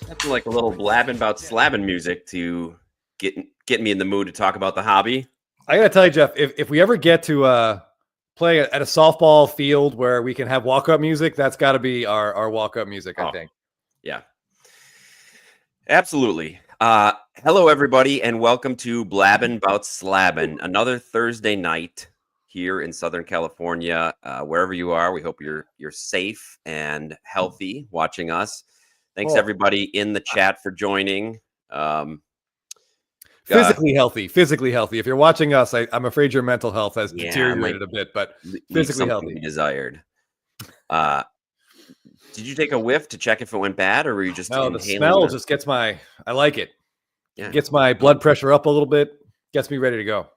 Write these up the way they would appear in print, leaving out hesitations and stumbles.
That's like a little blabbing about slabbing music to get me in the mood to talk about the hobby. I gotta tell you, Jeff, if we ever get to play at a softball field where we can have walk-up music, that's got to be our walk-up music, I think. Yeah, absolutely. Hello, everybody, and welcome to Blabbin' About Slabbin', another Thursday night here in Southern California. Wherever you are, we hope you're safe and healthy watching us. Thanks, everybody in the chat for joining. Physically healthy. If you're watching us, I'm afraid your mental health has deteriorated a bit, but physically healthy. Desired. Did you take a whiff to check if it went bad, or were you just no? The smell just gets I like it. Yeah. It gets my blood pressure up a little bit. Gets me ready to go.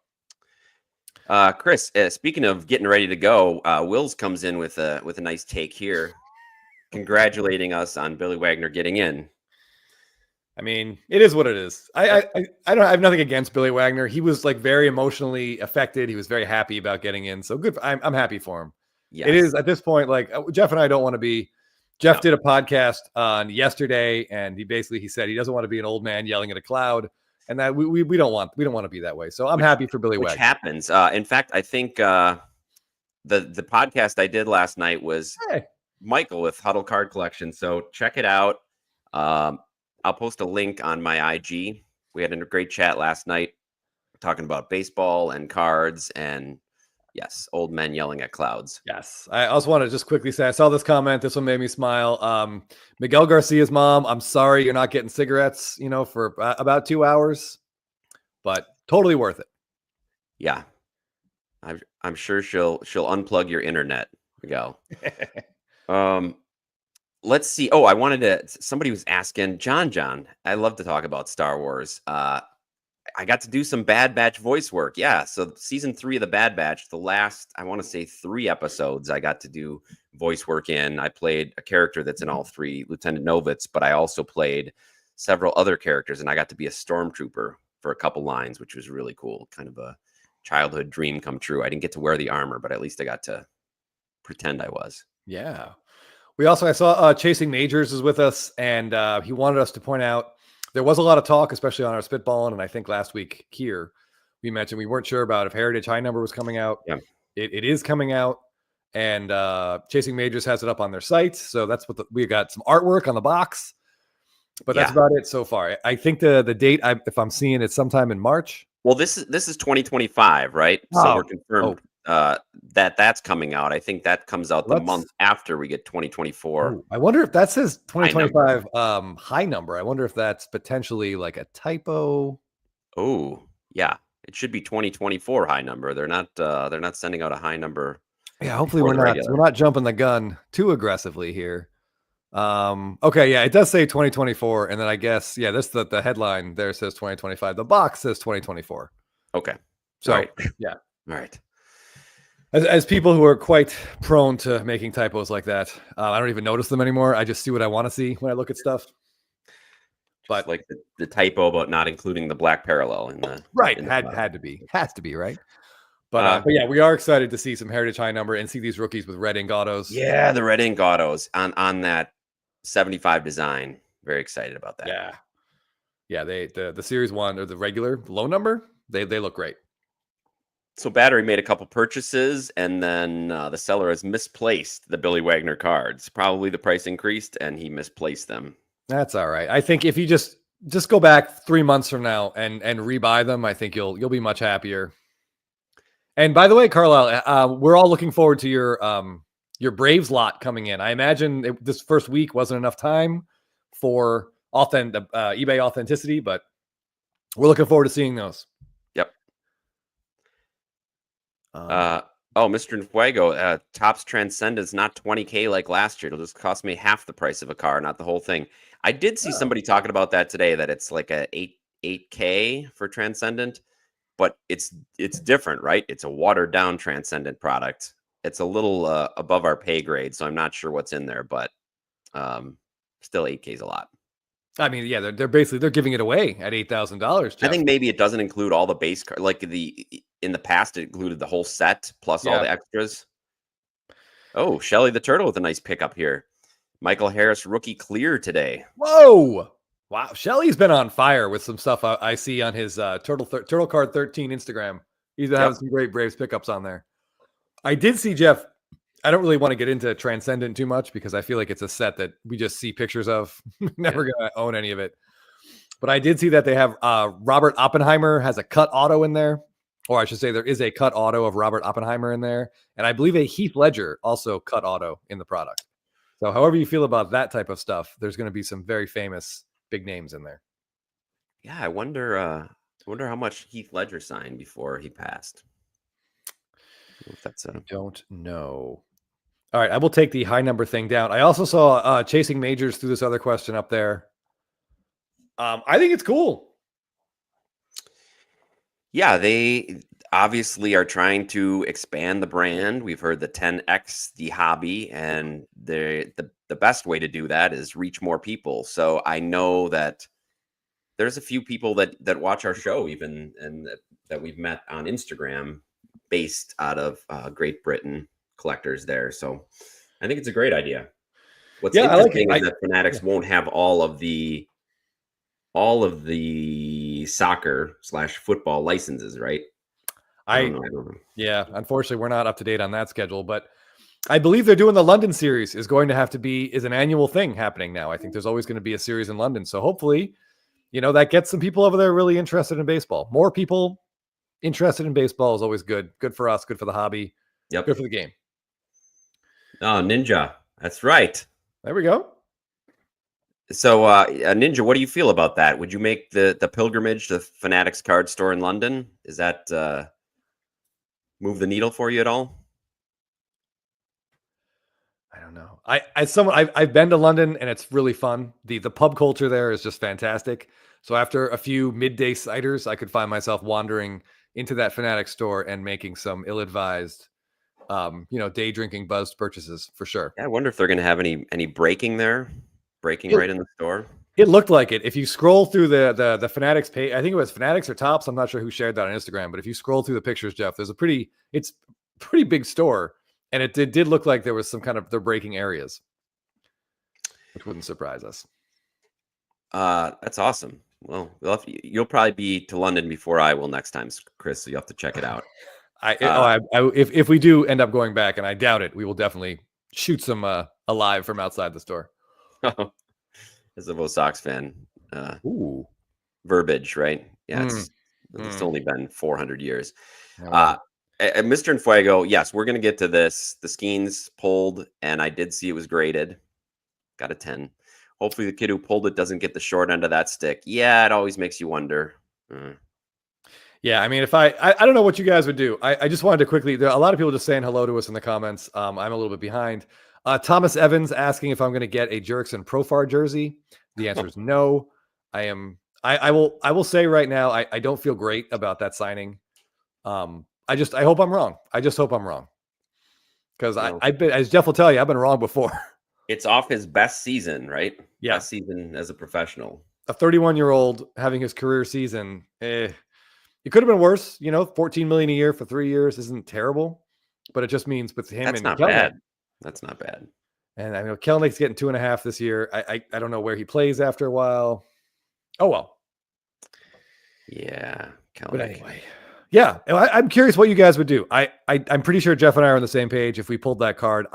Chris, speaking of getting ready to go, Wills comes in with a nice take here, congratulating us on Billy Wagner getting in. I mean, it is what it is. I have nothing against Billy Wagner. He was like very emotionally affected. He was very happy about getting in. So good. I'm happy for him. Yes. It is at this point, like Jeff and I don't want to be. Jeff did a podcast on yesterday, and he said he doesn't want to be an old man yelling at a cloud, and that we don't want to be that way. So I'm happy for Billy Wagner. Which happens. In fact, I think the podcast I did last night was Michael with Huddle Card Collection. So check it out. I'll post a link on my IG. We had a great chat last night talking about baseball and cards and, yes, old men yelling at clouds. Yes. I also want to just quickly say, I saw this comment. This one made me smile. Miguel Garcia's mom, I'm sorry you're not getting cigarettes, for about 2 hours, but totally worth it. Yeah. I'm sure she'll unplug your internet, Miguel. Let's see. Oh, somebody was asking John. I love to talk about Star Wars. I got to do some Bad Batch voice work. Yeah. So season 3 of the Bad Batch, the last, I want to say 3 episodes, I got to do voice work in. I played a character that's in all 3, Lieutenant Novitz, but I also played several other characters, and I got to be a stormtrooper for a couple lines, which was really cool. Kind of a childhood dream come true. I didn't get to wear the armor, but at least I got to pretend I was. Yeah. I saw Chasing Majors is with us, and he wanted us to point out there was a lot of talk, especially on our Spitballing, and I think last week here we mentioned we weren't sure about if Heritage High Number was coming out. Yeah. It is coming out, and Chasing Majors has it up on their site, so that's what we got some artwork on the box, but that's about it so far. I think the date, if I'm seeing it, sometime in March. Well, this is 2025, right? So we're confirmed. That's coming out. I think that comes out the month after we get 2024. Ooh, I wonder if that says 2025 high number. I wonder if that's potentially like a typo. Oh, yeah. It should be 2024 high number. They're not sending out a high number. Yeah, hopefully we're not jumping the gun too aggressively here. Okay, yeah, it does say 2024, and then I guess this the headline there says 2025. The box says 2024. Okay. So right. Yeah. All right. As people who are quite prone to making typos like that, I don't even notice them anymore. I just see what I want to see when I look at stuff. But like the typo about not including the black parallel in the has to be right. But yeah, we are excited to see some Heritage High Number and see these rookies with red ink autos. Yeah, the red ink autos on that 75 design. Very excited about that. Yeah. The Series 1 or the regular low number, they look great. So Battery made a couple purchases, and then the seller has misplaced the Billy Wagner cards. Probably the price increased, and he misplaced them. That's all right. I think if you just go back 3 months from now and rebuy them, I think you'll be much happier. And by the way, Carlisle, we're all looking forward to your Braves lot coming in. I imagine this first week wasn't enough time for eBay authenticity, but we're looking forward to seeing those. Yep. Mr. Fuego, Topps Transcendence, not $20K like last year. It'll just cost me half the price of a car, not the whole thing. I did see somebody talking about that today, that it's like a 8K for Transcendent, but it's different, right? It's a watered down Transcendent product. It's a little above our pay grade, so I'm not sure what's in there, but still 8K is a lot. I mean, yeah, they're giving it away at $8,000. I think maybe it doesn't include all the base cards. Like in the past, it included the whole set plus all the extras. Oh, Shelly the Turtle with a nice pickup here. Michael Harris rookie clear today. Whoa! Wow, Shelly's been on fire with some stuff I see on his Turtle Card 13 Instagram. He's been having some great Braves pickups on there. I did see, Jeff. I don't really want to get into Transcendent too much because I feel like it's a set that we just see pictures of. Never gonna own any of it. But I did see that they have Robert Oppenheimer has a cut auto in there. Or I should say there is a cut auto of Robert Oppenheimer in there. And I believe a Heath Ledger also cut auto in the product. So however you feel about that type of stuff, there's going to be some very famous big names in there. Yeah, I wonder how much Heath Ledger signed before he passed. If that's Don't know. All right, I will take the high number thing down. I also saw Chasing Majors through this other question up there. I think it's cool. Yeah, they obviously are trying to expand the brand. We've heard the 10x the hobby, and the best way to do that is reach more people. So I know that there's a few people that watch our show even, and that we've met on Instagram based out of Great Britain, collectors there. So I think it's a great idea. What's interesting is that Fanatics won't have all of the soccer/football licenses, right? I don't know. Yeah, unfortunately, we're not up to date on that schedule, but I believe they're doing the London series is going to have to is an annual thing happening now. I think there's always going to be a series in London. So hopefully, that gets some people over there really interested in baseball. More people interested in baseball is always good. Good for us, good for the hobby. Yep. Good for the game. Oh, Ninja. That's right. There we go. So, Ninja, what do you feel about that? Would you make the pilgrimage to Fanatics card store in London? Is that move the needle for you at all? I don't know. I've been to London and it's really fun. The pub culture there is just fantastic. So after a few midday ciders, I could find myself wandering into that Fanatics store and making some ill-advised, day drinking buzzed purchases for sure. Yeah, I wonder if they're going to have any breaking there. Breaking right in the store. It looked like it. If you scroll through the Fanatics page, I think it was Fanatics or Tops. I'm not sure who shared that on Instagram, but if you scroll through the pictures, Jeff, it's a pretty big store, and it did look like there was some kind of they're breaking areas, which wouldn't surprise us. That's awesome. Well, you'll probably be to London before I will next time, Chris. So you have to check it out. If we do end up going back, and I doubt it, we will definitely shoot some alive from outside the store. As a Vo Sox fan, ooh, verbiage, right? Yeah, it's only been 400 years. Mr. Infuego, yes, we're going to get to this. The skeins pulled, and I did see it was graded. Got a 10. Hopefully the kid who pulled it doesn't get the short end of that stick. Yeah, it always makes you wonder. Yeah, I mean, if I don't know what you guys would do. I just wanted to quickly, there are a lot of people just saying hello to us in the comments. I'm a little bit behind. Thomas Evans asking if I'm going to get a Jurickson Profar jersey. The answer is no. I will say right now, I don't feel great about that signing. I hope I'm wrong. I just hope I'm wrong. Because I've been, as Jeff will tell you, I've been wrong before. It's off his best season, right? Yeah. Best season as a professional. A 31-year-old having his career season. It could have been worse. $14 million a year for 3 years isn't terrible. But it just means with him That's and not Kelenic, bad. That's not bad. And I know Kelenic's getting 2.5 this year. I don't know where he plays after a while. Oh, well. Yeah. Kelenic. But anyway. Yeah. I'm curious what you guys would do. I'm pretty sure Jeff and I are on the same page if we pulled that card.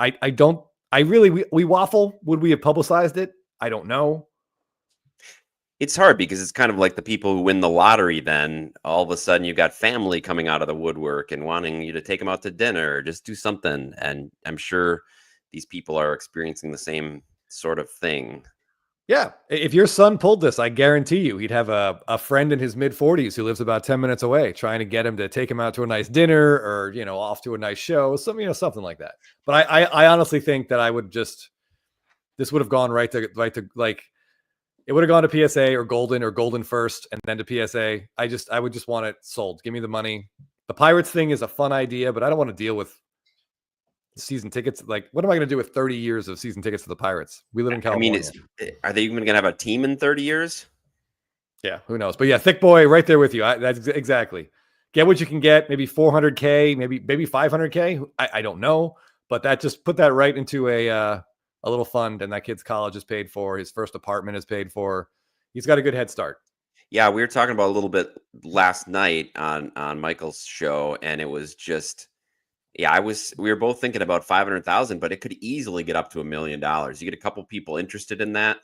We waffle. Would we have publicized it? I don't know. It's hard because it's kind of like the people who win the lottery. Then all of a sudden you got family coming out of the woodwork and wanting you to take them out to dinner or just do something. And I'm sure these people are experiencing the same sort of thing. Yeah. If your son pulled this, I guarantee you he'd have a friend in his mid-40s who lives about 10 minutes away trying to get him to take him out to a nice dinner or, off to a nice show, something like that. But I honestly think that this would have gone right to like, it would have gone to PSA or Golden first and then to PSA. I would just want it sold. Give me the money. The Pirates thing is a fun idea, but I don't want to deal with season tickets. Like, what am I going to do with 30 years of season tickets to the Pirates? We live in California. I mean, are they even going to have a team in 30 years? Yeah, who knows? But yeah, Thick Boy right there with you. That's exactly. Get what you can get. Maybe 400K, maybe 500K. I don't know. But that just put that right into a little fund, and that kid's college is paid for. His first apartment is paid for. He's got a good head start. Yeah, we were talking about a little bit last night on Michael's show, and it was just, yeah, we were both thinking about 500,000, but it could easily get up to $1 million. You get a couple people interested in that.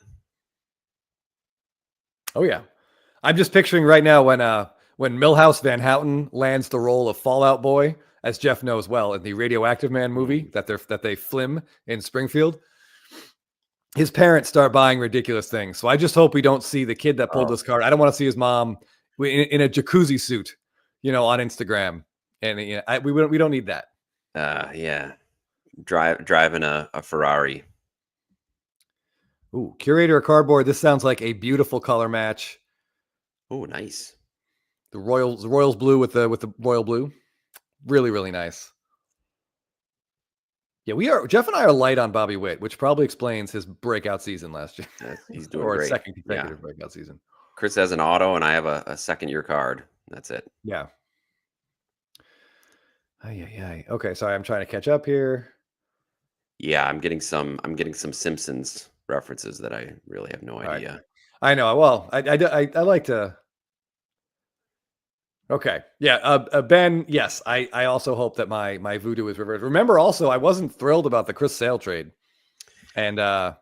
Oh yeah, I'm just picturing right now when Milhouse Van Houten lands the role of Fallout Boy, as Jeff knows well, in the Radioactive Man movie that they film in Springfield. His parents start buying ridiculous things. So I just hope we don't see the kid that pulled this card. I don't want to see his mom in a jacuzzi suit, on Instagram. And we don't need that. Yeah. Driving a Ferrari. Ooh, curator of cardboard. This sounds like a beautiful color match. Oh, nice. The Royals blue with the royal blue. Really, really nice. Yeah, Jeff and I are light on Bobby Witt, which probably explains his breakout season last year. He's doing or great. A second consecutive breakout season. Chris has an auto, and I have a second-year card. That's it. Yeah. Okay, sorry, I'm trying to catch up here. Yeah, I'm getting some Simpsons references that I really have no idea. Right. I know. Well, I like to. Okay. Yeah. Ben. Yes. I also hope that my voodoo is reversed. Remember, also, I wasn't thrilled about the Chris Sale trade, and I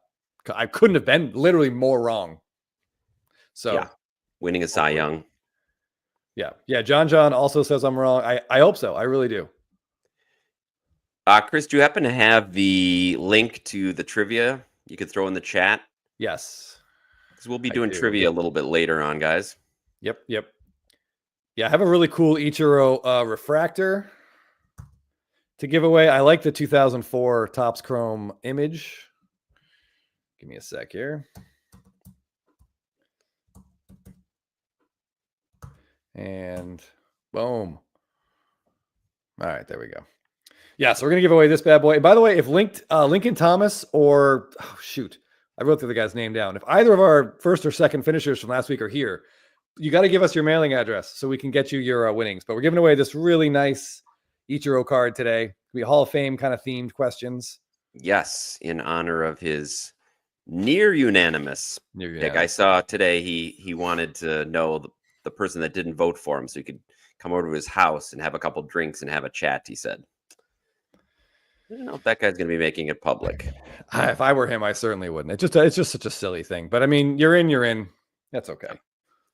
couldn't have been literally more wrong. So, yeah, winning a Cy Young. Yeah. John also says I'm wrong. I hope so. I really do. Chris, do you happen to have the link to the trivia you could throw in the chat? Yes. Because we'll be doing trivia a little bit later on, guys. Yep. Yeah, I have a really cool Ichiro refractor to give away. I like the 2004 Topps Chrome image. Give me a sec here. And boom. All right, there we go. Yeah, so we're going to give away this bad boy. And by the way, if Lincoln Thomas or, I wrote the guy's name down. If either of our first or second finishers from last week are here, you got to give us your mailing address so we can get you your winnings. But we're giving away this really nice Ichiro card today. It'll be Hall of Fame kind of themed questions. Yes, in honor of his near unanimous pick. I saw today he wanted to know the person that didn't vote for him so he could come over to his house and have a couple drinks and have a chat, he said. I don't know if that guy's going to be making it public. If I were him, I certainly wouldn't. It's just such a silly thing. But I mean, you're in. That's okay.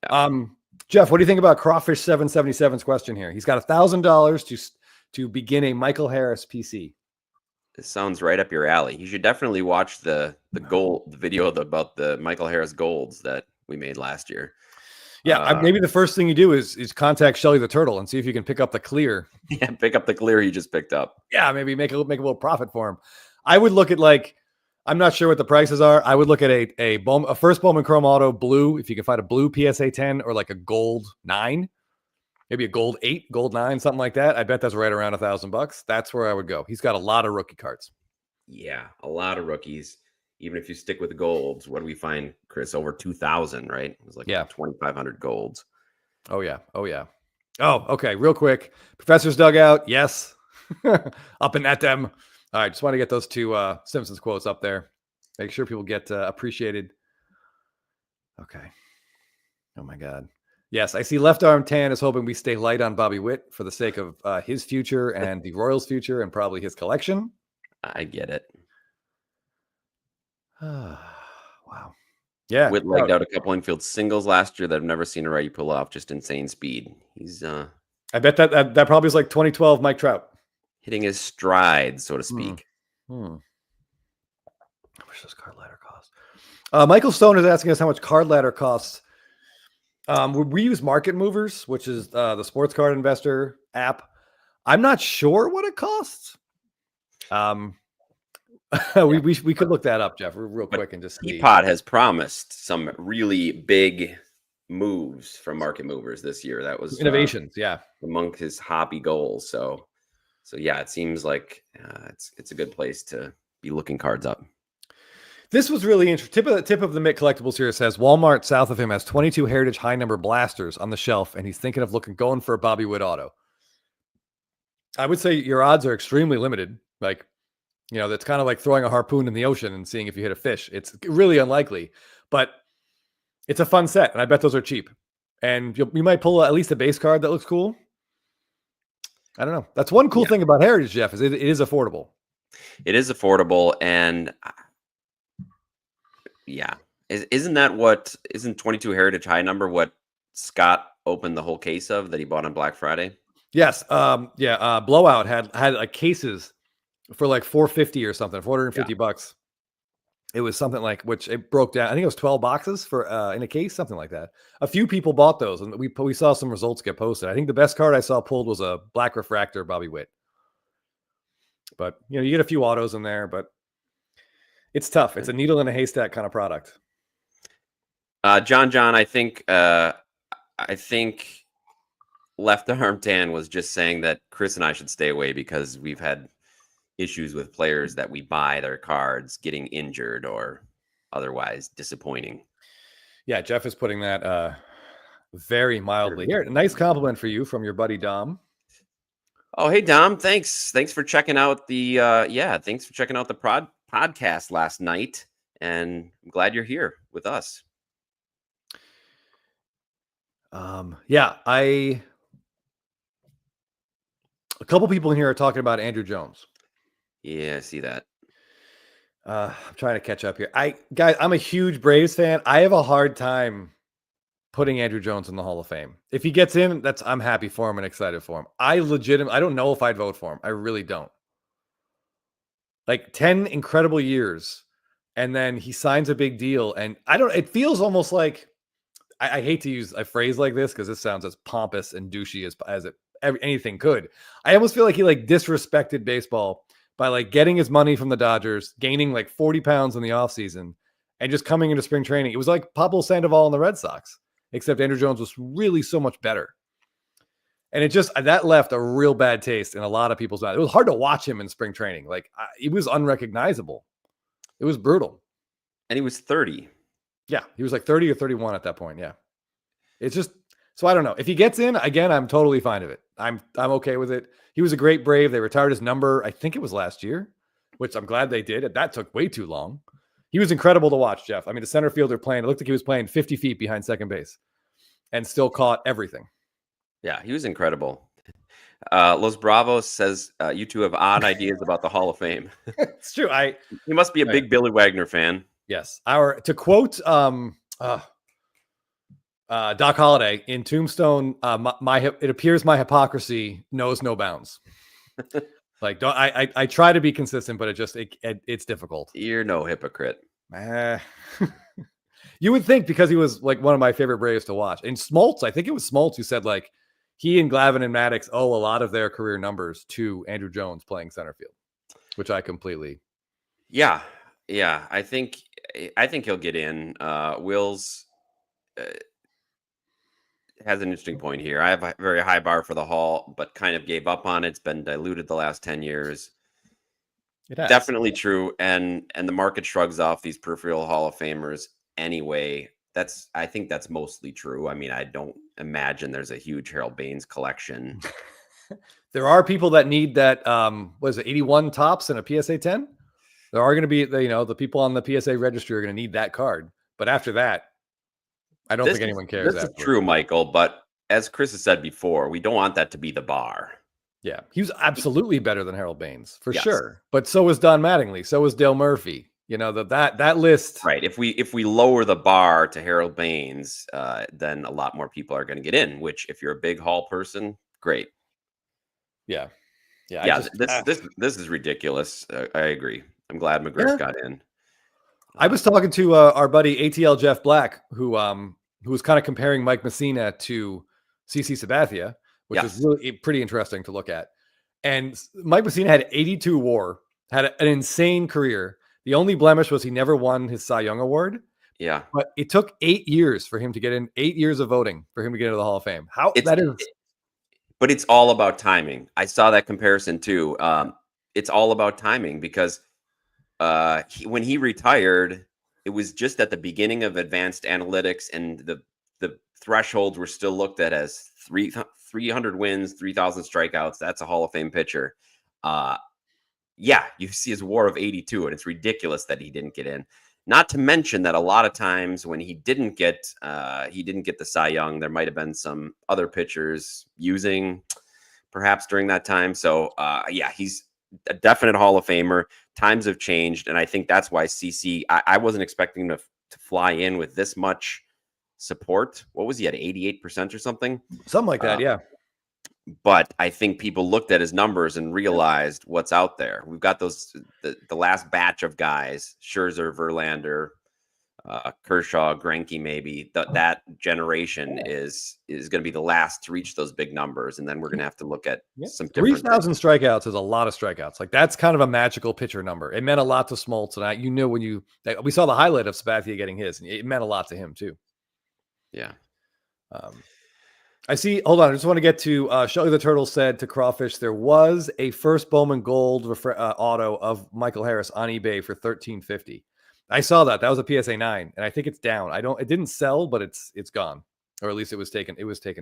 Yeah. Jeff, what do you think about Crawfish 777's question here? He's got $1,000 to begin a Michael Harris PC. This sounds right up your alley. You should definitely watch the video about the Michael Harris golds that we made last year. Yeah, maybe the first thing you do is contact Shelly the Turtle and see if you can pick up the clear. Yeah, pick up the clear he just picked up. Yeah, maybe make a little profit for him. I would look at I'm not sure what the prices are. I would look at a first Bowman Chrome Auto blue, if you can find a blue PSA 10 or like a gold 9, maybe a gold 8, gold 9, something like that. I bet that's right around $1,000. That's where I would go. He's got a lot of rookie cards. Yeah, a lot of rookies. Even if you stick with the golds, what do we find, Chris? Over 2,000, right? It was like 2,500 golds. Oh, yeah. Oh, okay. Real quick. Professor's Dugout. Yes. Up and at them. All right. Just want to get those two Simpsons quotes up there. Make sure people get appreciated. Okay. Oh, my God. Yes. I see Left Arm Tan is hoping we stay light on Bobby Witt for the sake of his future and the Royals' future and probably his collection. I get it. Wow. Yeah. Witt legged out a couple infield singles last year that I've never seen a righty pull off. Just insane speed. He's I bet that probably is like 2012 Mike Trout. Hitting his stride, so to speak. How much does card ladder cost? Michael Stone is asking us how much card ladder costs. We use Market Movers, which is the sports card investor app. I'm not sure what it costs. We could look that up, Jeff, real quick and just see. Teapot has promised some really big moves from Market Movers this year. That was innovations, among his hobby goals. So yeah, it seems like it's a good place to be looking cards up. This was really interesting. Tip of the Mitt Collectibles here says Walmart south of him has 22 Heritage high number blasters on the shelf, and he's thinking of going for a Bobby Witt auto. I would say your odds are extremely limited. That's kind of like throwing a harpoon in the ocean and seeing if you hit a fish. It's really unlikely. But It's a fun set, and I bet those are cheap. And you might pull at least a base card that looks cool. I don't know. That's one cool thing about Heritage, Jeff, is it is affordable. It is affordable, and isn't 22 Heritage high number what Scott opened the whole case of that he bought on Black Friday? Yes. Blowout had like cases for like $450 or something, $450. It was something like, which it broke down. I think it was 12 boxes for in a case, something like that. A few people bought those, and we saw some results get posted. I think the best card I saw pulled was a Black Refractor Bobby Witt. But you get a few autos in there, but it's tough. It's a needle in a haystack kind of product. John, I think Left Arm Tan was just saying that Chris and I should stay away because we've had issues with players that we buy their cards getting injured or otherwise disappointing. Yeah, Jeff is putting that very mildly. Here, a nice compliment for you from your buddy Dom. Oh, hey Dom, thanks for checking out the thanks for checking out the podcast last night, and I'm glad you're here with us. A couple people in here are talking about Andrew Jones. Yeah, I see that. I'm trying to catch up here. I'm a huge Braves fan. I have a hard time putting Andrew Jones in the Hall of Fame. If he gets in, I'm happy for him and excited for him. I don't know if I'd vote for him. I really don't. Like 10 incredible years, and then he signs a big deal, and it feels almost like, I hate to use a phrase like this because this sounds as pompous and douchey as anything could. I almost feel like he disrespected baseball by getting his money from the Dodgers, gaining 40 pounds in the offseason, and just coming into spring training. It was like Pablo Sandoval and the Red Sox, except Andrew Jones was really so much better. And that left a real bad taste in a lot of people's mouth. It was hard to watch him in spring training. He was unrecognizable. It was brutal. And he was 30. Yeah, he was 30 or 31 at that point. Yeah. It's just, so I don't know. If he gets in, again, I'm totally fine with it. I'm okay with it. He was a great Brave. They retired his number, I think it was last year, which I'm glad they did. That took way too long. He was incredible to watch, Jeff. I mean, the center fielder it looked like he was playing 50 feet behind second base and still caught everything. Yeah, he was incredible. Los Bravos says you two have odd ideas about the Hall of Fame. It's true. He must be a big Billy Wagner fan. Yes. To quote Doc Holliday in Tombstone, it appears my hypocrisy knows no bounds. I try to be consistent, but it's difficult. You're no hypocrite. You would think, because he was one of my favorite Braves to watch. And Smoltz, I think it was Smoltz who said he and Glavine and Maddox owe a lot of their career numbers to Andrew Jones playing center field, which I completely. Yeah. I think he'll get in. Wills has an interesting point here. I have a very high bar for the Hall, but kind of gave up on it. It's been diluted the last 10 years. Definitely true. And the market shrugs off these peripheral Hall of Famers anyway. I think that's mostly true. I mean, I don't imagine there's a huge Harold Baines collection. There are people that need that, 81 tops and a PSA 10? There are going to be, the people on the PSA registry are going to need that card. But after that, I don't think anyone cares. This is true, Michael. But as Chris has said before, we don't want that to be the bar. Yeah, he was absolutely better than Harold Baines, for sure. But so was Don Mattingly. So was Dale Murphy. That list. Right. If we lower the bar to Harold Baines, then a lot more people are going to get in. Which, if you're a big Hall person, great. Yeah. This is ridiculous. I agree. I'm glad McGriff got in. I was talking to our buddy ATL Jeff Black, who was kind of comparing Mike Messina to CC Sabathia, which is really pretty interesting to look at. And Mike Messina had 82 WAR, had an insane career. The only blemish was he never won his Cy Young Award. Yeah, but it took 8 years for him to get in. 8 years of voting for him to get into the Hall of Fame. But it's all about timing. I saw that comparison too. It's all about timing because when he retired, it was just at the beginning of advanced analytics, and the thresholds were still looked at as 300 wins, 3,000 strikeouts. That's a Hall of Fame pitcher. You see his WAR of 82, and it's ridiculous that he didn't get in. Not to mention that a lot of times when he didn't get the Cy Young, there might have been some other pitchers using perhaps during that time. So yeah, he's a definite Hall of Famer. Times have changed, and I think that's why CC. I wasn't expecting him to fly in with this much support. What was he at, 88% or something? Something like that, yeah. But I think people looked at his numbers and realized what's out there. We've got those the last batch of guys: Scherzer, Verlander, Kershaw, Greinke, maybe that generation is going to be the last to reach those big numbers, and then we're going to have to look at some different. 3,000 strikeouts is a lot of strikeouts. Like, that's kind of a magical pitcher number. It meant a lot to Smoltz, and you knew when we saw the highlight of Sabathia getting his, and it meant a lot to him too. Yeah. I see. Hold on. I just want to get to Shelly the Turtle said to Crawfish, there was a first Bowman Gold auto of Michael Harris on eBay for $13.50. I saw that. That was a PSA 9, and I think it's down. It didn't sell, but it's gone, or at least it was taken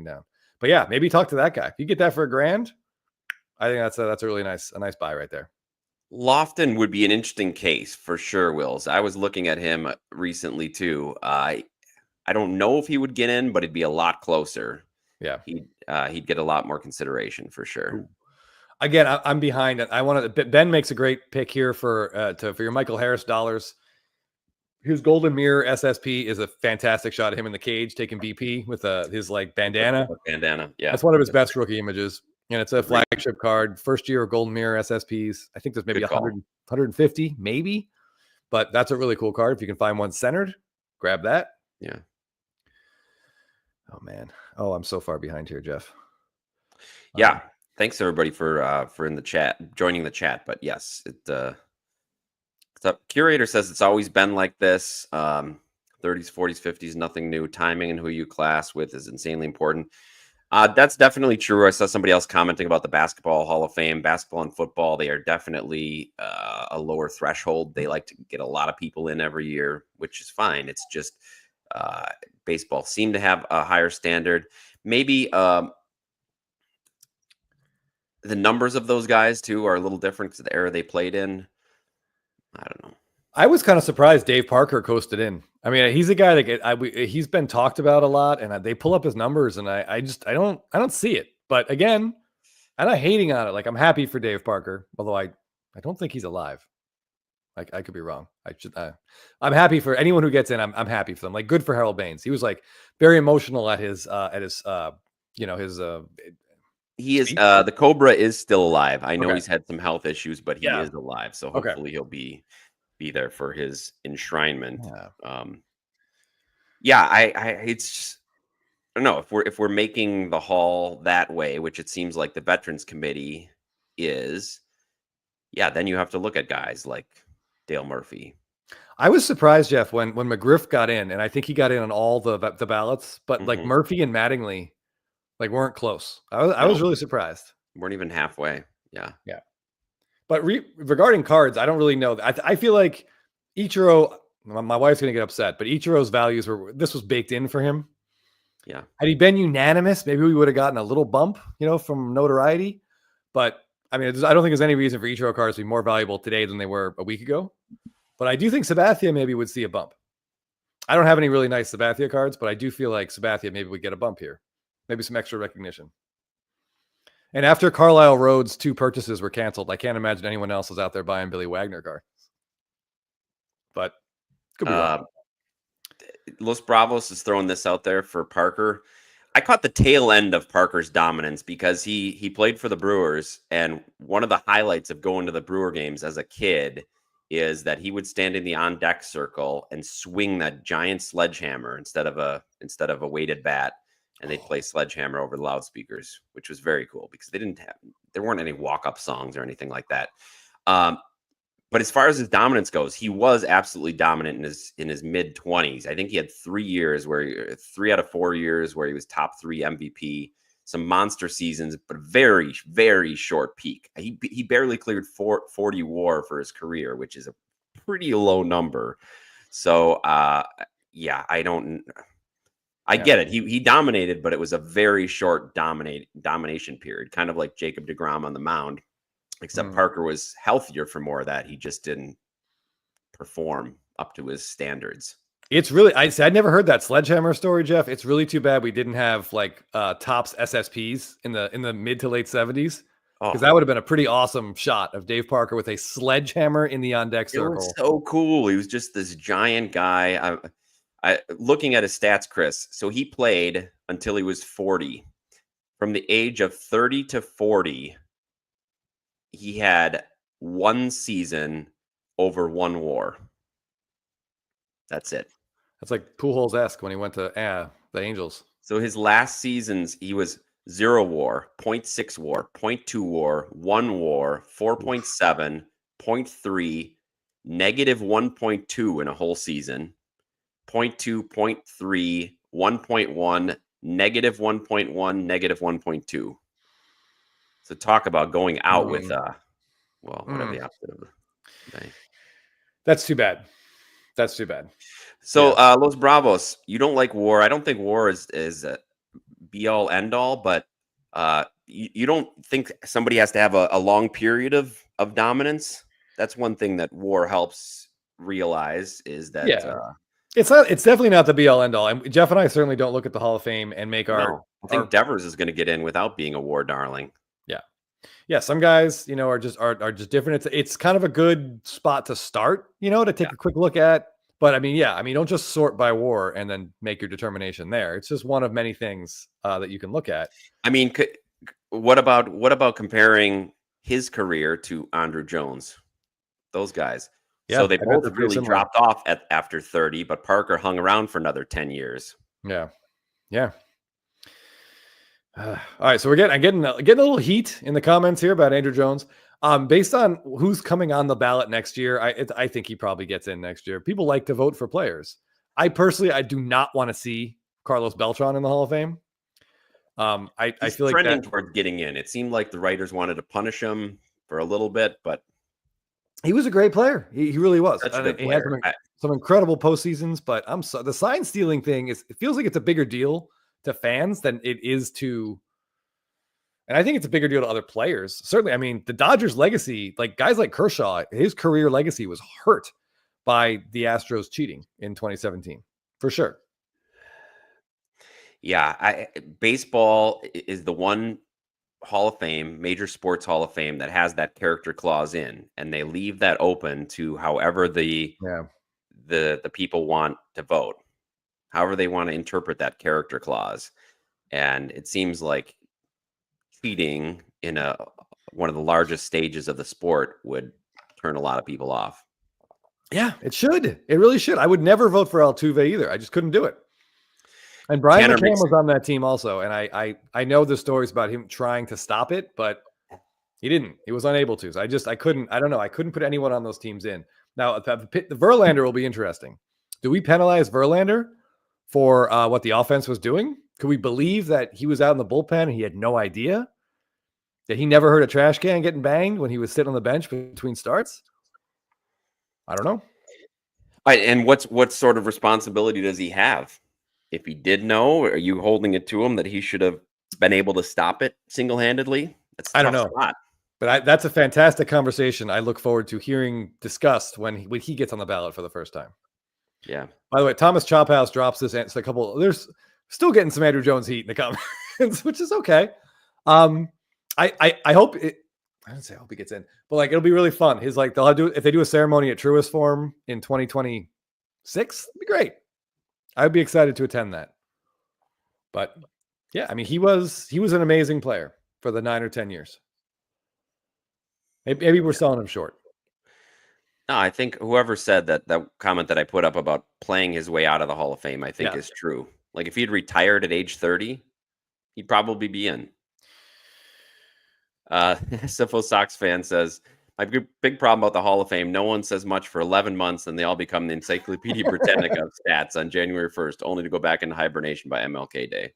down. But yeah, maybe talk to that guy. If you get that for $1,000, I think that's a really nice buy right there. Lofton would be an interesting case for sure, Wills. I was looking at him recently too. I don't know if he would get in, but it'd be a lot closer. Yeah, he'd get a lot more consideration for sure. Ooh. Again, I'm behind it. I want to. Ben makes a great pick here for your Michael Harris dollars. His Golden Mirror SSP is a fantastic shot of him in the cage taking BP with his like bandana. Bandana, yeah, that's one of his best rookie images, and it's a flagship card. First year of Golden Mirror SSPs. I think there's maybe 100, 150, maybe, but that's a really cool card. If you can find one centered, grab that. Yeah. Oh man. Oh, I'm so far behind here, Jeff. Yeah. Thanks everybody for in the chat, joining the chat. But yes, the curator says it's always been like this. 30s, 40s, 50s, nothing new. Timing and who you class with is insanely important. That's definitely true. I saw somebody else commenting about the Basketball Hall of Fame. Basketball and football, they are definitely a lower threshold. They like to get a lot of people in every year, which is fine. It's just baseball seemed to have a higher standard. Maybe the numbers of those guys too are a little different because of the era they played in. I don't know. I was kind of surprised Dave Parker coasted in. I mean, he's a guy that he's been talked about a lot, and they pull up his numbers, and I don't see it. But again, I'm not hating on it. Like, I'm happy for Dave Parker, although I don't think he's alive. Like, I could be wrong. I'm happy for anyone who gets in. I'm happy for them. Like, good for Harold Baines. He was like very emotional at his he is the Cobra is still alive. I know he's had some health issues, but he is alive. So hopefully he'll be there for his enshrinement. It's I don't know if we're making the hall that way, which it seems like the Veterans Committee is. Yeah, then you have to look at guys like Dale Murphy. I was surprised, Jeff, when McGriff got in, and I think he got in on all the ballots, but like Murphy and Mattingly like weren't close. I was really surprised. Weren't even halfway. Yeah. But regarding cards, I don't really know. I feel like Ichiro, my wife's going to get upset, but Ichiro's values this was baked in for him. Yeah. Had he been unanimous, maybe we would have gotten a little bump, from notoriety. But I mean, I don't think there's any reason for Ichiro cards to be more valuable today than they were a week ago. But I do think Sabathia maybe would see a bump. I don't have any really nice Sabathia cards, but I do feel like Sabathia maybe would get a bump here. Maybe some extra recognition. And after Carlisle Road's 2 purchases were canceled, I can't imagine anyone else is out there buying Billy Wagner cards. But could be wrong. Los Bravos is throwing this out there for Parker. I caught the tail end of Parker's dominance because he played for the Brewers, and one of the highlights of going to the Brewer games as a kid is that he would stand in the on deck circle and swing that giant sledgehammer instead of a weighted bat, and they'd play Sledgehammer over the loudspeakers, which was very cool because there weren't any walk-up songs or anything like that. But as far as his dominance goes, he was absolutely dominant in his mid-20s. I think he had 3 out of 4 years where he was top 3 MVP, some monster seasons, but very, very short peak. He barely cleared 40 WAR for his career, which is a pretty low number. So, I get it. He dominated, but it was a very short domination period, kind of like Jacob deGrom on the mound. Except Parker was healthier for more of that. He just didn't perform up to his standards. It's really, I'd never heard that Sledgehammer story, Jeff. It's really too bad we didn't have like Topps SSPs in the mid to late 70s. Because that would have been a pretty awesome shot of Dave Parker with a sledgehammer in the on-deck circle. It was so cool. He was just this giant guy. Looking at his stats, Chris, so he played until he was 40. From the age of 30 to 40, he had one season over one WAR. That's it. That's like Pujols-esque when he went to the Angels. So his last seasons, he was 0 WAR, 0.6 WAR, 0.2 WAR, 1 WAR, 4.7, 0.3, negative 1.2 in a whole season, 0.2, 0.3, 1.1, negative 1.1, negative 1.2. So talk about going out with, whatever the opposite of the day. That's too bad. That's too bad. So Los Bravos, you don't like WAR. I don't think WAR is a be all end all, but you don't think somebody has to have a long period of dominance? That's one thing that WAR helps realize is that it's definitely not the be all end all. And Jeff and I certainly don't look at the Hall of Fame and make I think Devers is going to get in without being a WAR darling. Yeah, some guys, are just different. It's kind of a good spot to start, to take a quick look at. But don't just sort by WAR and then make your determination there. It's just one of many things that you can look at. I mean, what about comparing his career to Andruw Jones? Those guys. Yeah, so they both really dropped off after 30, but Parker hung around for another 10 years. Yeah. All right, so I'm getting a little heat in the comments here about Andruw Jones. Based on who's coming on the ballot next year, I think he probably gets in next year. People like to vote for players. I do not want to see Carlos Beltran in the Hall of Fame. I feel like trending towards getting in. It seemed like the writers wanted to punish him for a little bit, but he was a great player. He really was. He had some incredible postseasons, but the sign stealing thing it feels like it's a bigger deal to fans than it is to. And I think it's a bigger deal to other players. Certainly, the Dodgers' legacy, like guys like Kershaw, his career legacy was hurt by the Astros cheating in 2017, for sure. Yeah, baseball is the one Hall of Fame, major sports Hall of Fame that has that character clause in, and they leave that open to however the people want to vote, however they want to interpret that character clause. And it seems like cheating in one of the largest stages of the sport would turn a lot of people off. Yeah, it should. It really should. I would never vote for Altuve either. I just couldn't do it. And Brian McCann was on that team also, and I know the stories about him trying to stop it, but he didn't. He was unable to. So I couldn't. I don't know. I couldn't put anyone on those teams in. Now the Verlander will be interesting. Do we penalize Verlander for what the offense was doing? Could we believe that he was out in the bullpen and he had no idea? That he never heard a trash can getting banged when he was sitting on the bench between starts? I don't know. And what sort of responsibility does he have? If he did know, are you holding it to him that he should have been able to stop it single-handedly? I don't know. But that's a fantastic conversation. I look forward to hearing discussed when he gets on the ballot for the first time. Yeah. By the way, Thomas Chophouse drops this. It's a couple. There's still getting some Andruw Jones heat in the comments, which is okay. I hope it. I don't say I hope he gets in, but it'll be really fun. If they do a ceremony at Truist Forum in 2026, it'd be great. I'd be excited to attend that. But yeah, he was an amazing player for the 9 or 10 years. Maybe we're selling him short. No, I think whoever said that comment that I put up about playing his way out of the Hall of Fame, I think is true. Like if he had retired at age 30, he'd probably be in. Sifo Sox fan says, my big problem about the Hall of Fame, no one says much for 11 months and they all become the Encyclopedia Britannica of stats on January 1st, only to go back into hibernation by MLK Day.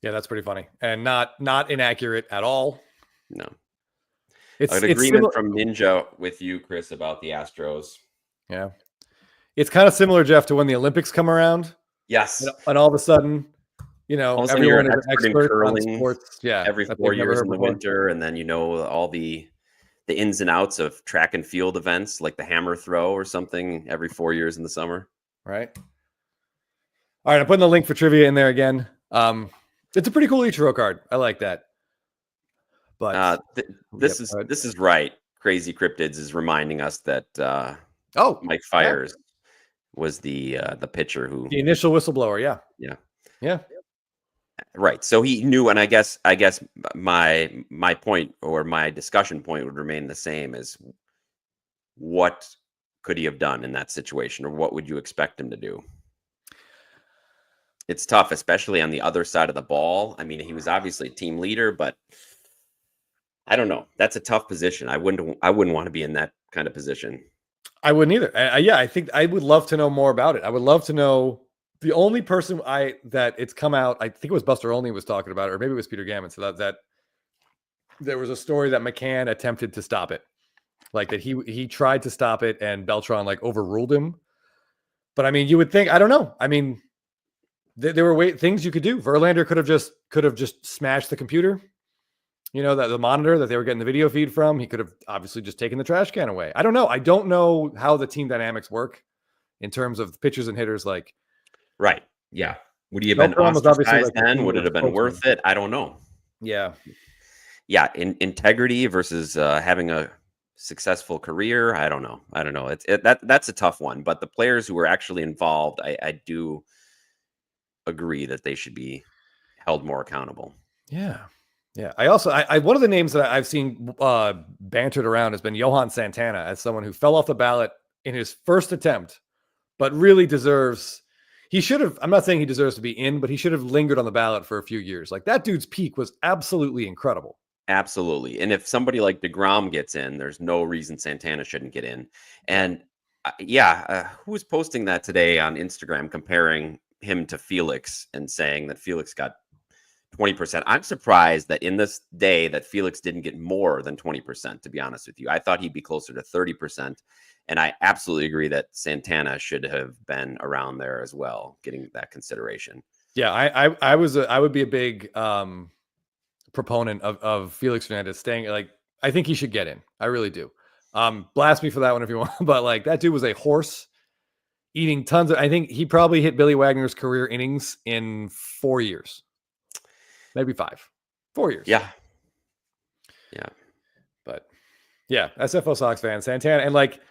Yeah, that's pretty funny. And not inaccurate at all. No. It's an agreement from Ninja with you, Chris, about the Astros. Yeah. It's kind of similar, Jeff, to when the Olympics come around. Yes. And all of a sudden, everyone is an expert on sports. Yeah. Every 4 years in the winter. And then, all the the ins and outs of track and field events like the hammer throw or something every 4 years in the summer. Right. All right, I'm putting the link for trivia in there again. It's a pretty cool Ichiro card. I like that. But this is right. Crazy Cryptids is reminding us that Mike Fiers was the pitcher who the initial whistleblower. Yeah. Right. So he knew, and I guess my point or my discussion point would remain the same: as what could he have done in that situation, or what would you expect him to do? It's tough, especially on the other side of the ball. I mean, he was obviously a team leader, but I don't know. That's a tough position. I wouldn't want to be in that kind of position. I wouldn't either. I think I would love to know more about it. I would love to know. The only person that it's come out, I think it was Buster Olney was talking about it, or maybe it was Peter Gammon. So that there was a story that McCann attempted to stop it, like that he tried to stop it and Beltran like overruled him. But I mean, you would think, I don't know. I mean, there were things you could do. Verlander could have just smashed the computer, that the monitor that they were getting the video feed from. He could have obviously just taken the trash can away. I don't know. I don't know how the team dynamics work in terms of pitchers and hitters. Like, right. Yeah. Would he have been ostracized then? Would it have been worth it? I don't know. Yeah. Yeah. Integrity versus having a successful career. I don't know. That's a tough one. But the players who were actually involved, I do agree that they should be held more accountable. Yeah. I also, one of the names that I've seen bantered around has been Johan Santana as someone who fell off the ballot in his first attempt, but really deserves. He should have. I'm not saying he deserves to be in, but he should have lingered on the ballot for a few years. Like that dude's peak was absolutely incredible. Absolutely. And if somebody like DeGrom gets in, there's no reason Santana shouldn't get in. And who was posting that today on Instagram, comparing him to Felix and saying that Felix got 20%. I'm surprised that in this day that Felix didn't get more than 20%, to be honest with you. I thought he'd be closer to 30%. And I absolutely agree that Santana should have been around there as well, getting that consideration. Yeah, I would be a big proponent of Felix Hernandez staying. Like, I think he should get in. I really do. Blast me for that one if you want. But like that dude was a horse eating tons of. I think he probably hit Billy Wagner's career innings in 4 years. Maybe 5. 4 years. Yeah. But yeah, SFO Sox fan, Santana. And like,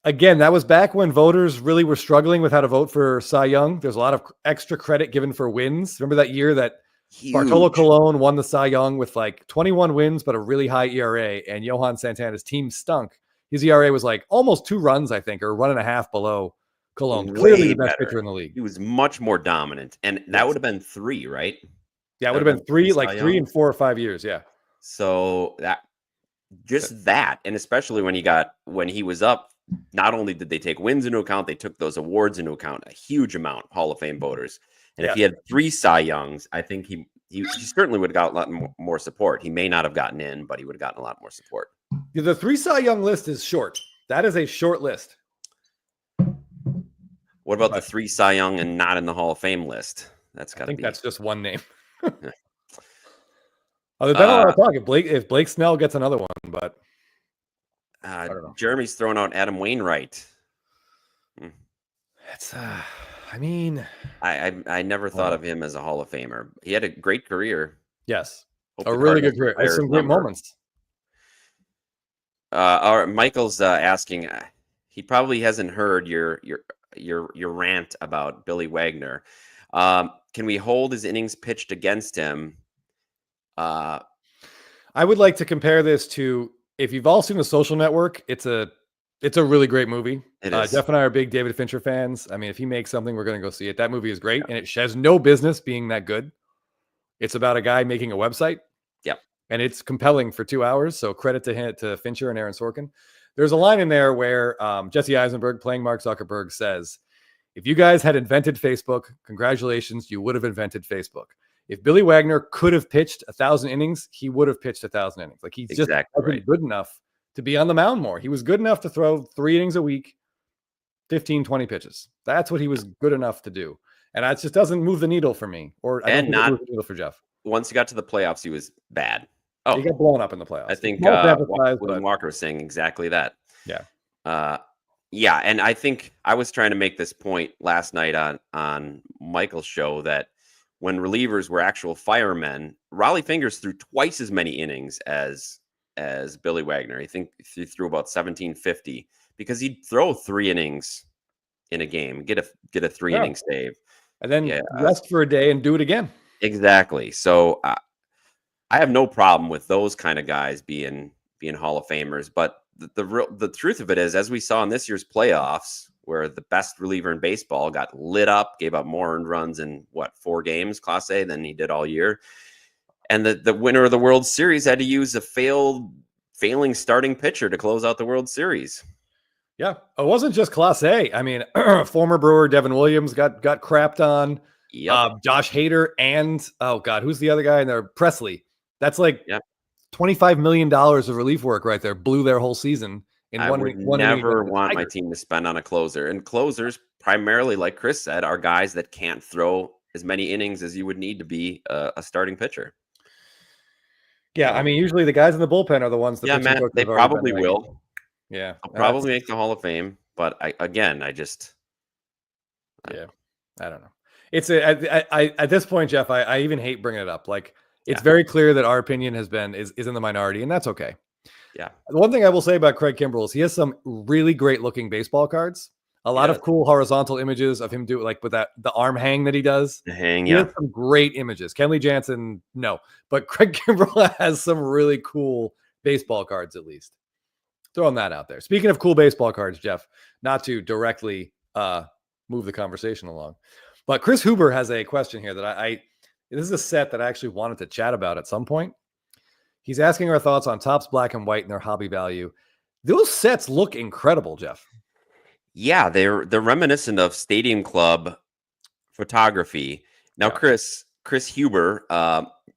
again, that was back when voters really were struggling with how to vote for Cy Young. There's a lot of extra credit given for wins. Remember that year that Bartolo Colon won the Cy Young with like 21 wins, but a really high ERA, and Johan Santana's team stunk. His ERA was like almost 2 runs, I think, or 1.5 below Colon. Clearly the best pitcher in the league. He was much more dominant. And that would have been 3, right? Yeah, it would have been 3, like 3 and 4 or 5 years. Yeah. So that, and especially when he was up, not only did they take wins into account, they took those awards into account, a huge amount, Hall of Fame voters. And if he had 3 Cy Youngs, I think he certainly would have got a lot more support. He may not have gotten in, but he would have gotten a lot more support. The 3 Cy Young list is short. That is a short list. What about the 3 Cy Young and not in the Hall of Fame list? That's got to be. I think that's just one name. There's been a lot of talk if Blake Snell gets another one, but I don't know. Jeremy's throwing out Adam Wainwright. That's I mean, I never thought of him as a Hall of Famer. He had a great career. Yes, a really good career. There's some great moments. Michael's asking. He probably hasn't heard your rant about Billy Wagner. Can we hold his innings pitched against him? I would like to compare this to, if you've all seen The Social Network, it's a really great movie. It is. Jeff and I are big David Fincher fans. I mean, if he makes something, we're going to go see it. That movie is great, and it has no business being that good. It's about a guy making a website. Yep. And it's compelling for 2 hours. So credit to Fincher and Aaron Sorkin. There's a line in there where Jesse Eisenberg, playing Mark Zuckerberg, says, if you guys had invented Facebook, congratulations, you would have invented Facebook. If Billy Wagner could have pitched 1,000 innings, he would have pitched 1,000 innings. Like, he's just wasn't good enough to be on the mound more. He was good enough to throw 3 innings a week, 15, 20 pitches. That's what he was good enough to do. And that just doesn't move the needle for me. Or I don't move the needle for Jeff. Once he got to the playoffs, he was bad. He got blown up in the playoffs. I think William Walker was saying exactly that. Yeah. Yeah, and I think I was trying to make this point last night on Michael's show that when relievers were actual firemen, Raleigh Fingers threw twice as many innings as Billy Wagner. I think he threw about 1750 because he'd throw 3 innings in a game, get a 3 inning save, and then rest for a day and do it again. Exactly. So I have no problem with those kind of guys being Hall of Famers, but the truth of it is, as we saw in this year's playoffs, where the best reliever in baseball got lit up, gave up more earned runs in 4 games, Class A, than he did all year. And the winner of the World Series had to use a failing starting pitcher to close out the World Series. Yeah, it wasn't just Class A. I mean, former Brewer Devin Williams got crapped on. Yep. Josh Hader and who's the other guy in there? Presley. That's like $25 million of relief work right there. Blew their whole season. I would never want my team to spend on a closer. And closers, primarily, like Chris said, are guys that can't throw as many innings as you would need to be a starting pitcher. Yeah, I mean, usually the guys in the bullpen are the ones that Matt, they probably will. Yeah, I'll probably make the Hall of Fame, but I don't know. It's at this point, Jeff, I even hate bringing it up. Like, it's very clear that our opinion is in the minority, and that's okay. Yeah. The one thing I will say about Craig Kimbrell is he has some really great looking baseball cards. A lot of cool horizontal images of him do like with the arm hang that he does. The hang, he has some great images. Kenley Jansen, no, but Craig Kimbrell has some really cool baseball cards, at least. Throwing that out there. Speaking of cool baseball cards, Jeff, not to directly move the conversation along, but Chris Huber has a question here that this is a set that I actually wanted to chat about at some point. He's asking our thoughts on Topps Black and White and their hobby value. Those sets look incredible, Jeff. Yeah, they're reminiscent of Stadium Club photography. Now, Chris Huber,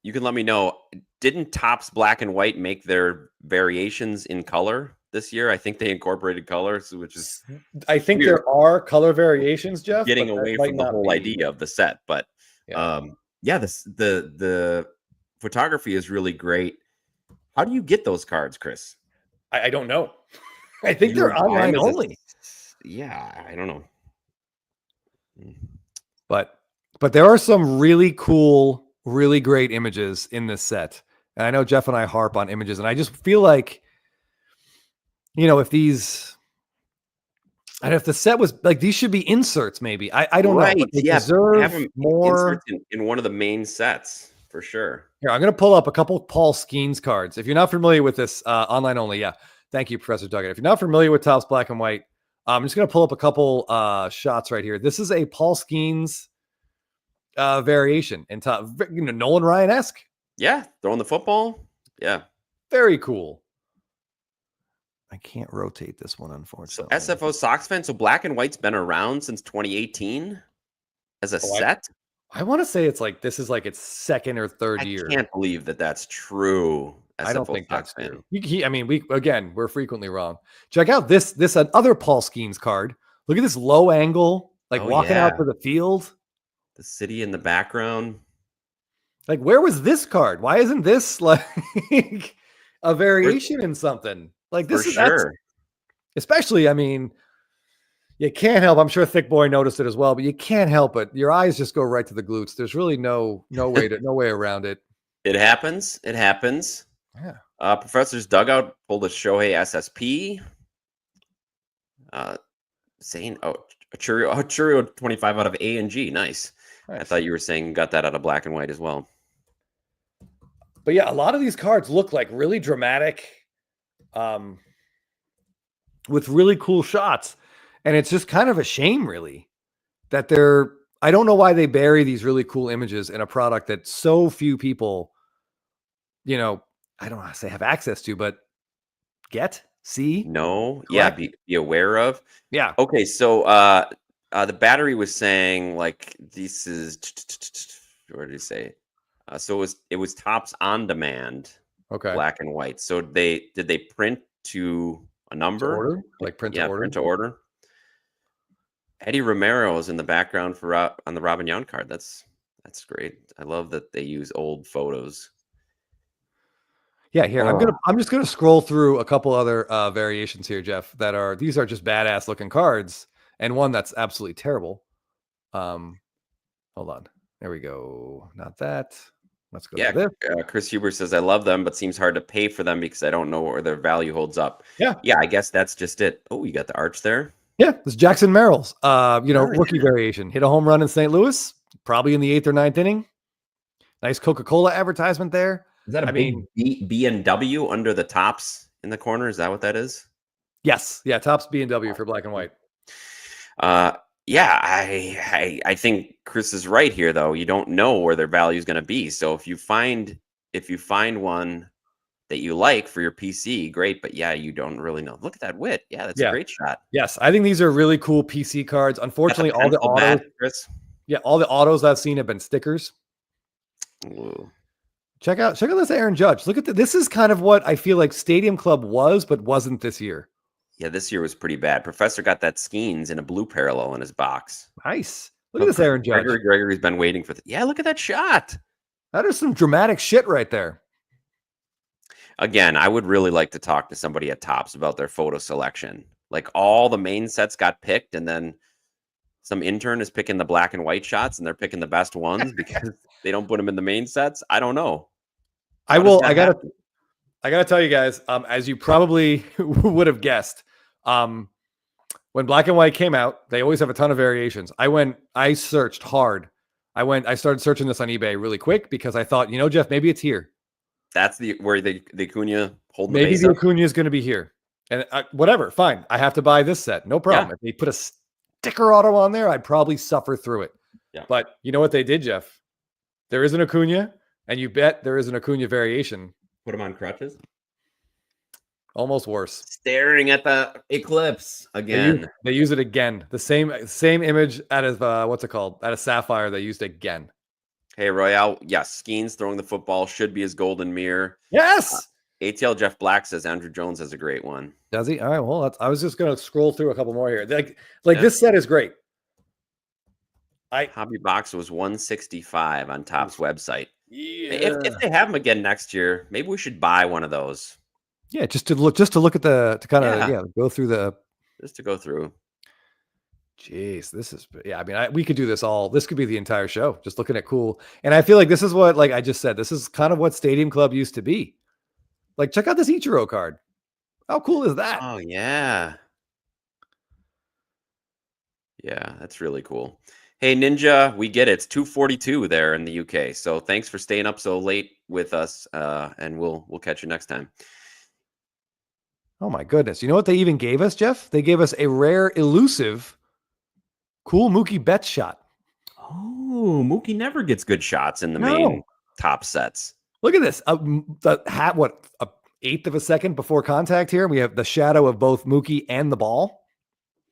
you can let me know, didn't Topps Black and White make their variations in color this year? I think they incorporated colors, which is I think weird. There are color variations, Jeff. Getting away from the whole idea of the set, but the photography is really great. How do you get those cards, Chris? I don't know. I think they're online only. Yeah, I don't know. But there are some really cool, really great images in this set. And I know Jeff and I harp on images, and I just feel like, if the set was like, these should be inserts, maybe. I don't know. But they deserve more in one of the main sets for sure. Here, I'm going to pull up a couple Paul Skeens cards. If you're not familiar with this, online only. Yeah. Thank you, Professor Duggan. If you're not familiar with Topps Black and White, I'm just going to pull up a couple shots right here. This is a Paul Skeens variation in top, Nolan Ryan-esque. Yeah, throwing the football. Yeah, very cool. I can't rotate this one, unfortunately. So SFO Sox fan. So Black and White's been around since 2018 as a set. I want to say it's like this is like its second or third year. I can't believe that's true. SFO I don't think Sox that's true. We're frequently wrong. Check out this other Paul Skeens card. Look at this low angle, walking out to the field. The city in the background. Like, where was this card? Why isn't this like a variation in something? Like this is sure. Especially, I mean, you can't help. I'm sure Thick Boy noticed it as well, but you can't help it. Your eyes just go right to the glutes. There's really no way around it. It happens. Yeah. Professor's Dugout pulled a Shohei SSP. Saying, a Churio 25 out of A and G. Nice. I thought you were saying got that out of Black and White as well. But yeah, a lot of these cards look like really dramatic, with really cool shots. And it's just kind of a shame, really, that I don't know why they bury these really cool images in a product that so few people, I don't want to say have access to, but see? No. Correct. Yeah. Be aware of. Yeah. Okay. So, the battery was saying like, this is, what did he say? So it was Topps on demand. Okay. Black and White. So did they print to a number? To order? Like print to order? Print to order. Eddie Romero is in the background on the Robin Yount card. That's great. I love that they use old photos. Yeah, here I'm just gonna scroll through a couple other variations here, Jeff. These are just badass looking cards, and one that's absolutely terrible. Hold on, there we go. Not that. Let's go to this. Chris Huber says I love them, but seems hard to pay for them because I don't know where their value holds up. Yeah, I guess that's just it. Oh, you got the arch there. Yeah, this is Jackson Merrill's, rookie variation. Hit a home run in St. Louis, probably in the 8th or 9th inning. Nice Coca-Cola advertisement there. Is that B and W under the tops in the corner? Is that what that is? Yes. Yeah, tops B and W for black and white. I think Chris is right here, though. You don't know where their value is going to be. So if you find one that you like for your PC, great. But you don't really know. Look at that wit. Yeah, that's a great shot. Yes, I think these are really cool PC cards. Unfortunately, all the autos, Chris. Yeah, all the autos I've seen have been stickers. Ooh. Check out this Aaron Judge. Look at this is kind of what I feel like Stadium Club was, but wasn't this year. Yeah, this year was pretty bad. Professor got that Skeens in a blue parallel in his box. Nice. Look at this Aaron Judge. Gregory's been waiting for look at that shot. That is some dramatic shit right there. Again, I would really like to talk to somebody at Topps about their photo selection. Like all the main sets got picked, and then some intern is picking the black and white shots, and they're picking the best ones because they don't put them in the main sets. I don't know. I gotta tell you guys, as you probably would have guessed, when black and white came out, they always have a ton of variations. I searched hard. I started searching this on eBay really quick because I thought, Jeff, maybe it's here. That's where the Acuna hold. Maybe the Acuna is going to be here, and whatever, fine. I have to buy this set, no problem. Yeah. If they put a sticker auto on there, I'd probably suffer through it. Yeah. But you know what they did, Jeff? There is an Acuna, and you bet there is an Acuna variation. Put him on crutches. Almost worse. Staring at the eclipse again. They use it again. The same image out of what's it called? Out of Sapphire, they used again. Hey, Royale. Yes, Skeens throwing the football should be his golden mirror. Yes. ATL Jeff Black says Andrew Jones has a great one. Does he? All right. Well, I was just going to scroll through a couple more here. This set is great. Hobby Box was 165 on Topps website. Yeah. If they have them again next year, maybe we should buy one of those. Yeah, just to look at go through the. Just to go through. Jeez, this is we could do this all. This could be the entire show, just looking at cool. And I feel like this is what, like I just said, this is kind of what Stadium Club used to be. Like, check out this Ichiro card. How cool is that? Oh yeah, yeah, that's really cool. Hey Ninja, we get it. It's 2:42 there in the UK. So thanks for staying up so late with us, and we'll catch you next time. Oh my goodness! You know what they even gave us, Jeff? They gave us a rare, elusive. Cool Mookie Betts shot. Oh, Mookie never gets good shots in the main top sets. Look at this. The hat, what, a 1/8 of a second before contact here. We have the shadow of both Mookie and the ball.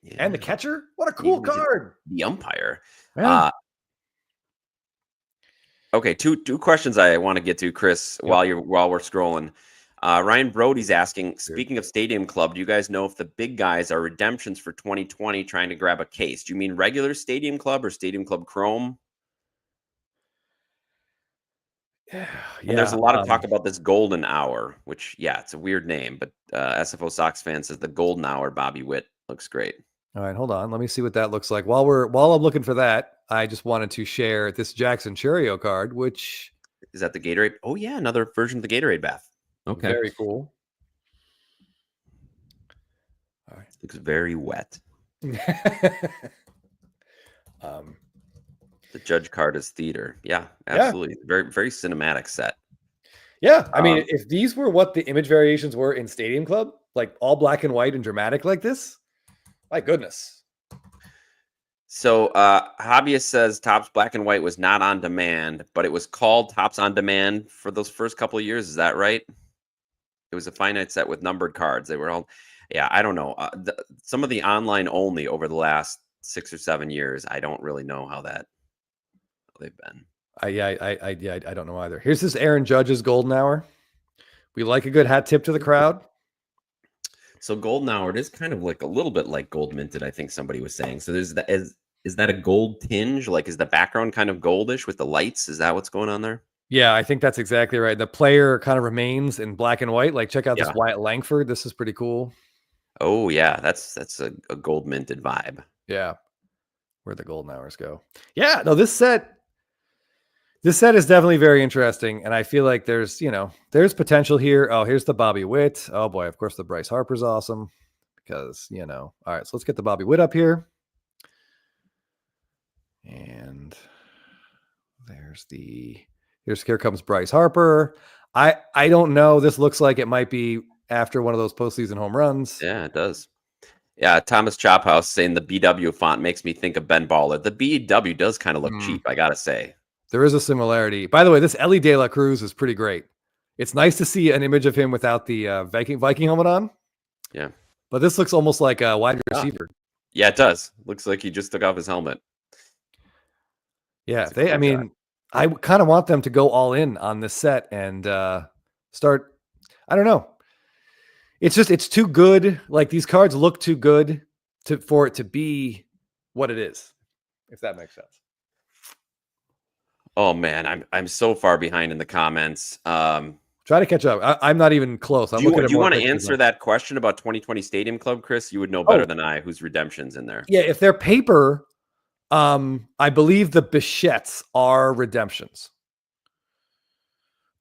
Yeah. And the catcher. What a cool card. The umpire. Yeah. Okay, two questions I want to get to, Chris, while we're scrolling. Ryan Brody's asking, speaking of Stadium Club, do you guys know if the big guys are redemptions for 2020 trying to grab a case? Do you mean regular Stadium Club or Stadium Club Chrome? Yeah. And there's a lot of talk about this Golden Hour, which, it's a weird name, but SFO Sox fan says the Golden Hour Bobby Witt looks great. All right, hold on. Let me see what that looks like. While I'm looking for that, I just wanted to share this Jackson Churio card, which is that the Gatorade. Oh yeah, another version of the Gatorade bath. Okay. Very cool. All right. Looks very wet. The Judge card is theater. Yeah, absolutely. Yeah. Very, very cinematic set. Yeah. I mean, if these were what the image variations were in Stadium Club, like all black and white and dramatic like this, my goodness. So Hobbyist says Topps Black and White was not on demand, but it was called Topps On Demand for those first couple of years. Is that right? It was a finite set with numbered cards. They were all, I don't know. Some of the online only over the last 6 or 7 years, I don't really know how they've been. I don't know either. Here's this Aaron Judge's Golden Hour. We like a good hat tip to the crowd. So Golden Hour, it is kind of like a little bit like gold minted, I think somebody was saying. So there's is that a gold tinge? Like, is the background kind of goldish with the lights? Is that what's going on there? Yeah, I think that's exactly right. The player kind of remains in black and white. Like, check out this Yeah. Wyatt Langford. This is pretty cool. Oh yeah, that's a gold minted vibe. Yeah. Where'd the golden hours go? Yeah, no, this set is definitely very interesting. And I feel like there's potential here. Oh, here's the Bobby Witt. Oh boy, of course the Bryce Harper's awesome because, all right, so let's get the Bobby Witt up here. And here comes Bryce Harper. I don't know. This looks like it might be after one of those postseason home runs. Yeah, it does. Yeah, Thomas Chophouse saying the BW font makes me think of Ben Baller. The BW does kind of look cheap, I gotta say. There is a similarity. By the way, this Ellie De La Cruz is pretty great. It's nice to see an image of him without the Viking helmet on. Yeah. But this looks almost like a wide receiver. Yeah, it does. Looks like he just took off his helmet. Yeah, I kind of want them to go all in on this set and start. I don't know. It's too good. Like, these cards look too good for it to be what it is, if that makes sense. Oh man, I'm so far behind in the comments. Try to catch up. I'm not even close. Do you want to answer that question about 2020 Stadium Club, Chris? You would know better than I whose redemption's in there. Yeah, if they're paper, I believe the Bichettes are redemptions.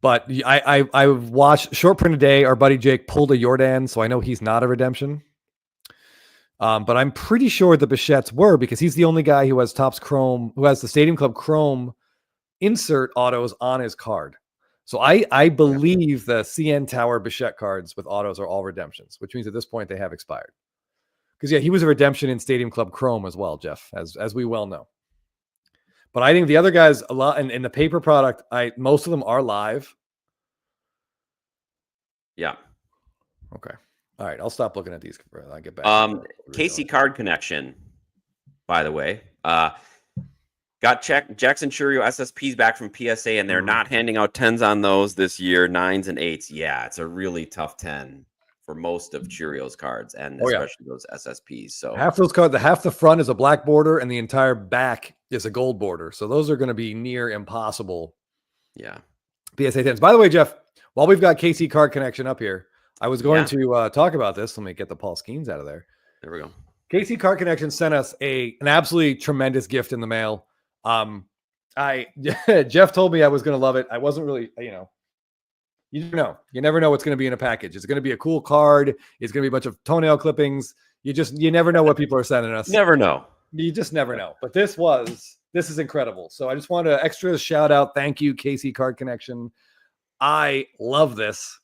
But I watched Short Print a Day. Our buddy Jake pulled a Jordan, so I know he's not a redemption. But I'm pretty sure the Bichettes were, because he's the only guy who has Topps Chrome, who has the Stadium Club Chrome insert autos on his card. So I believe the CN Tower Bichette cards with autos are all redemptions, which means at this point they have expired. Because he was a redemption in Stadium Club Chrome as well, Jeff, as we well know. But I think the other guys a lot in the paper product, most of them are live. Yeah. Okay. All right. I'll stop looking at these. I'll get back. Casey Card Connection, by the way. Got Jackson Churio SSPs back from PSA, and they're not handing out 10s on those this year, 9s and 8s. Yeah, it's a really tough 10 for most of Churio's cards, and especially those SSPs. So half those cards, half the front is a black border, and the entire back is a gold border. So those are going to be near impossible. Yeah. PSA 10s. By the way, Jeff, while we've got KC Card Connection up here, I was going to talk about this. Let me get the Paul Skeens out of there. There we go. KC Card Connection sent us an absolutely tremendous gift in the mail. Jeff told me I was going to love it. I wasn't really, you never know what's going to be in a package. It's going to be a cool card. It's going to be a bunch of toenail clippings. You never know what people are sending us. Never know. You just never know. But this is incredible. So I just wanted an extra shout out. Thank you, KC Card Connection. I love this.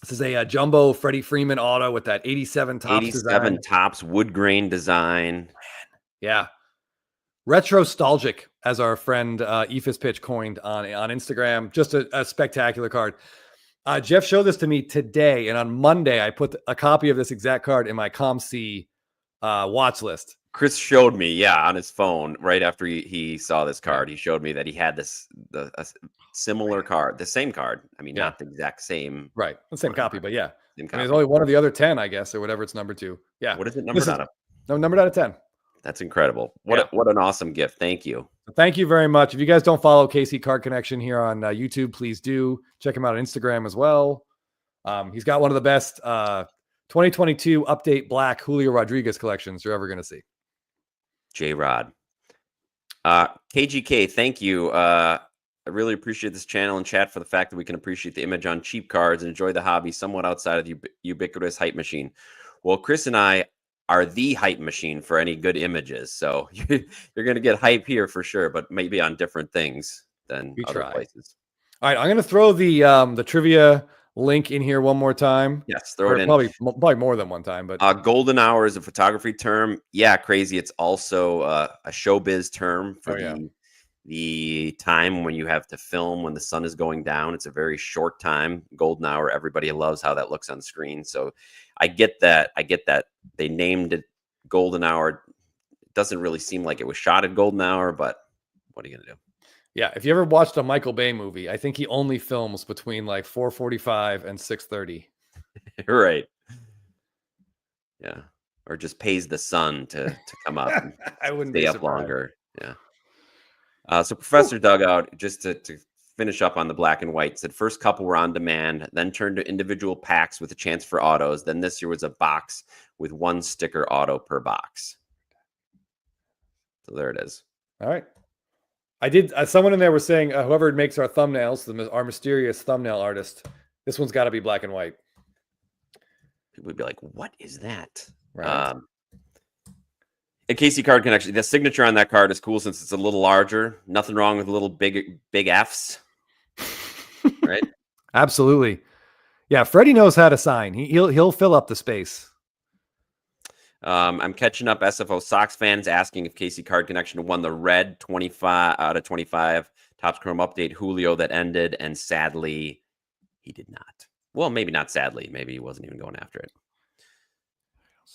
This is a jumbo Freddie Freeman auto with that 87 Topps 87 Topps wood grain design. Yeah. Retrostalgic, as our friend Ephus Pitch coined on Instagram. Just a spectacular card. Jeff showed this to me today, and on Monday I put a copy of this exact card in my ComC watch list. Chris showed me, on his phone right after he saw this card. He showed me that he had a similar card, the same card. I mean, not the exact same. Right, the same copy, but yeah. Same copy. I mean, there's only one of the other 10, I guess, or whatever it's numbered to. Yeah. What is it numbered out of? No, numbered out of 10. That's incredible. What an awesome gift. Thank you. Thank you very much. If you guys don't follow KC Card Connection here on YouTube, please do. Check him out on Instagram as well. He's got one of the best 2022 update black Julio Rodriguez collections you're ever going to see. J-Rod. KGK, thank you. I really appreciate this channel and chat for the fact that we can appreciate the image on cheap cards and enjoy the hobby somewhat outside of the ubiquitous hype machine. Well, Chris and I are the hype machine for any good images. So you're going to get hype here for sure, but maybe on different things than other places. All right. I'm going to throw the trivia link in here one more time. Yes. Throw it in. Probably more than one time, but golden hour is a photography term. Yeah. Crazy. It's also a showbiz term for the time when you have to film when the sun is going down. It's a very short time. Golden hour. Everybody loves how that looks on screen. So I get that. They named it golden hour. It doesn't really seem like it was shot at golden hour, but what are you going to do? Yeah. If you ever watched a Michael Bay movie, I think he only films between like 4:45 and 6:30. Right. Yeah. Or just pays the sun to come up and I wouldn't stay up longer. Yeah. So Professor Dugout, just to finish up on the black and white. Said first couple were on demand, then turned to individual packs with a chance for autos. Then this year was a box with 1 sticker auto per box. So there it is. All right. I did. Someone in there was saying, whoever makes our thumbnails, our mysterious thumbnail artist, this one's got to be black and white. People would be like, "What is that?" Right. A Casey card can actually, the signature on that card is cool since it's a little larger. Nothing wrong with little big F's, right? Absolutely. Yeah, Freddie knows how to sign. He'll fill up the space. I'm catching up. SFO Sox fans asking if Casey Card Connection won the red 25 out of 25 Topps Chrome update Julio that ended, and sadly, he did not. Well, maybe not sadly. Maybe he wasn't even going after it.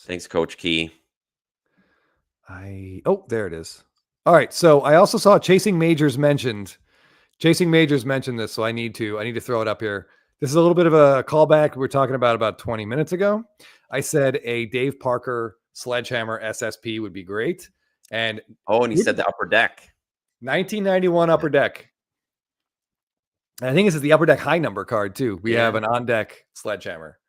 Thanks, Coach Key. There it is. All right. So I also saw Chasing Majors mentioned. Chasing Majors mentioned this, so I need to throw it up here. This is a little bit of a callback we were talking about 20 minutes ago. I said a Dave Parker Sledgehammer SSP would be great. And he said the Upper Deck. 1991 Upper Deck. And I think this is the Upper Deck high number card too. We have an on-deck Sledgehammer.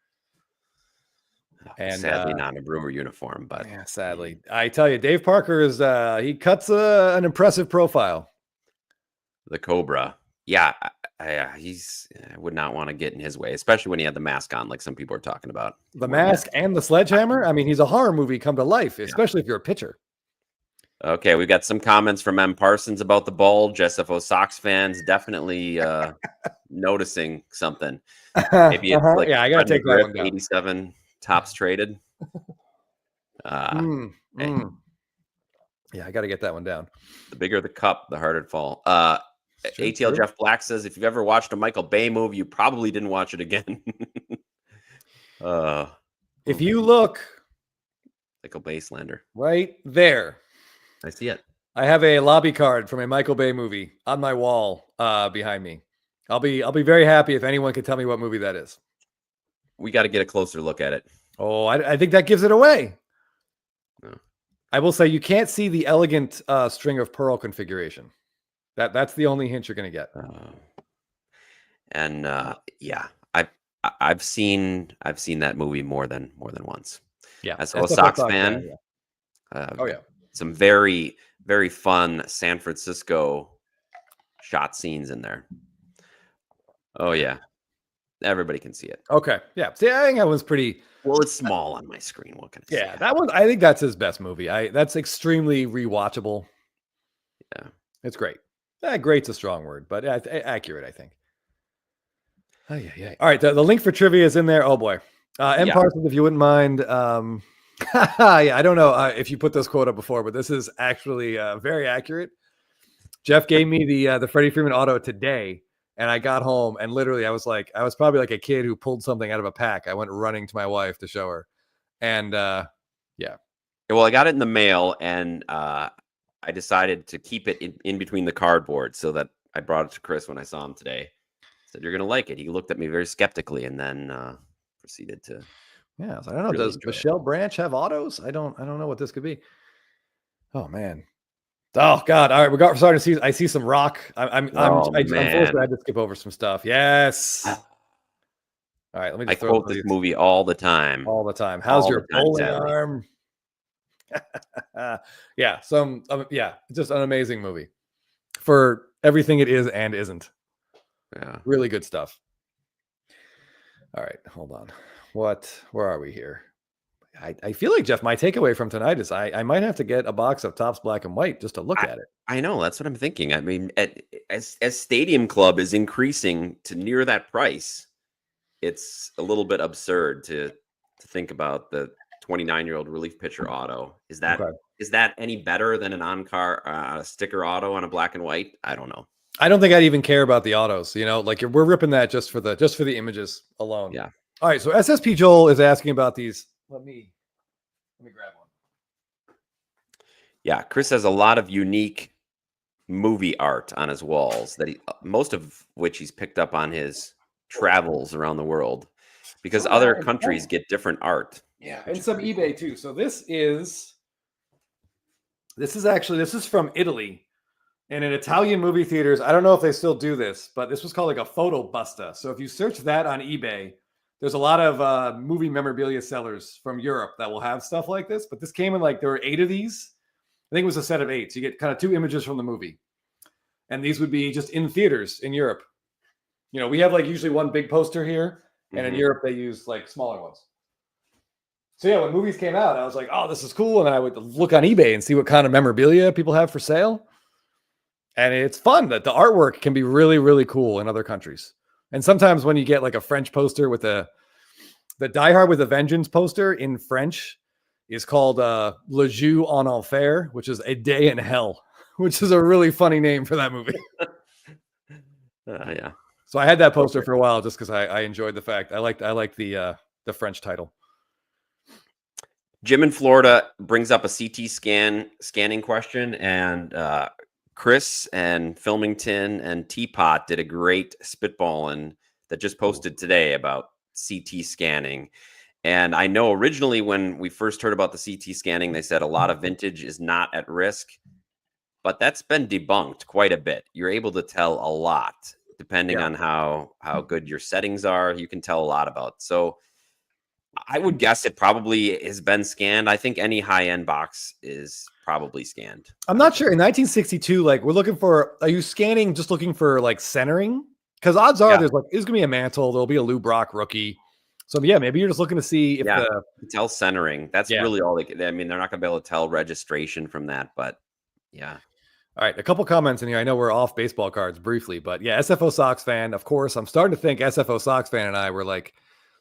And sadly not in a Brewer uniform, but yeah, sadly. I tell you, Dave Parker is he cuts an impressive profile. The Cobra. Yeah, I would not want to get in his way, especially when he had the mask on, like some people are talking about. The mask and the sledgehammer. I mean, he's a horror movie come to life, especially if you're a pitcher. Okay, we've got some comments from M. Parsons about the bulge. SFO Sox fans definitely noticing something. Maybe it's like I gotta take that one down. 87 Topps traded. Yeah, I got to get that one down. The bigger the cup, the harder to fall. ATL Jeff Black says, if you've ever watched a Michael Bay movie, you probably didn't watch it again. If you look, Michael Bay slander right there, I see it. I have a lobby card from a Michael Bay movie on my wall behind me. I'll be very happy if anyone can tell me what movie that is. We got to get a closer look at it. Oh, I think that gives it away. Oh. I will say you can't see the elegant string of pearl configuration. That's the only hint you're going to get. I've seen that movie more than once. Yeah, as a Sox fan. Some very, very fun San Francisco shot scenes in there. Oh yeah, everybody can see it. Okay, yeah. See, I think that was pretty. Well, it's small on my screen. What can I say? Yeah, that one. I think that's his best movie. That's extremely rewatchable. Yeah, it's great. Great's a strong word, but accurate, I think. Oh, yeah. All right, the link for trivia is in there. Oh boy, M. Parsons, if you wouldn't mind. I don't know if you put this quote up before, but this is actually very accurate. Jeff gave me the Freddie Freeman auto today, and I got home and literally I was probably like a kid who pulled something out of a pack. I went running to my wife to show her, and yeah. Well, I got it in the mail, and I decided to keep it in between the cardboard so that I brought it to Chris when I saw him today. Said, "You're going to like it." He looked at me very skeptically and then proceeded to. Yeah, so I don't know. Does Michelle Branch have autos? I don't know what this could be. Oh man. Oh God. All right. We're starting to see. I see some rock. Unfortunately, I had to skip over some stuff. Yes. All right. Let me just quote this movie all the time. All the time. How's your bowling arm? Yeah. Just an amazing movie for everything it is and isn't. Yeah. Really good stuff. All right. Hold on. Where are we here? I feel like, Jeff, my takeaway from tonight is I might have to get a box of Topps Black and White just to look at it. I know. That's what I'm thinking. I mean, as Stadium Club is increasing to near that price, it's a little bit absurd to think about the 29-year-old relief pitcher auto. Is that any better than an on-car sticker auto on a black and white? I don't know. I don't think I'd even care about the autos. Like we're ripping that just for the images alone. Yeah. All right. So SSP Joel is asking about these. Let me grab one. Yeah, Chris has a lot of unique movie art on his walls that most of which he's picked up on his travels around the world, because other countries get different art. Yeah, and some eBay too. So this is from Italy. And in Italian movie theaters, I don't know if they still do this, but this was called like a photo busta. So if you search that on eBay, there's a lot of movie memorabilia sellers from Europe that will have stuff like this. But this came in like, there were 8 of these. I think it was a set of 8. So you get kind of 2 images from the movie. And these would be just in theaters in Europe. You know, we have like usually one big poster here. And in Europe, they use like smaller ones. So yeah, when movies came out, I was like, oh, this is cool. And then I would look on eBay and see what kind of memorabilia people have for sale. And it's fun that the artwork can be really, really cool in other countries. And sometimes when you get like a French poster with the Die Hard with a Vengeance poster in French is called Le Jeu en Enfer, which is A Day in Hell, which is a really funny name for that movie. Yeah. So I had that poster for a while just because I enjoyed the fact. I liked the French title. Jim in Florida brings up a CT scanning question, and Chris and Filmington and Teapot did a great spitballing that just posted today about CT scanning. And I know originally when we first heard about the CT scanning, they said a lot of vintage is not at risk, but that's been debunked quite a bit. You're able to tell a lot depending on how good your settings are. You can tell a lot about. So I would guess it probably has been scanned. I think any high-end box is probably scanned. I'm not sure. In 1962, like we're looking for, are you scanning just looking for like centering? Because odds are there's going to be a mantle. There'll be a Lou Brock rookie. So yeah, maybe you're just looking to see if tell centering. That's really all I mean, they're not going to be able to tell registration from that, but yeah. All right, a couple comments in here. I know we're off baseball cards briefly, but yeah, SFO Sox fan. Of course, I'm starting to think SFO Sox fan and I were like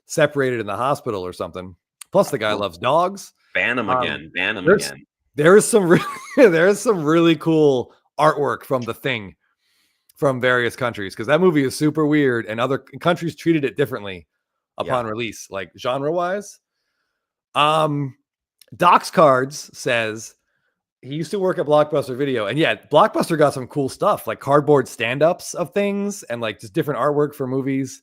separated in the hospital or something. Plus, the guy loves dogs. Ban him again. Ban him again. There is some really cool artwork from The Thing from various countries because that movie is super weird and other countries treated it differently upon release, like genre wise. Docs Cards says he used to work at Blockbuster Video, and Blockbuster got some cool stuff like cardboard stand-ups of things and like just different artwork for movies.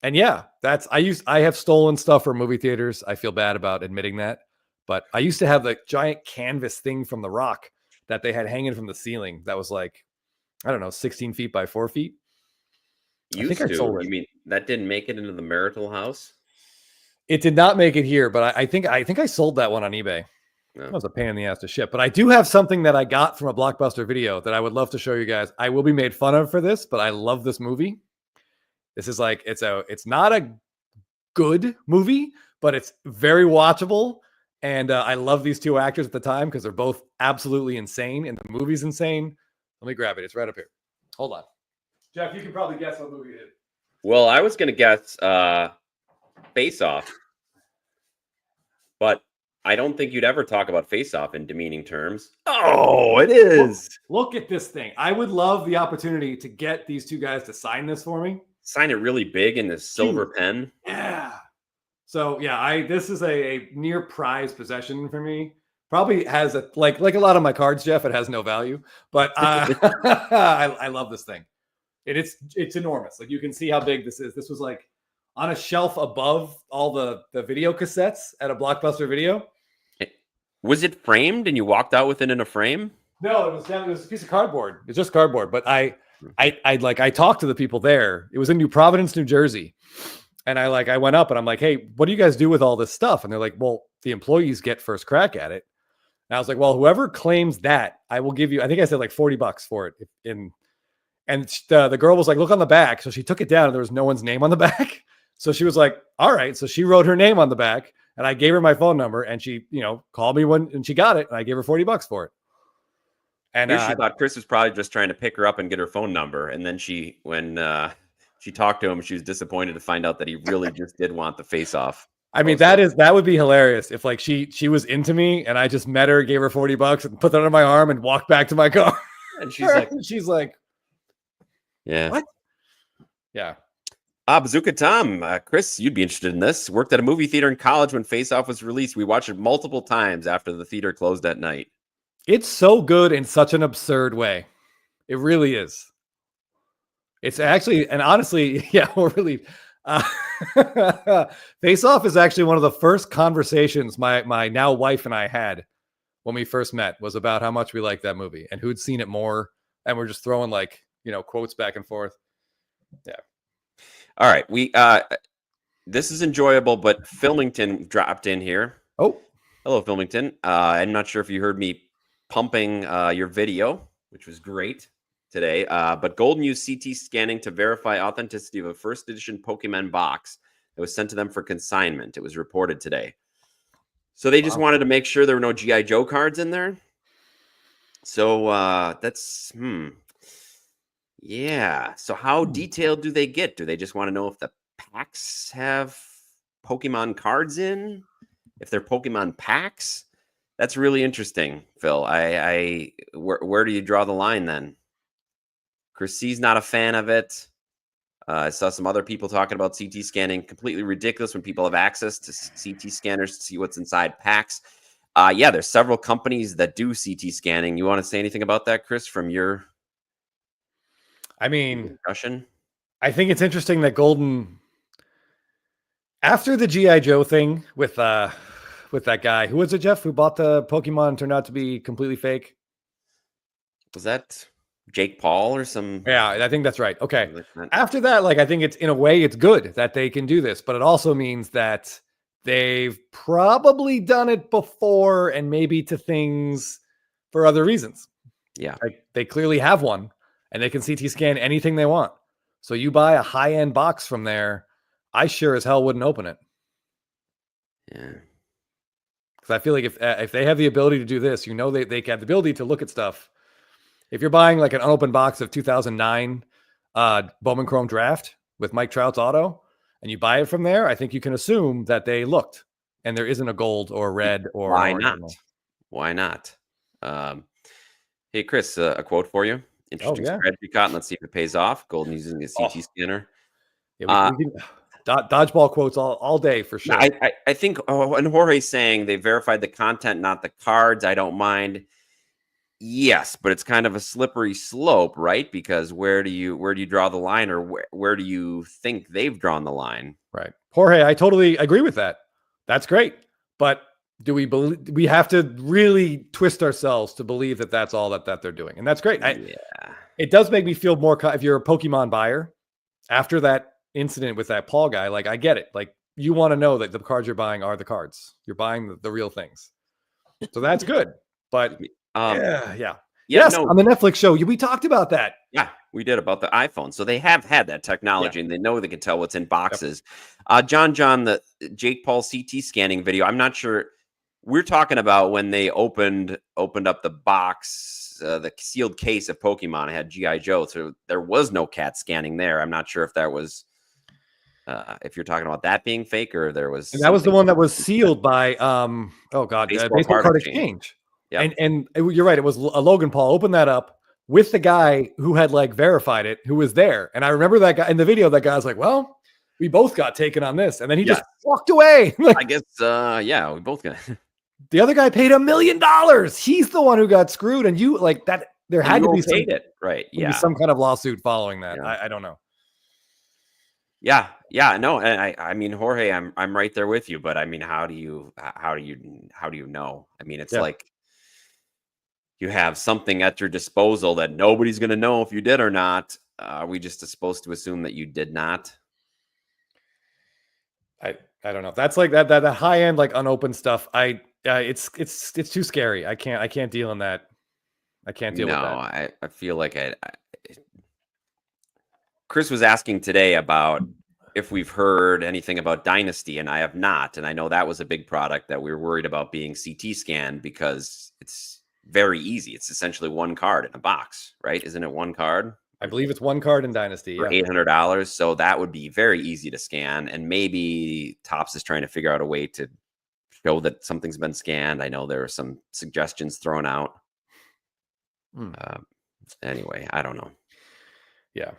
And I have stolen stuff from movie theaters. I feel bad about admitting that, but I used to have the giant canvas thing from The Rock that they had hanging from the ceiling. That was like, I don't know, 16 feet by 4 feet. You mean that didn't make it into the marital house? It did not make it here, but I think I sold that one on eBay. That was a pain in the ass to ship, but I do have something that I got from a Blockbuster Video that I would love to show you guys. I will be made fun of for this, but I love this movie. This is like, it's not a good movie, but it's very watchable. And I love these 2 actors at the time because they're both absolutely insane and the movie's insane. Let me grab it. It's right up here. Hold on. Jeff, you can probably guess what movie it is. Well, I was going to guess Face Off, but I don't think you'd ever talk about Face Off in demeaning terms. Oh, it is. Look at this thing. I would love the opportunity to get these 2 guys to sign this for me. Sign it really big in this silver pen. Yeah. So this is a near prized possession for me. Probably has like a lot of my cards, Jeff. It has no value, but I love this thing. It's enormous. Like you can see how big this is. This was like on a shelf above all the video cassettes at a Blockbuster Video. Was it framed and you walked out with it in a frame? No, it was a piece of cardboard. It's just cardboard. But I talked to the people there. It was in New Providence, New Jersey. And I went up and I'm like, hey, what do you guys do with all this stuff? And they're like, well, the employees get first crack at it. And I was like, well, whoever claims that, I will give you, I think I said like $40 for it. And the girl was like, look on the back. So she took it down and there was no one's name on the back. So she was like, all right. So she wrote her name on the back and I gave her my phone number and she, called me and she got it and I gave her $40 for it. And she thought Chris was probably just trying to pick her up and get her phone number. And then when she talked to him, she was disappointed to find out that he really just did want the Face Off. I mean, that would be hilarious if like she was into me and I just met her, gave her $40 and put that on my arm and walked back to my car. And she's like, yeah, what? Yeah. Bazooka Tom, Chris, you'd be interested in this. Worked at a movie theater in college when Face Off was released. We watched it multiple times after the theater closed at night. It's so good in such an absurd way. It really is. It's actually, and honestly, yeah, really. Face Off is actually one of the first conversations my now wife and I had when we first met was about how much we liked that movie and who'd seen it more and we're just throwing like, quotes back and forth. Yeah. All right. This is enjoyable, but Filmington dropped in here. Oh, hello, Filmington. I'm not sure if you heard me pumping your video, which was great today. But Golden used CT scanning to verify authenticity of a first edition Pokemon box that was sent to them for consignment. It was reported today. So they just wanted to make sure there were no G.I. Joe cards in there. So that's yeah. So how detailed do they get? Do they just want to know if the packs have Pokemon cards in? If they're Pokemon packs? That's really interesting, Phil. Where do you draw the line then? Chris C's not a fan of it. I saw some other people talking about CT scanning. Completely ridiculous when people have access to CT scanners to see what's inside packs. Yeah, there's several companies that do CT scanning. You want to say anything about that, Chris, from your discussion? I think it's interesting that Golden, after the G.I. Joe thing with that guy, who was it, Jeff, who bought the Pokemon and turned out to be completely fake? Was that Jake Paul or some? Yeah, I think that's right. Okay. After that, I think it's, in a way, it's good that they can do this, but it also means that they've probably done it before and maybe to things for other reasons. Yeah. They clearly have one and they can CT scan anything they want. So you buy a high-end box from there, I sure as hell wouldn't open it. Yeah. Because I feel like if they have the ability to do this, they have the ability to look at stuff. If you're buying like an unopened box of 2009 Bowman Chrome Draft with Mike Trout's auto, and you buy it from there, I think you can assume that they looked, and there isn't a gold or red or why not? Why not? Hey, Chris, a quote for you. Interesting strategy caught, and let's see if it pays off. Golden using a CT scanner. Yeah, we can dodgeball quotes all day for sure. I think, and Jorge's saying they verified the content, not the cards. I don't mind. Yes, but it's kind of a slippery slope, right? Because where do you draw the line, or where do you think they've drawn the line? Right. Jorge, I totally agree with that. That's great. But do we have to really twist ourselves to believe that that's all that they're doing? And that's great. It does make me feel more, if you're a Pokemon buyer, after that incident with that Paul guy, I get it. You want to know that the cards you're buying are the cards. You're buying the real things. So that's good. But yes, on the Netflix show, we talked about that. Yeah, we did, about the iPhone. So they have had that technology, and they know they can tell what's in boxes. Yep. John, the Jake Paul CT scanning video, I'm not sure. We're talking about when they opened up the box, the sealed case of Pokemon. It had G.I. Joe, so there was no cat scanning there. I'm not sure if that was, if you're talking about that being fake, or there was. And that was the one that was sealed by, Baseball Card Exchange. Yeah, and you're right. It was a Logan Paul opened that up with the guy who had verified it, who was there. And I remember that guy in the video. That guy was like, "Well, we both got taken on this," and then he just walked away. I guess, we both got. The other guy paid $1 million. He's the one who got screwed, and you that. There had to be some kind of lawsuit following that. Yeah. I don't know. Yeah, no, and I mean, Jorge, I'm right there with you. But I mean, how do you know? I mean, it's like you have something at your disposal that nobody's going to know if you did or not. Are we just supposed to assume that you did not? I don't know. That's that high end unopened stuff. It's too scary. I can't deal in that. I can't deal with that. I feel like Chris was asking today about if we've heard anything about Dynasty, and I have not. And I know that was a big product that we were worried about being CT scanned because it's very easy. It's essentially one card in a box, right? Isn't it one card? I believe it's one card in Dynasty. For $800. So that would be very easy to scan. And maybe Topps is trying to figure out a way to show that something's been scanned. I know there are some suggestions thrown out. Anyway, I don't know. Yeah.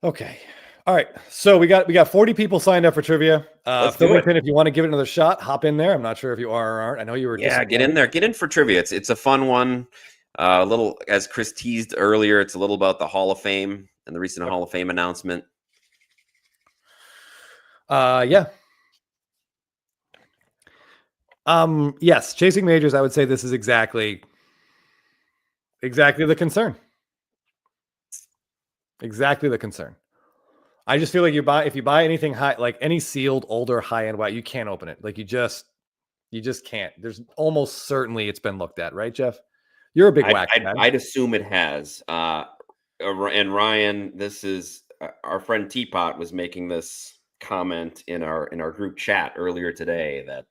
Okay. All right. So we got 40 people signed up for trivia. If you want to give it another shot, hop in there. I'm not sure if you are or aren't. I know you were. Yeah, get in there. Get in for trivia. It's a fun one. A little, as Chris teased earlier, it's a little about the Hall of Fame and the recent Hall of Fame announcement. Yeah. Yes, Chasing Majors, I would say this is exactly Exactly the concern. Exactly the concern. I just feel like if you buy anything high, like any sealed older high end wax, you can't open it. Like you just can't. There's almost certainly it's been looked at, right, Jeff? You're a big wax guy. I'd assume it has. And Ryan, this is our friend Teapot was making this comment in our group chat earlier today that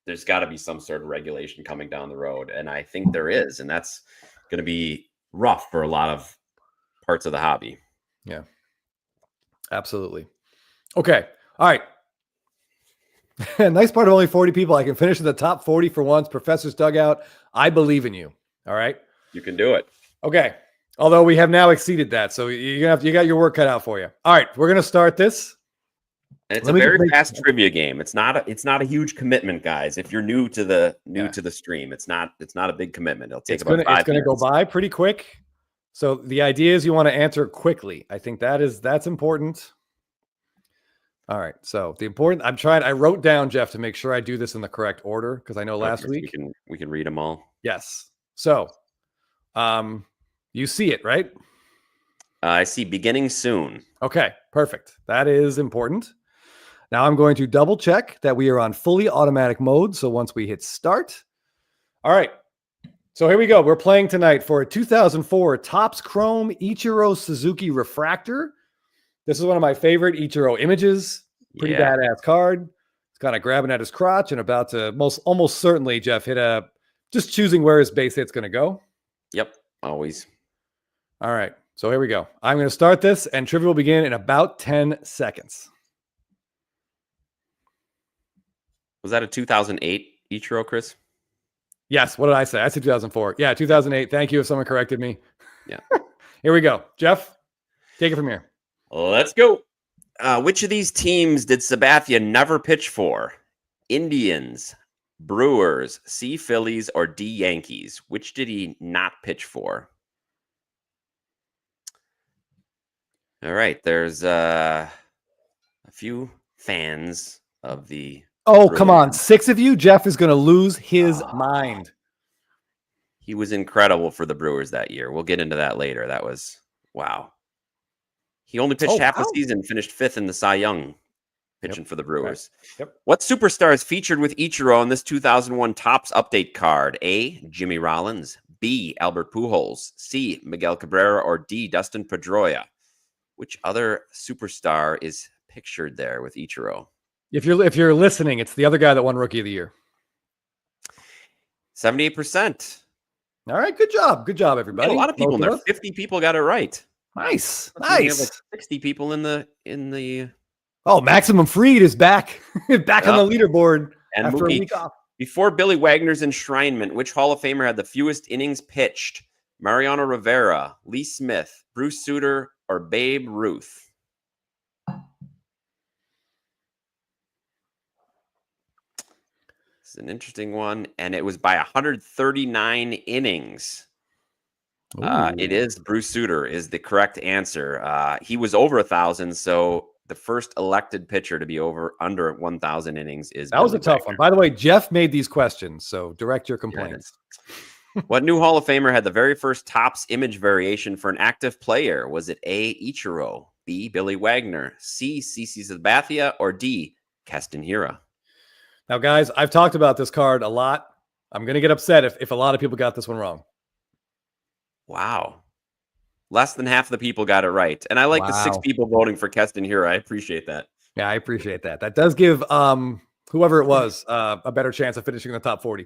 there's got to be some sort of regulation coming down the road, and I think there is, and that's going to be rough for a lot of parts of the hobby. Yeah, absolutely. Okay, all right. Nice part of only 40 people. I can finish in the top 40 for once. Professor's Dugout. I believe in you. All right, you can do it. Okay. Although we have now exceeded that, so you got your work cut out for you. All right, we're gonna start this. And it's a very fast trivia game. It's not a huge commitment, guys. If you're new to the stream, it's not a big commitment. It'll take about 5 minutes. It's gonna go by pretty quick. So the idea is you want to answer quickly. I think that's important. All right. So I wrote down, Jeff, to make sure I do this in the correct order because I know last week we can read them all. Yes. So, you see it, right? I see beginning soon. Okay, perfect. That is important. Now I'm going to double check that we are on fully automatic mode. So once we hit start. All right. So here we go. We're playing tonight for a 2004 Topps Chrome Ichiro Suzuki Refractor. This is one of my favorite Ichiro images. Pretty badass card. It's kind of grabbing at his crotch and about to almost certainly, Jeff, just choosing where his base hit's going to go. Yep, always. All right. So here we go. I'm going to start this, and trivia will begin in about 10 seconds. Was that a 2008 Ichiro, Chris? Yes. What did I say? I said 2004. Yeah, 2008. Thank you if someone corrected me. Yeah. Here we go. Jeff, take it from here. Let's go. Which of these teams did Sabathia never pitch for? Indians, Brewers, C, Phillies, or D, Yankees? Which did he not pitch for? All right. There's a few fans of the... Oh, come on. 6 of you? Jeff is going to lose his mind. He was incredible for the Brewers that year. We'll get into that later. That was... Wow. He only pitched half the season, finished 5th in the Cy Young pitching for the Brewers. Yep. What superstar is featured with Ichiro in this 2001 Topps update card? A, Jimmy Rollins. B, Albert Pujols. C, Miguel Cabrera. Or D, Dustin Pedroia. Which other superstar is pictured there with Ichiro? If you're listening, it's the other guy that won Rookie of the Year. 78%. All right, good job. Good job, everybody. A lot of people in there. 50 people got it right. Nice. We have like 60 people in the Oh, Maximum Freed is back. back on the leaderboard and after a week off. Before Billy Wagner's enshrinement, which Hall of Famer had the fewest innings pitched? Mariano Rivera, Lee Smith, Bruce Sutter, or Babe Ruth? This is an interesting one, and it was by 139 innings. It is Bruce Sutter is the correct answer. He was over 1,000, so the first elected pitcher to be under 1,000 innings is that was a tough one. By the way, Jeff made these questions, so direct your complaints. What new Hall of Famer had the very first Topps image variation for an active player? Was it A, Ichiro, B, Billy Wagner, C, CC Sabathia, or D, Keston Hiura? Now, guys, I've talked about this card a lot. I'm going to get upset if a lot of people got this one wrong. Wow. Less than half of the people got it right. And I like the 6 people voting for Keston Hiura. I appreciate that. Yeah, I appreciate that. That does give whoever it was a better chance of finishing in the top 40.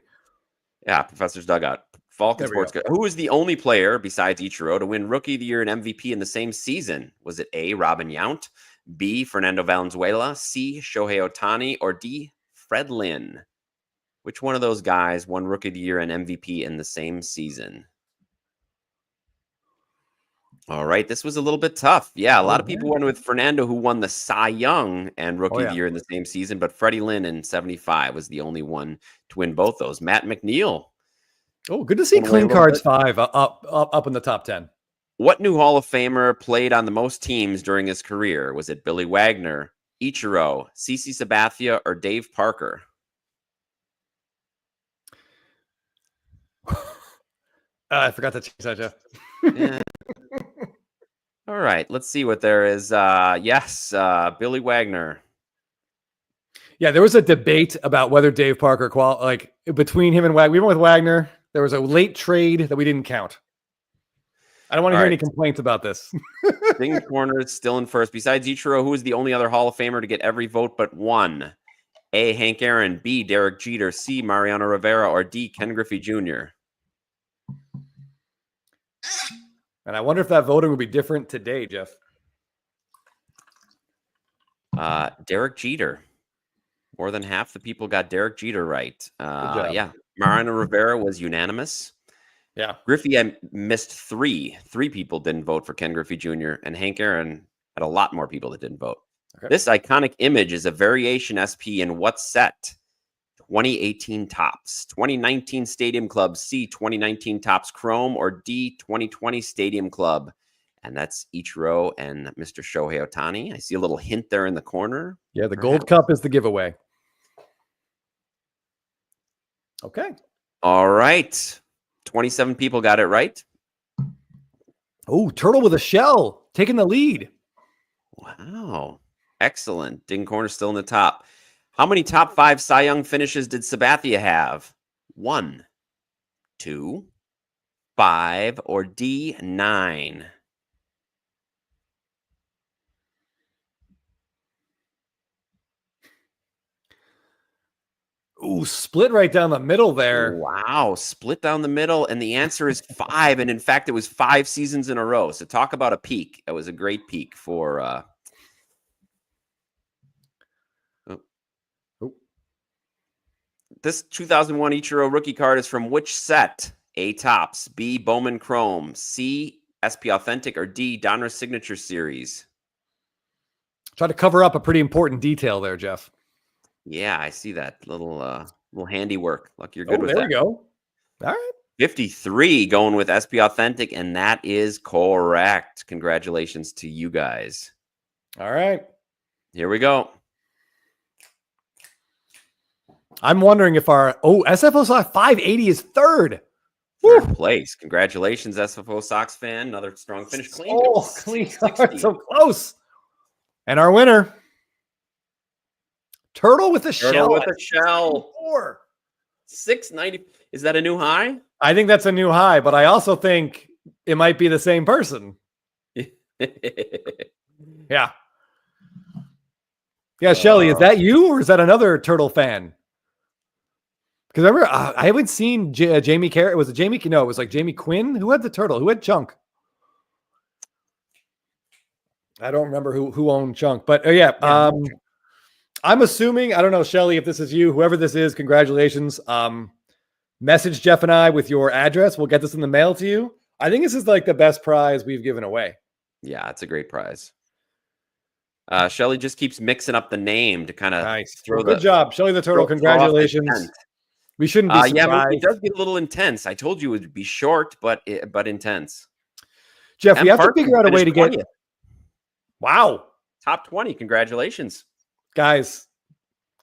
Yeah, Professor's Dugout. Falcon Sports. Who was the only player besides Ichiro to win Rookie of the Year and MVP in the same season? Was it A, Robin Yount, B, Fernando Valenzuela, C, Shohei Ohtani, or D, Fred Lynn? Which one of those guys won Rookie of the Year and MVP in the same season? All right, this was a little bit tough. Yeah, a lot of people went with Fernando, who won the Cy Young and Rookie of the Year in the same season, but Freddie Lynn in 75 was the only one to win both those. Matt McNeil. Oh, good to see Clean Cards 5 up in the top 10. What new Hall of Famer played on the most teams during his career? Was it Billy Wagner, Ichiro, CC Sabathia, or Dave Parker? I forgot to change that, Jeff. Yeah. All right, let's see what there is. Yes, Billy Wagner. Yeah, there was a debate about whether Dave Parker between him and Wagner. We went with Wagner. There was a late trade that we didn't count. I don't want to hear any complaints about this. Ding Corner is still in first. Besides Ichiro, who is the only other Hall of Famer to get every vote but one? A, Hank Aaron, B, Derek Jeter, C, Mariano Rivera, or D, Ken Griffey Jr.? And I wonder if that voting would be different today, Jeff. Derek Jeter. More than half the people got Derek Jeter right. Yeah. Mariano Rivera was unanimous. Yeah. Griffey, I missed three. Three people didn't vote for Ken Griffey Jr., and Hank Aaron had a lot more people that didn't vote. Okay. This iconic image is a variation SP in what set? 2018 Topps, 2019 Stadium Club, C, 2019 Topps Chrome, or D, 2020 Stadium Club. And that's Ichiro and Mr. Shohei Ohtani. I see a little hint there in the corner. Yeah, the Gold Cup is the giveaway. Okay. All right. 27 people got it right. Oh, Turtle with a shell, taking the lead. Wow. Excellent. Ding Corner still in the top. How many top 5 Cy Young finishes did Sabathia have? 1, 2, 5, or D, 9? Ooh, split right down the middle there. Wow, split down the middle. And the answer is 5. And in fact, it was 5 seasons in a row. So talk about a peak. It was a great peak for... This 2001 Ichiro rookie card is from which set? A, Topps, B, Bowman Chrome, C, SP Authentic, or D, Donruss Signature Series? Try to cover up a pretty important detail there, Jeff. Yeah, I see that little handiwork. Look, you're good with that. There we go. All right. 53 going with SP Authentic, and that is correct. Congratulations to you guys. All right. Here we go. I'm wondering if our SFO Sox 580 is third. Third place. Congratulations, SFO Sox fan. Another strong finish. Clean. Oh, clean. So close. And our winner, Turtle with a shell. With a shell. 690. Is that a new high? I think that's a new high, but I also think it might be the same person. Yeah. Yeah, Shelly, is that you or is that another Turtle fan? Because I remember I haven't seen Jamie Carrot. Was it Jamie? No, it was like Jamie Quinn. Who had the Turtle? Who had Chunk? I don't remember who owned Chunk, but yeah. I'm assuming, I don't know, Shelly, if this is you, whoever this is, congratulations. Message Jeff and I with your address. We'll get this in the mail to you. I think this is like the best prize we've given away. Yeah, it's a great prize. Shelly just keeps mixing up the name to kind of throw good job, Shelly the Turtle. Congratulations. We shouldn't be surprised. Yeah, it does get a little intense. I told you it would be short, but intense. Jeff, we have to figure out a way to get... Wow. Top 20. Congratulations. Guys,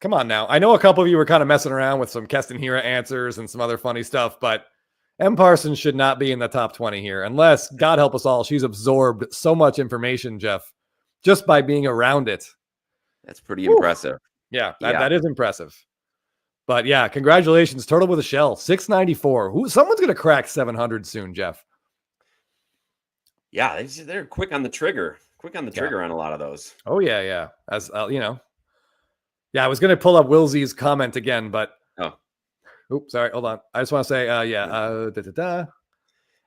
come on now. I know a couple of you were kind of messing around with some Keston Hira answers and some other funny stuff, but M. Parsons should not be in the top 20 here unless, God help us all, she's absorbed so much information, Jeff, just by being around it. That's pretty impressive. Yeah, that is impressive. But yeah, congratulations, Turtle with a shell, 694. Someone's going to crack 700 soon, Jeff. Yeah, they're quick on the trigger. Quick on the trigger on a lot of those. Oh, yeah. As you know. Yeah, I was going to pull up Wilsey's comment again, but... Oops, sorry, hold on. I just want to say,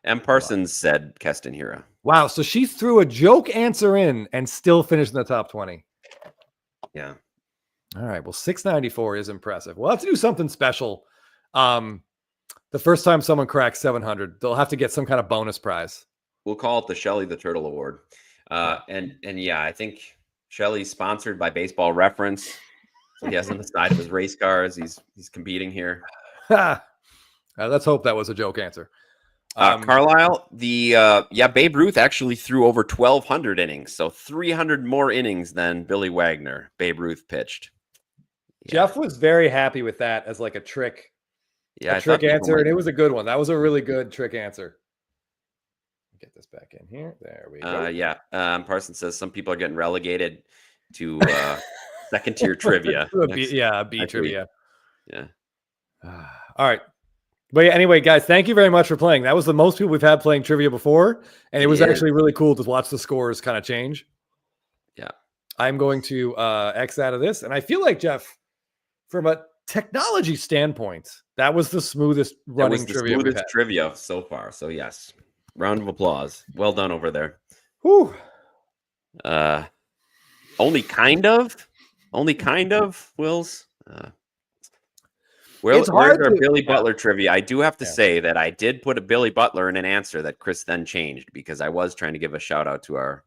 M. Parsons said Keston Hira. Wow, so she threw a joke answer in and still finished in the top 20. Yeah. All right, well, 694 is impressive. We'll have to do something special. The first time someone cracks 700, they'll have to get some kind of bonus prize. We'll call it the Shelly the Turtle Award. And yeah, I think Shelly's sponsored by Baseball Reference. So he has on the side of his race cars. He's competing here. Let's hope that was a joke answer. Carlisle, Babe Ruth actually threw over 1,200 innings, so 300 more innings than Billy Wagner. Babe Ruth pitched. Yeah. Jeff was very happy with that as like a trick Yeah, a trick answer, and it was a good one. That was a really good trick answer. Get this back in here. There we go. Yeah. Parsons says some people are getting relegated to second tier trivia. B trivia. Yeah. All right. But yeah, anyway, guys, thank you very much for playing. That was the most people we've had playing trivia before, and it was actually really cool to watch the scores kind of change. Yeah. I'm going to X out of this, and I feel like, Jeff, from a technology standpoint, that was the smoothest running trivia we've had. Trivia so far. So yes, round of applause. Well done over there. Whew. Only kind of, Wills. Where's our Billy Butler trivia? I do have to say that I did put a Billy Butler in an answer that Chris then changed because I was trying to give a shout out to our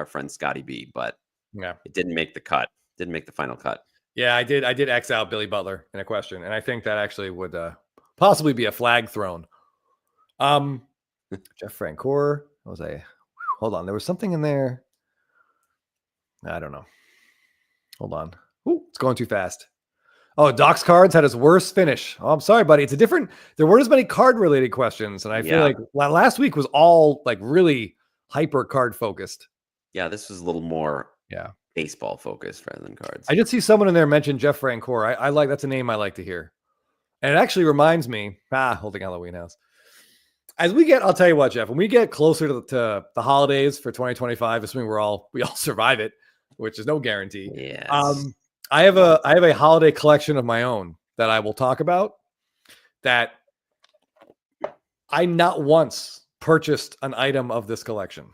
friend Scotty B, but it didn't make the cut. Didn't make the final cut. Yeah, I did X out Billy Butler in a question, and I think that actually would possibly be a flag thrown. Jeff Francoeur. Hold on. There was something in there. I don't know. Hold on. Ooh, it's going too fast. Oh, Doc's Cards had his worst finish. Oh, I'm sorry, buddy. There weren't as many card related questions. And I feel like last week was all like really hyper card focused. Yeah, this was a little more baseball focused rather than cards. I did see someone in there mention Jeff Francoeur. I like, that's a name I like to hear. And it actually reminds me, holding Halloween House. I'll tell you what, Jeff, when we get closer to the holidays for 2025, assuming we all survive it, which is no guarantee. Yes. I have a holiday collection of my own that I will talk about that I not once purchased an item of this collection.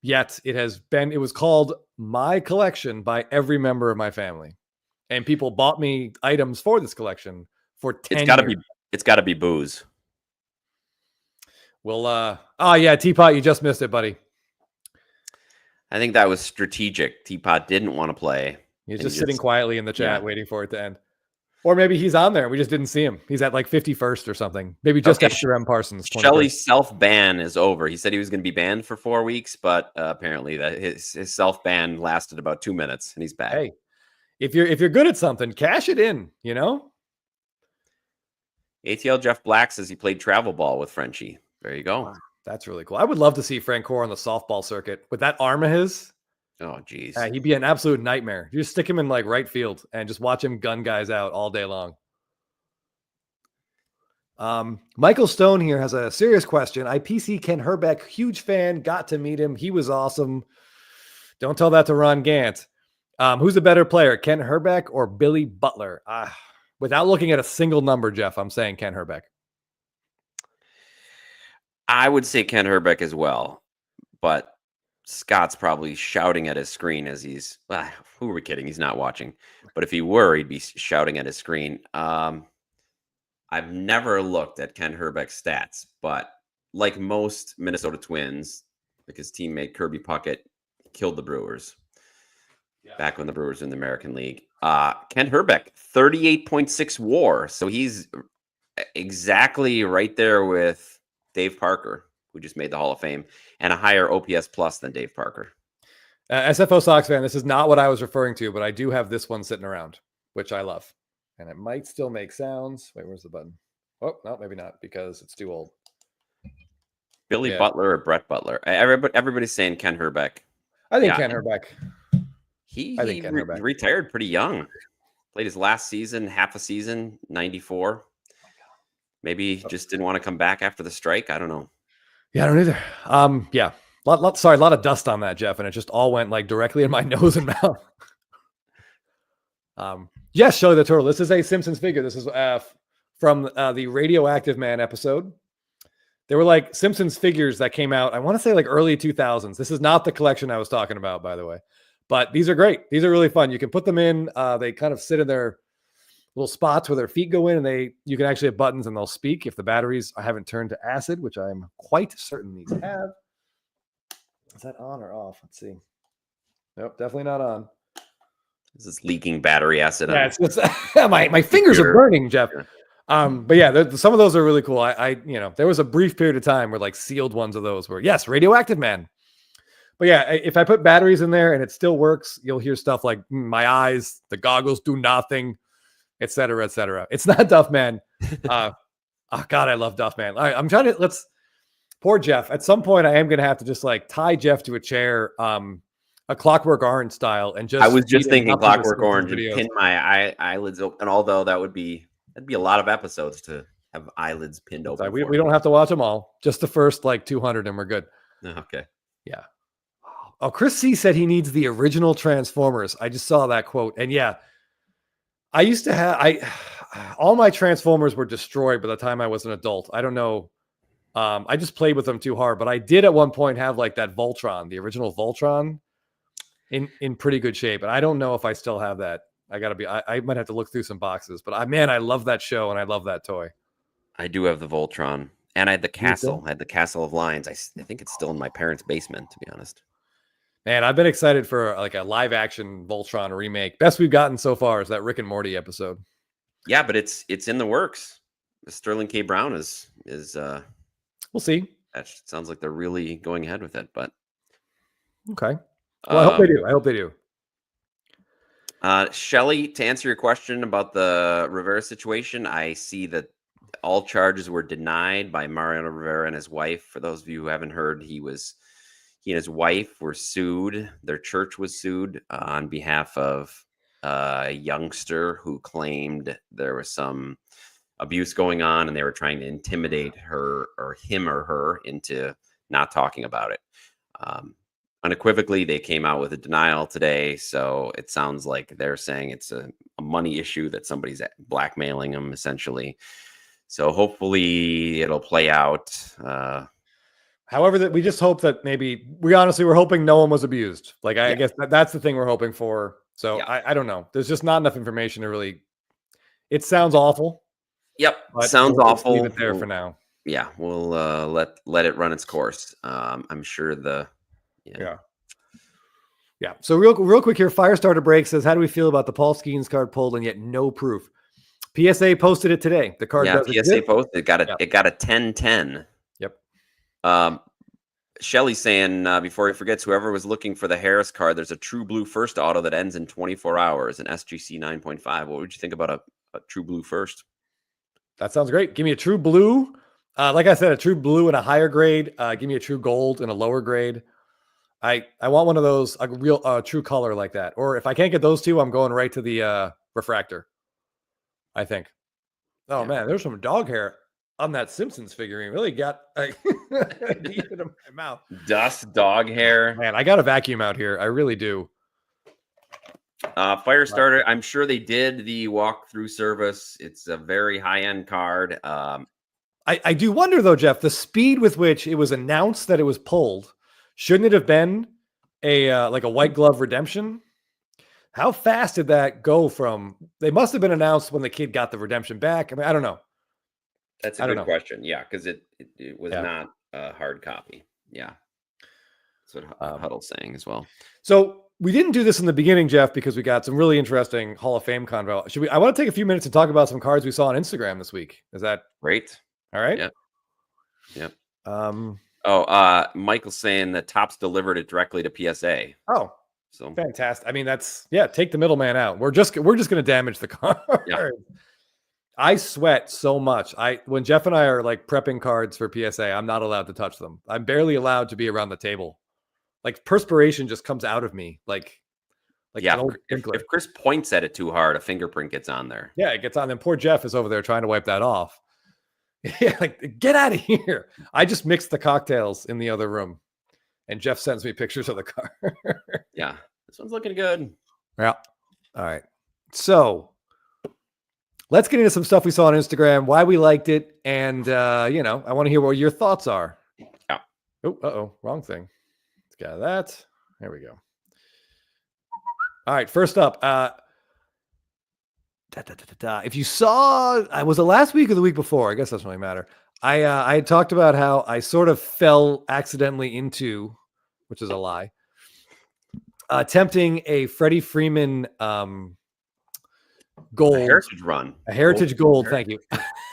Yet it was called My Collection by every member of my family. And people bought me items for this collection for 10 years. It's gotta be booze. Well, Teapot, you just missed it, buddy. I think that was strategic. Teapot didn't want to play. He's just sitting quietly in the chat waiting for it to end. Or maybe he's on there. We just didn't see him. He's at like 51st or something. Maybe just after M. Parsons. Shelley's self-ban is over. He said he was going to be banned for 4 weeks, but apparently that his self-ban lasted about 2 minutes, and he's back. Hey, if you're good at something, cash it in, you know? ATL Jeff Black says he played travel ball with Frenchie. There you go. Wow, that's really cool. I would love to see Francoeur on the softball circuit with that arm of his. Oh, geez. He'd be an absolute nightmare. You just stick him in like right field and just watch him gun guys out all day long. Michael Stone here has a serious question. IPC Ken Herbeck, huge fan, got to meet him. He was awesome. Don't tell that to Ron Gant. Who's the better player, Ken Herbeck or Billy Butler? Without looking at a single number, Jeff, I'm saying Ken Herbeck. I would say Ken Herbeck as well, but Scott's probably shouting at his screen as he's, who are we kidding? He's not watching. But if he were, he'd be shouting at his screen. I've never looked at Ken Herbeck's stats, but like most Minnesota Twins, like his teammate Kirby Puckett killed the Brewers back when the Brewers were in the American League. Ken Herbeck, 38.6 WAR. So he's exactly right there with Dave Parker, who just made the Hall of Fame, and a higher OPS plus than Dave Parker. SFO Sox fan, this is not what I was referring to, but I do have this one sitting around, which I love. And it might still make sounds. Wait, where's the button? Oh, no, maybe not, because it's too old. Billy Butler or Brett Butler? Everybody's saying Ken Herbeck. I think Ken Herbeck. He retired pretty young. Played his last season, half a season, 94. Maybe he just didn't want to come back after the strike. I don't know. Yeah, I don't either. A lot of dust on that, Jeff, and it just all went like directly in my nose and mouth. Yes, Shelley the Turtle. This is a Simpsons figure. This is from the Radioactive Man episode. There were like Simpsons figures that came out, I want to say like early 2000s. This is not the collection I was talking about, by the way. But these are great. These are really fun. You can put them in. They kind of sit in their little spots where their feet go in, and you can actually have buttons and they'll speak if the batteries haven't turned to acid, which I'm quite certain these have. Is that on or off? Let's see. Nope, definitely not on. This is leaking battery acid. Yeah, my fingers are burning, Jeff. But yeah, some of those are really cool. There was a brief period of time where like sealed ones of those were, yes, Radioactive Man. But yeah, if I put batteries in there and it still works, you'll hear stuff like my eyes, the goggles do nothing, et cetera, et cetera. It's not Duff Man. Oh God, I love Duff, man. All right, I'm trying to poor Jeff. At some point, I am going to have to just like tie Jeff to a chair, a Clockwork Orange style, and just. I was just thinking Clockwork Orange and videos. pin my eyelids open. Although that'd be a lot of episodes to have eyelids pinned open. We don't have to watch them all. Just the first like 200, and we're good. Okay. Yeah. Oh, Chris C said he needs the original Transformers. I just saw that quote, and yeah, I used to have all my Transformers were destroyed by the time I was an adult. I don't know. I just played with them too hard, but I did at one point have like that Voltron, the original Voltron, in pretty good shape. And I don't know if I still have that. I might have to look through some boxes, but I love that show and I love that toy. I do have the Voltron, and I had the castle. I had the Castle of Lions. I think it's still in my parents' basement, to be honest. Man, I've been excited for like a live action Voltron remake. Best we've gotten so far is that Rick and Morty episode. Yeah, but it's in the works. Sterling K. Brown is we'll see. That sounds like they're really going ahead with it, but okay. Well, I hope they do. Shelly, to answer your question about the Rivera situation, I see that all charges were denied by Mariano Rivera and his wife. For those of you who haven't heard, he and his wife were sued. Their church was sued on behalf of a youngster who claimed there was some abuse going on, and they were trying to intimidate her or him or her into not talking about it. Unequivocally, they came out with a denial today, so it sounds like they're saying it's a money issue that somebody's blackmailing them, essentially. So hopefully it'll play out. However, that we just hope that maybe we're hoping no one was abused. Like I guess that's the thing we're hoping for. So yeah. I don't know. There's just not enough information to really. It sounds awful. Yep, sounds awful. Leave it there for now. Yeah, we'll let it run its course. I'm sure Yeah. So real quick here, Firestarter Break says, how do we feel about the Paul Skeens card pulled and yet no proof? PSA posted it today. The card does PSA posted it. It got a 10-10. Yep. Shelly's saying, before he forgets, whoever was looking for the Harris card, there's a True Blue First auto that ends in 24 hours, an SGC 9.5. What would you think about a True Blue First? That sounds great. Give me a True Blue. Like I said, a True Blue in a higher grade. Give me a True Gold in a lower grade. I want one of those, a real True Color like that. Or if I can't get those two, I'm going right to the Refractor, I think. Oh, man, there's some dog hair on that Simpsons figurine. Really got deep in my mouth. Dust, dog hair. Man, I got a vacuum out here. I really do. Firestarter, I'm sure they did the walkthrough service. It's a very high-end card. I do wonder, though, Jeff, the speed with which it was announced that it was pulled. Shouldn't it have been a white glove redemption? How fast did that go from? They must have been announced when the kid got the redemption back. I mean, I don't know. That's a good question. Yeah, because it was not a hard copy. Yeah, that's what Huddle's saying as well. So we didn't do this in the beginning, Jeff, because we got some really interesting Hall of Fame convo. I want to take a few minutes to talk about some cards we saw on Instagram this week. Is that great? All right. Yep. Michael's saying that Topps delivered it directly to PSA. Oh, so fantastic. I mean, take the middleman out. We're just going to damage the card. Yeah. I sweat so much. When Jeff and I are like prepping cards for PSA, I'm not allowed to touch them. I'm barely allowed to be around the table. Like perspiration just comes out of me. Like if Chris points at it too hard, a fingerprint gets on there. Yeah, it gets on. And poor Jeff is over there trying to wipe that off. Yeah, like get out of here. I just mixed the cocktails in the other room, and Jeff sends me pictures of the car. Yeah, this one's looking good. Yeah. All right. So let's get into some stuff we saw on Instagram, why we liked it, and I want to hear what your thoughts are. Yeah. Oh, wrong thing. Let's get that. There we go. All right. First up, if you saw, was it last week or the week before? I guess that doesn't really matter. I had talked about how I sort of fell accidentally into, which is a lie, attempting a Freddie Freeman gold. A heritage run. A heritage gold. Thank you.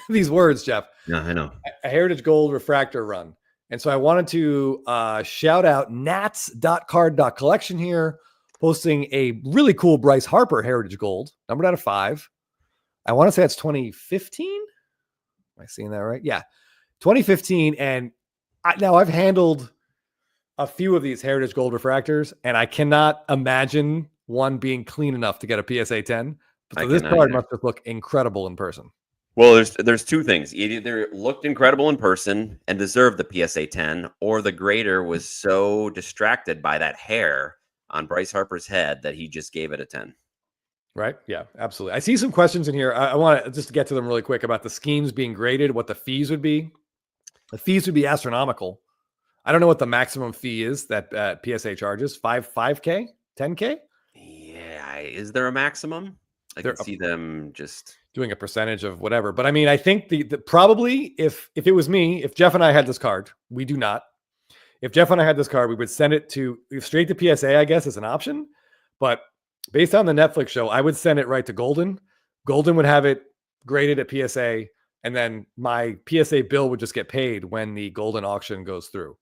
These words, Jeff. Yeah, I know. A heritage gold refractor run. And so I wanted to shout out nats.card.collection here, posting a really cool Bryce Harper heritage gold, numbered out of 5. I want to say it's 2015. I seeing that right? Yeah. 2015. And now I've handled a few of these Heritage Gold refractors, and I cannot imagine one being clean enough to get a PSA 10. But so this card must just look incredible in person. Well, there's two things. It either looked incredible in person and deserved the PSA 10, or the grader was so distracted by that hair on Bryce Harper's head that he just gave it a 10. Right? Yeah, absolutely. I see some questions in here. I want to just get to them really quick about the schemes being graded, what the fees would be. The fees would be astronomical. I don't know what the maximum fee is that PSA charges. 5K, 10K. Yeah, is there a maximum? I can see them just doing a percentage of whatever. But I mean, I think the probably if it was me, if Jeff and I had this card, we do not. If Jeff and I had this card, we would send it straight to PSA, I guess, as an option. But based on the Netflix show, I would send it right to Golden. Golden would have it graded at PSA, and then my PSA bill would just get paid when the Golden auction goes through.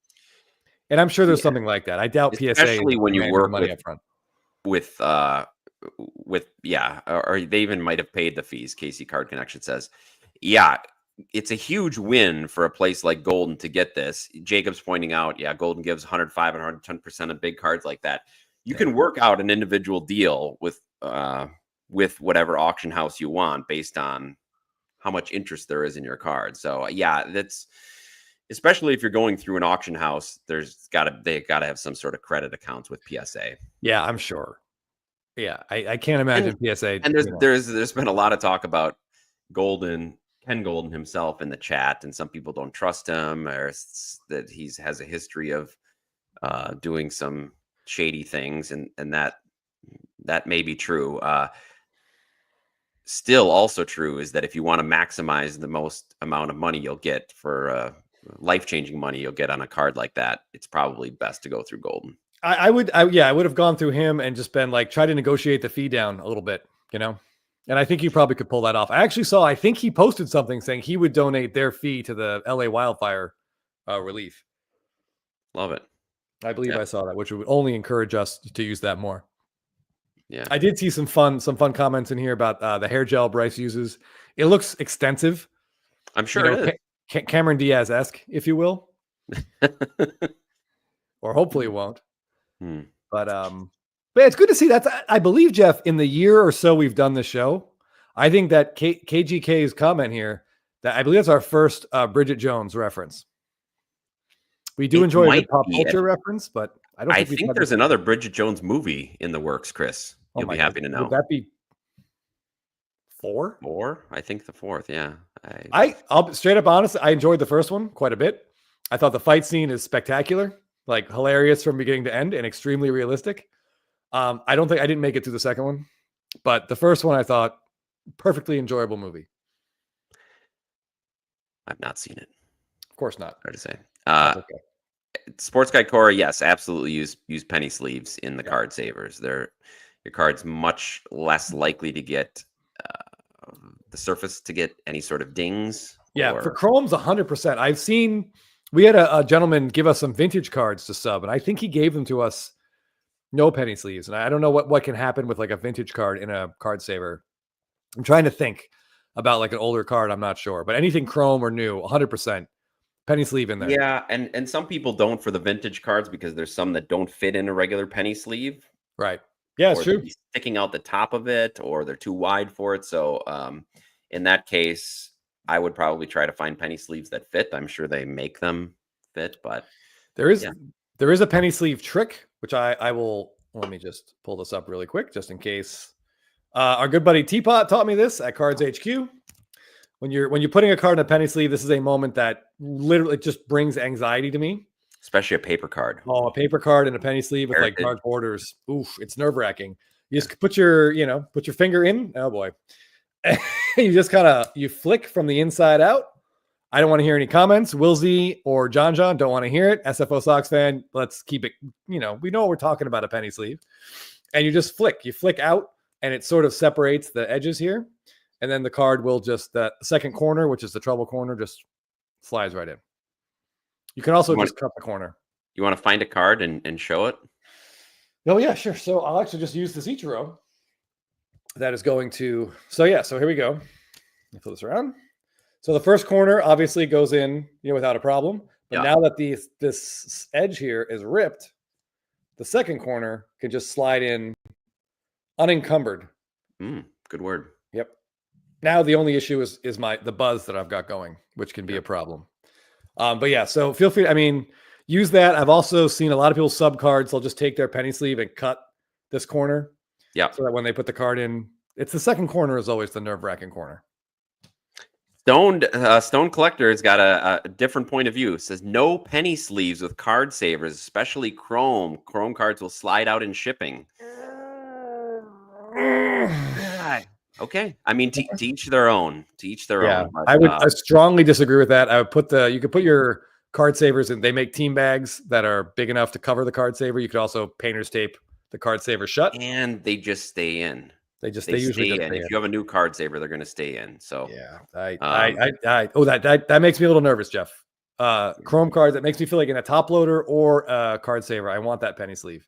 And I'm sure there's something like that. I doubt PSA, especially when you work money up front with or they even might have paid the fees. Casey Card Connection says, yeah, it's a huge win for a place like Golden to get this. Jacob's pointing out, Golden gives 105 and 110% of big cards like that. You can work out an individual deal with whatever auction house you want based on how much interest there is in your card. So that's especially if you're going through an auction house, they gotta have some sort of credit accounts with PSA. Yeah, I'm sure. Yeah, I can't imagine PSA. And there's been a lot of talk about Ken Golden himself in the chat, and some people don't trust him, or that he has a history of doing some shady things, and that may be true. Still, also true is that if you want to maximize the most amount of money you'll get for life-changing money you'll get on a card like that, it's probably best to go through Golden. I would have gone through him and just been like, try to negotiate the fee down a little bit, and I think you probably could pull that off. I think he posted something saying he would donate their fee to the LA wildfire relief. Love it. I believe I saw that, which would only encourage us to use that more. Yeah, I did see some fun comments in here about the hair gel Bryce uses. It looks extensive. I'm sure it is. Cameron Diaz-esque, if you will. Or hopefully it won't. But it's good to see that. I believe, Jeff, in the year or so we've done the show, I think that KGK's comment here, that I believe that's our first Bridget Jones reference. We do enjoy a pop culture reference, but I think there's another Bridget Jones movie in the works, Chris. You'll be happy to know. Would that be 4? 4? I think the 4th, yeah. I'll be straight up honest, I enjoyed the first one quite a bit. I thought the fight scene is spectacular, like hilarious from beginning to end and extremely realistic. I didn't make it through the second one, but the first one I thought perfectly enjoyable movie. I've not seen it. Of course not. Hard to say. Okay. Sports Guy Corey, yes, absolutely use penny sleeves in the card savers. Your card's much less likely to get the surface to get any sort of dings. Yeah, for chrome's 100%. I've seen, we had a gentleman give us some vintage cards to sub, and I think he gave them to us no penny sleeves. And I don't know what can happen with like a vintage card in a card saver. I'm trying to think about like an older card. I'm not sure, but anything chrome or new, 100%. Penny sleeve in there. Yeah, and some people don't for the vintage cards because there's some that don't fit in a regular penny sleeve. Right. Yeah, it's true. Sticking out the top of it, or they're too wide for it. So in that case, I would probably try to find penny sleeves that fit. I'm sure they make them fit, but there is a penny sleeve trick, which I will. Let me just pull this up really quick, just in case. Our good buddy Teapot taught me this at Cards HQ. When you're putting a card in a penny sleeve, this is a moment that literally just brings anxiety to me. Especially a paper card. Oh, a paper card in a penny sleeve with like dark borders. Oof, it's nerve-wracking. You just put your finger in. Oh boy. You just you flick from the inside out. I don't want to hear any comments. Wilsey or John don't want to hear it. SFO Sox fan, let's keep it, we know what we're talking about, a penny sleeve. And you just flick. You flick out and it sort of separates the edges here. And then the card will just, the second corner, which is the trouble corner, just slides right in. You can also just cut the corner. You want to find a card and show it? Oh, yeah, sure. So I'll actually just use this Ichiro. That is going to, so here we go. Let me flip this around. So the first corner obviously goes in, without a problem. But Yeah. now that this edge here is ripped, the second corner can just slide in unencumbered. Good word. Yep. Now the only issue is the buzz that I've got going, which can be a problem. But yeah, so feel free. Use that. I've also seen a lot of people sub cards. They'll just take their penny sleeve and cut this corner. Yeah. So that when they put the card in, it's the second corner is always the nerve-wracking corner. Stone Collector has got a different point of view. It says no penny sleeves with card savers, especially Chrome. Chrome cards will slide out in shipping. Okay. I mean, to each their own. To each their own. But, I strongly disagree with that. I would you could put your card savers in. They make team bags that are big enough to cover the card saver. You could also painter's tape the card saver shut. And they just stay in. They usually stay just in. If you have a new card saver, they're going to stay in. So yeah, that makes me a little nervous, Jeff. Chrome cards, that makes me feel like in a top loader or a card saver. I want that penny sleeve.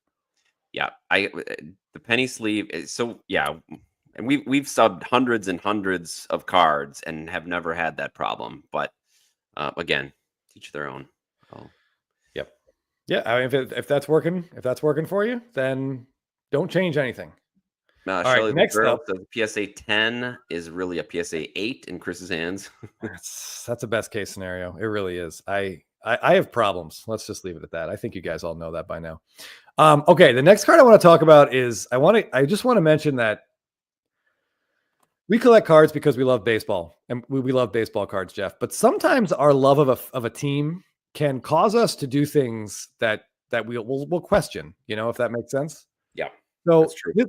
Yeah, the penny sleeve. So yeah, and we've subbed hundreds and hundreds of cards and have never had that problem. But again, teach their own. Oh. Yep. Yeah, I mean, if that's working for you, then don't change anything. All right, next up, the PSA 10 is really a PSA 8 in Chris's hands. That's a best case scenario. It really is. I have problems. Let's just leave it at that. I think you guys all know that by now. Okay, the next card I want to talk about is I just want to mention that we collect cards because we love baseball, and we love baseball cards, Jeff. But sometimes our love of a team can cause us to do things that we'll question. If that makes sense. Yeah. So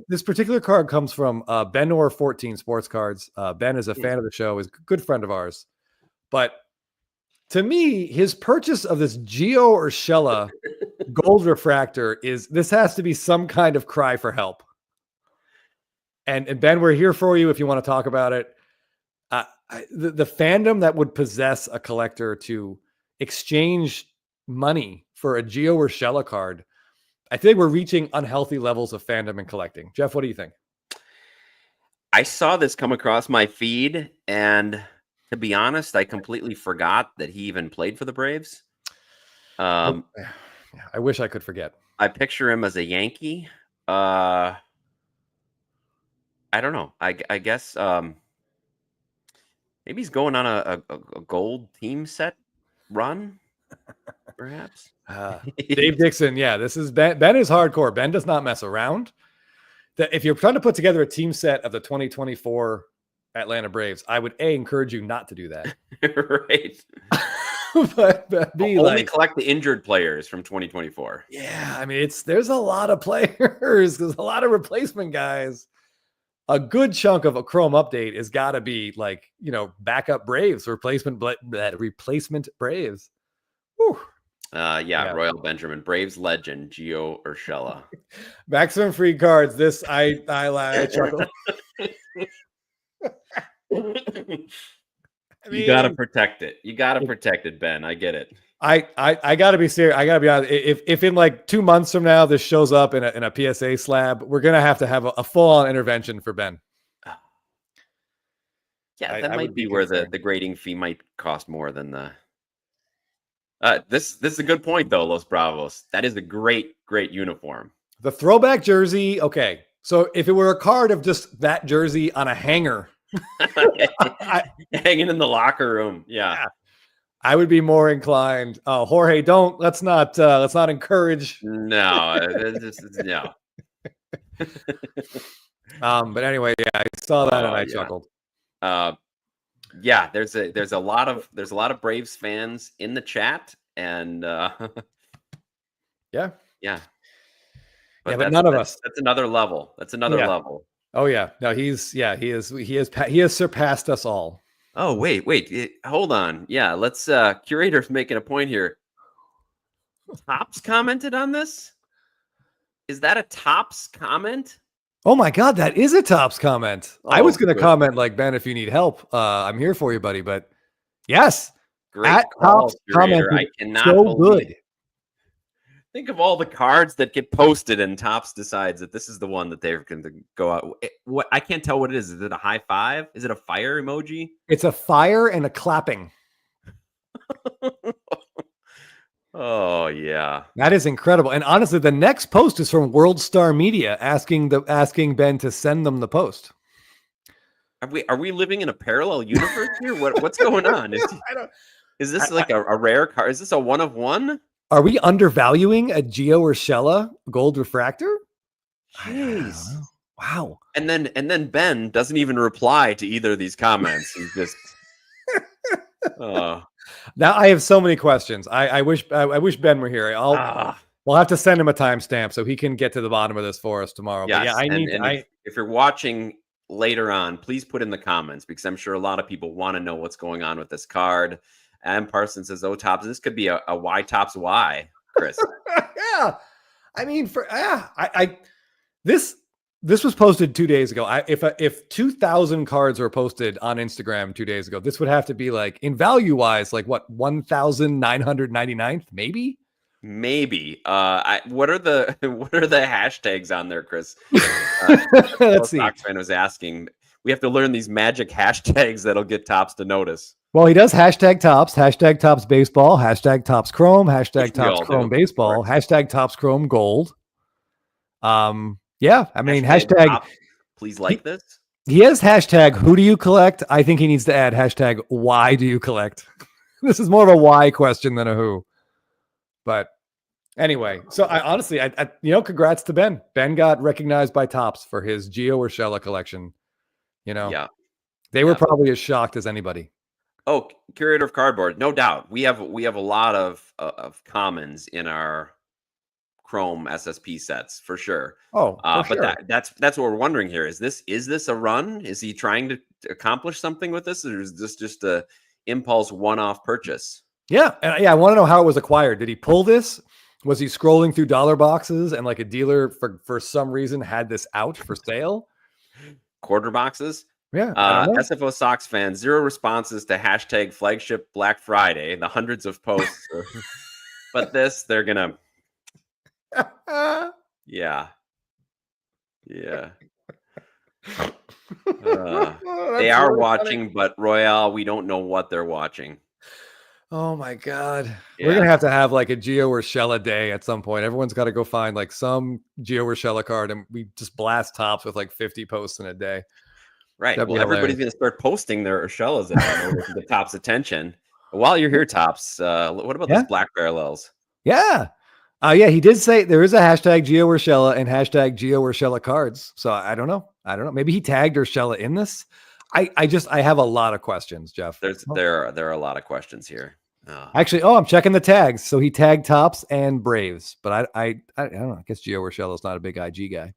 this particular card comes from Ben Orr 14 Sports Cards. Ben is a fan of the show, is a good friend of ours. But to me, his purchase of this Gio Urshela gold refractor this has to be some kind of cry for help. And Ben, we're here for you if you want to talk about it. The fandom that would possess a collector to exchange money for a Gio Urshela card, I think we're reaching unhealthy levels of fandom and collecting. Jeff, what do you think? I saw this come across my feed, and to be honest, I completely forgot that he even played for the Braves. I wish I could forget. I picture him as a Yankee. I don't know. I guess maybe he's going on a gold team set run, perhaps. Dave Dixon, yeah, this is Ben. Ben is hardcore. Ben does not mess around. If you're trying to put together a team set of the 2024 Atlanta Braves, I would encourage you not to do that. Right. but only collect the injured players from 2024. Yeah, I mean there's a lot of players. There's a lot of replacement guys. A good chunk of a Chrome update has got to be backup Braves, replacement Braves. Whew. Yeah, Royal Benjamin, Braves legend, Gio Urshela. Maximum free cards. This I chuckle. You gotta protect it. You gotta protect it, Ben. I get it. I gotta be serious. I gotta be honest. If in like 2 months from now this shows up in a PSA slab, we're gonna have to have a full-on intervention for Ben. Yeah, that might be where the grading fee might cost more than the. This is a good point though, Los Bravos. That is a great uniform. The throwback jersey. Okay, so if it were a card of just that jersey on a hanger, hanging in the locker room, yeah. I would be more inclined. Oh, Jorge, let's not encourage. No, no. But anyway, yeah, I saw that and I chuckled. Yeah, there's a lot of Braves fans in the chat, and yeah. But none of us. That's another level. That's another level. Oh yeah, no, he has surpassed us all. Oh wait, hold on. Yeah, let's. Curator's making a point here. Tops commented on this. Is that a Tops comment? Oh my God, that is a Tops comment. I was going to comment like, Ben, if you need help, I'm here for you, buddy. But yes, great call, Curator. I cannot believe it. Think of all the cards that get posted, and Topps decides that this is the one that they're going to go out. What I can't tell what it is. Is it a high five? Is it a fire emoji? It's a fire and a clapping. Oh yeah, that is incredible. And honestly, the next post is from World Star Media asking Ben to send them the post. Are we living in a parallel universe here? What's going on? Is this like a rare card? Is this a one of one? Are we undervaluing a Gio Urshela gold refractor? Jeez. Wow. And then Ben doesn't even reply to either of these comments. He's just Now I have so many questions. I wish Ben were here. We'll have to send him a timestamp so he can get to the bottom of this for us tomorrow. Yes, but yeah, if you're watching later on, please put in the comments, because I'm sure a lot of people want to know what's going on with this card. Adam Parsons says, "Oh, Topps, this could be a Y Topps Y, Chris." Yeah, I mean, this was posted 2 days ago. If 2,000 cards were posted on Instagram 2 days ago, this would have to be like, in value wise, like what, 1,999th, maybe. What are the hashtags on there, Chris? Let's see. Sox fan was asking. We have to learn these magic hashtags that'll get Topps to notice. Well, he does hashtag Topps, hashtag Topps baseball, hashtag Topps Chrome, hashtag Topps Chrome baseball, hashtag Topps Chrome gold. Yeah, I mean, hashtag Top, please like this. He has hashtag who do you collect? I think he needs to add hashtag why do you collect? This is more of a why question than a who. But anyway, so I honestly, congrats to Ben. Ben got recognized by Topps for his Gio Urshela collection. Yeah, they were probably as shocked as anybody. Oh, curator of cardboard, no doubt. We have a lot of commons in our Chrome SSP sets for sure. But sure. That's what we're wondering here. Is this a run? Is he trying to accomplish something with this, or is this just a impulse one-off purchase? Yeah, and I want to know how it was acquired. Did he pull this? Was he scrolling through dollar boxes and like a dealer for some reason had this out for sale? Quarter boxes. Yeah. SFO Sox fans, 0 responses to hashtag flagship Black Friday, the hundreds of posts. But they're gonna. Yeah. They are watching, funny. But Royale, we don't know what they're watching. Oh my God. Yeah. We're going to have like a Gio Urshela day at some point. Everyone's got to go find like some Gio Urshela card, and we just blast Topps with like 50 posts in a day. Right. Well, everybody's going to start posting their Urshelas in order to get Topps attention. While you're here, Topps, what about those black parallels? Yeah. He did say there is a hashtag Gio Urshela and hashtag Gio Urshela cards. So I don't know. Maybe he tagged Urshela in this. I have a lot of questions, Jeff. There are a lot of questions here. Actually, I'm checking the tags. So he tagged Topps and Braves, but I don't know. I guess Gio Urshela is not a big IG guy.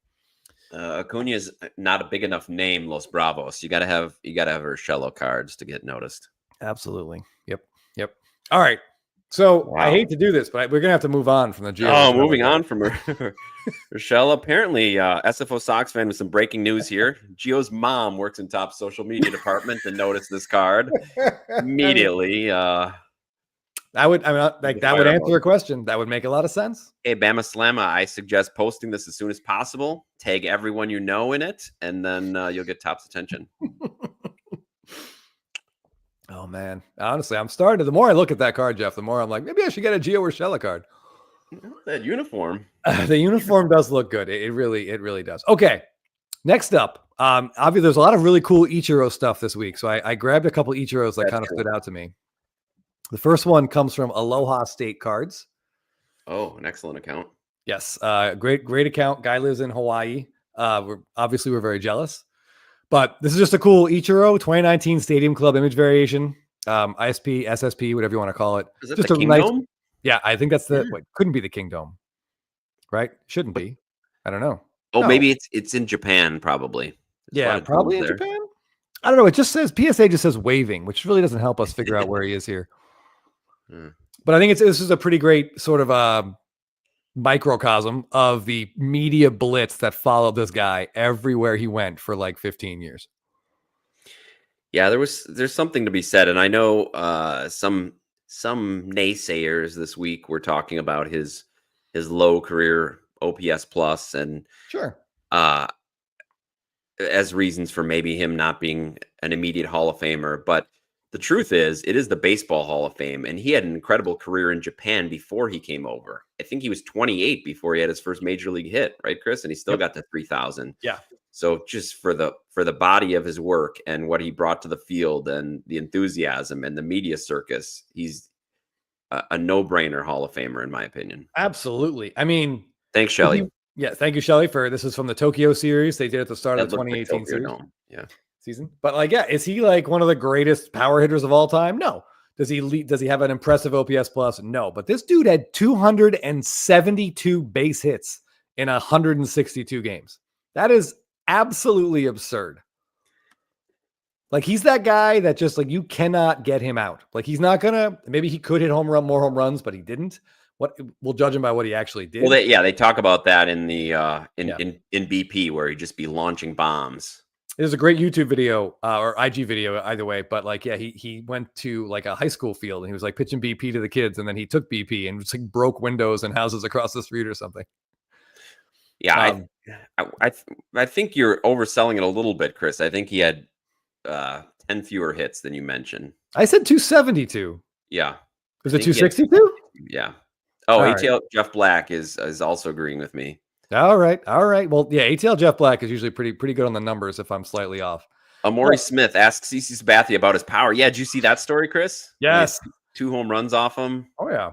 Acuna is not a big enough name, Los Bravos. You got to have Urshela cards to get noticed. Absolutely. Yep. All right. So wow. I hate to do this, but we're gonna have to move on from the Gio. Moving on from Urshela. Apparently, SFO Sox fan with some breaking news here. Gio's mom works in Topps social media department and noticed this card immediately. That would answer a question. That would make a lot of sense. Hey, Bama Slamma, I suggest posting this as soon as possible. Tag everyone you know in it, and then you'll get Topps attention. Oh, man. Honestly, I'm starting to, the more I look at that card, Jeff, the more I'm like, maybe I should get a Gio Urshela card. That uniform. The uniform does look good. It really does. Okay. Next up, obviously, there's a lot of really cool Ichiro stuff this week. So I grabbed a couple Ichiros that kind of stood out to me. The first one comes from Aloha State Cards. Oh, an excellent account. Yes. Great account. Guy lives in Hawaii. We're very jealous. But this is just a cool Ichiro 2019 Stadium Club image variation. ISP, SSP, whatever you want to call it. Is it just the Kingdom? Yeah, I think that's couldn't be the Kingdom. Right? Shouldn't be. I don't know. Oh, no. Maybe it's in Japan, probably. Probably in Japan. I don't know. It just says PSA just says waving, which really doesn't help us figure out where he is here. But I think this is a pretty great sort of microcosm of the media blitz that followed this guy everywhere he went for like 15 years. Yeah, there's something to be said, and I know some naysayers this week were talking about his his low career OPS plus and Sure. As reasons for maybe him not being an immediate Hall of Famer. But the truth is, it is the Baseball Hall of Fame, and he had an incredible career in Japan before he came over. I think he was 28 before he had his first major league hit, right, Chris? And he still got to 3,000. Yeah. So just for the body of his work and what he brought to the field and the enthusiasm and the media circus, he's a no-brainer Hall of Famer, in my opinion. Absolutely. I mean, thanks, Shelly. Yeah, thank you, Shelly, for this is from the Tokyo series. They did at the start of the 2018 series. Season. But like, yeah, is he like one of the greatest power hitters of all time? No. Does he have an impressive OPS plus? No. But this dude had 272 base hits in 162 games. That is absolutely absurd. Like, he's that guy that just like, you cannot get him out. Like, he's not gonna, maybe he could hit more home runs, but he didn't. What we'll judge him by what he actually did. Well, they talk about that in the in BP, where he'd just be launching bombs. There's a great YouTube video or IG video either way, but like, yeah, he went to like a high school field and he was like pitching BP to the kids, and then he took BP and just like broke windows and houses across the street or something. Yeah, I think you're overselling it a little bit, Chris. I think he had 10 fewer hits than you mentioned. I said 272. Yeah. Was it 262? Yeah. Oh, all ATL right. Jeff Black is also agreeing with me. All right. Well, yeah, ATL Jeff Black is usually pretty good on the numbers if I'm slightly off. Amori Smith asks CC Sabathia about his power. Yeah, did you see that story, Chris? Yes. 2 home runs off him. Oh yeah.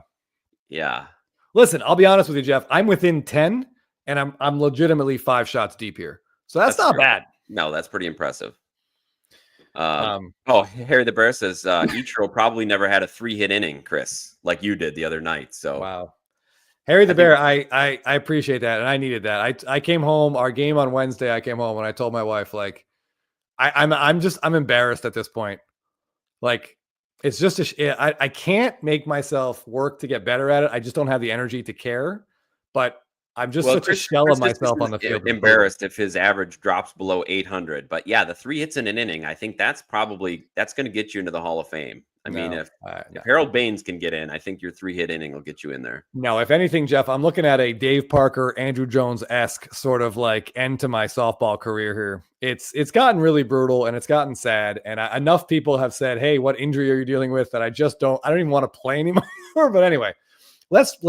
Yeah. Listen, I'll be honest with you, Jeff. I'm within 10 and I'm legitimately 5 shots deep here. So that's not bad. No, that's pretty impressive. Harry the Bear says Ichiro probably never had a 3-hit inning, Chris, like you did the other night. So wow. Harry the Bear, I appreciate that, and I needed that. I came home, our game on Wednesday, I came home and I told my wife, like, I'm embarrassed at this point. Like, it's just I can't make myself work to get better at it. I just don't have the energy to care. But I'm just such a shell of myself on the field. Embarrassed if his average drops below 800. But yeah, the 3 hits in an inning, I think that's going to get you into the Hall of Fame. I mean, if Harold Baines can get in, I think your 3-hit inning will get you in there. No, if anything, Jeff, I'm looking at a Dave Parker, Andrew Jones-esque sort of like end to my softball career here. It's gotten really brutal and it's gotten sad. And enough people have said, "Hey, what injury are you dealing with?" That I don't even want to play anymore. But anyway, let's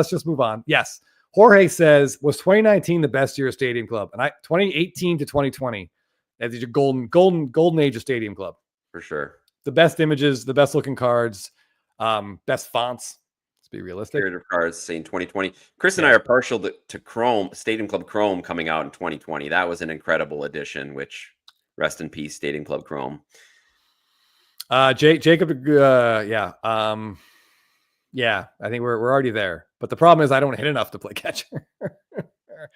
just move on. Yes. Jorge says, was 2019 the best year of Stadium Club? And 2018 to 2020, that's your golden age of Stadium Club. For sure. The best images, the best looking cards, best fonts. Let's be realistic. Period of cards saying 2020. Chris and I are partial to Chrome, Stadium Club Chrome coming out in 2020. That was an incredible edition, which rest in peace, Stadium Club Chrome. Jacob, yeah. Yeah, I think we're already there. But the problem is I don't hit enough to play catcher.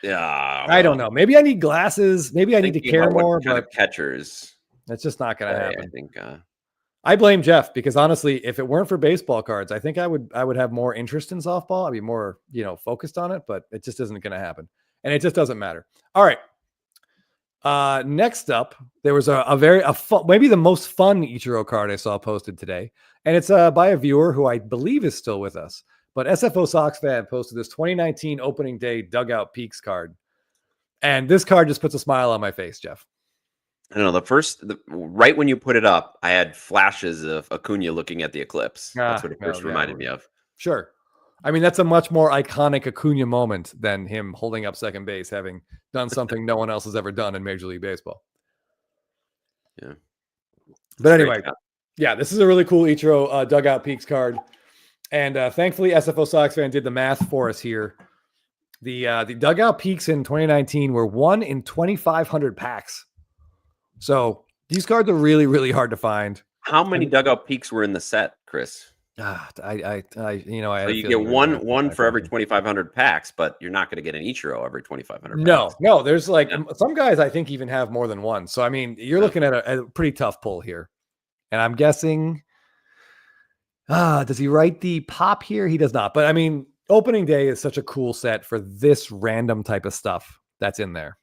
Yeah. I don't know. Maybe I need glasses. Maybe I need to care more. But catchers. That's just not going to happen. I think I blame Jeff because honestly, if it weren't for baseball cards, I think I would have more interest in softball. I'd be more, focused on it, but it just isn't going to happen. And it just doesn't matter. All right. Next up, there was a fun, maybe the most fun Ichiro card I saw posted today. And it's by a viewer who I believe is still with us. But SFO Sox fan posted this 2019 opening day dugout peaks card. And this card just puts a smile on my face, Jeff. I don't know. Right when you put it up, I had flashes of Acuna looking at the eclipse. That's what it first reminded me of. Sure. I mean, that's a much more iconic Acuna moment than him holding up second base, having done something no one else has ever done in Major League Baseball. Yeah. But anyway, yeah, this is a really cool Ichiro dugout peaks card. And thankfully, SFO Sox fan did the math for us here. The dugout peaks in 2019 were 1 in 2,500 packs. So these cards are really, really hard to find. How many dugout peaks were in the set, Chris? So you get one for every 2,500 packs, but you're not going to get an Ichiro every 2,500 packs. No, there's like some guys I think even have more than one. So, I mean, you're looking at a pretty tough pull here. And I'm guessing, does he write the pop here? He does not. But I mean, opening day is such a cool set for this random type of stuff that's in there.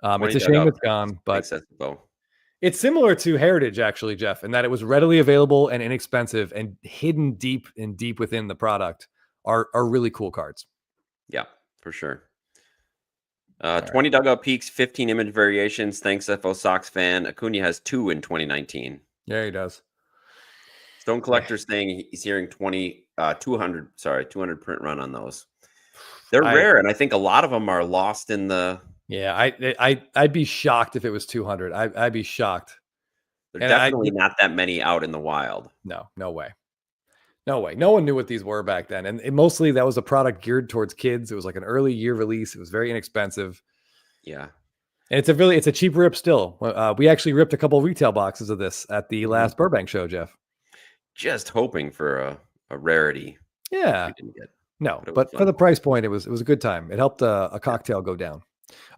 It's a shame it's gone, but it's similar to Heritage, actually, Jeff, in that it was readily available and inexpensive and hidden deep within the product are really cool cards. Yeah, for sure. 20 dugout peaks, 15 image variations. Thanks, FO Sox fan. Acuna has 2 in 2019. Yeah, he does. Stone Collector saying he's hearing 200 print run on those. They're rare, and I think a lot of them are lost in the. Yeah, I'd be shocked if it was 200. I'd be shocked. There's definitely not that many out in the wild. No way. No way. No one knew what these were back then. And mostly that was a product geared towards kids. It was like an early year release. It was very inexpensive. Yeah. And it's a cheap rip still. We actually ripped a couple of retail boxes of this at the last Burbank show, Jeff. Just hoping for a rarity. Yeah. No, but for the price point, it was a good time. It helped a cocktail go down.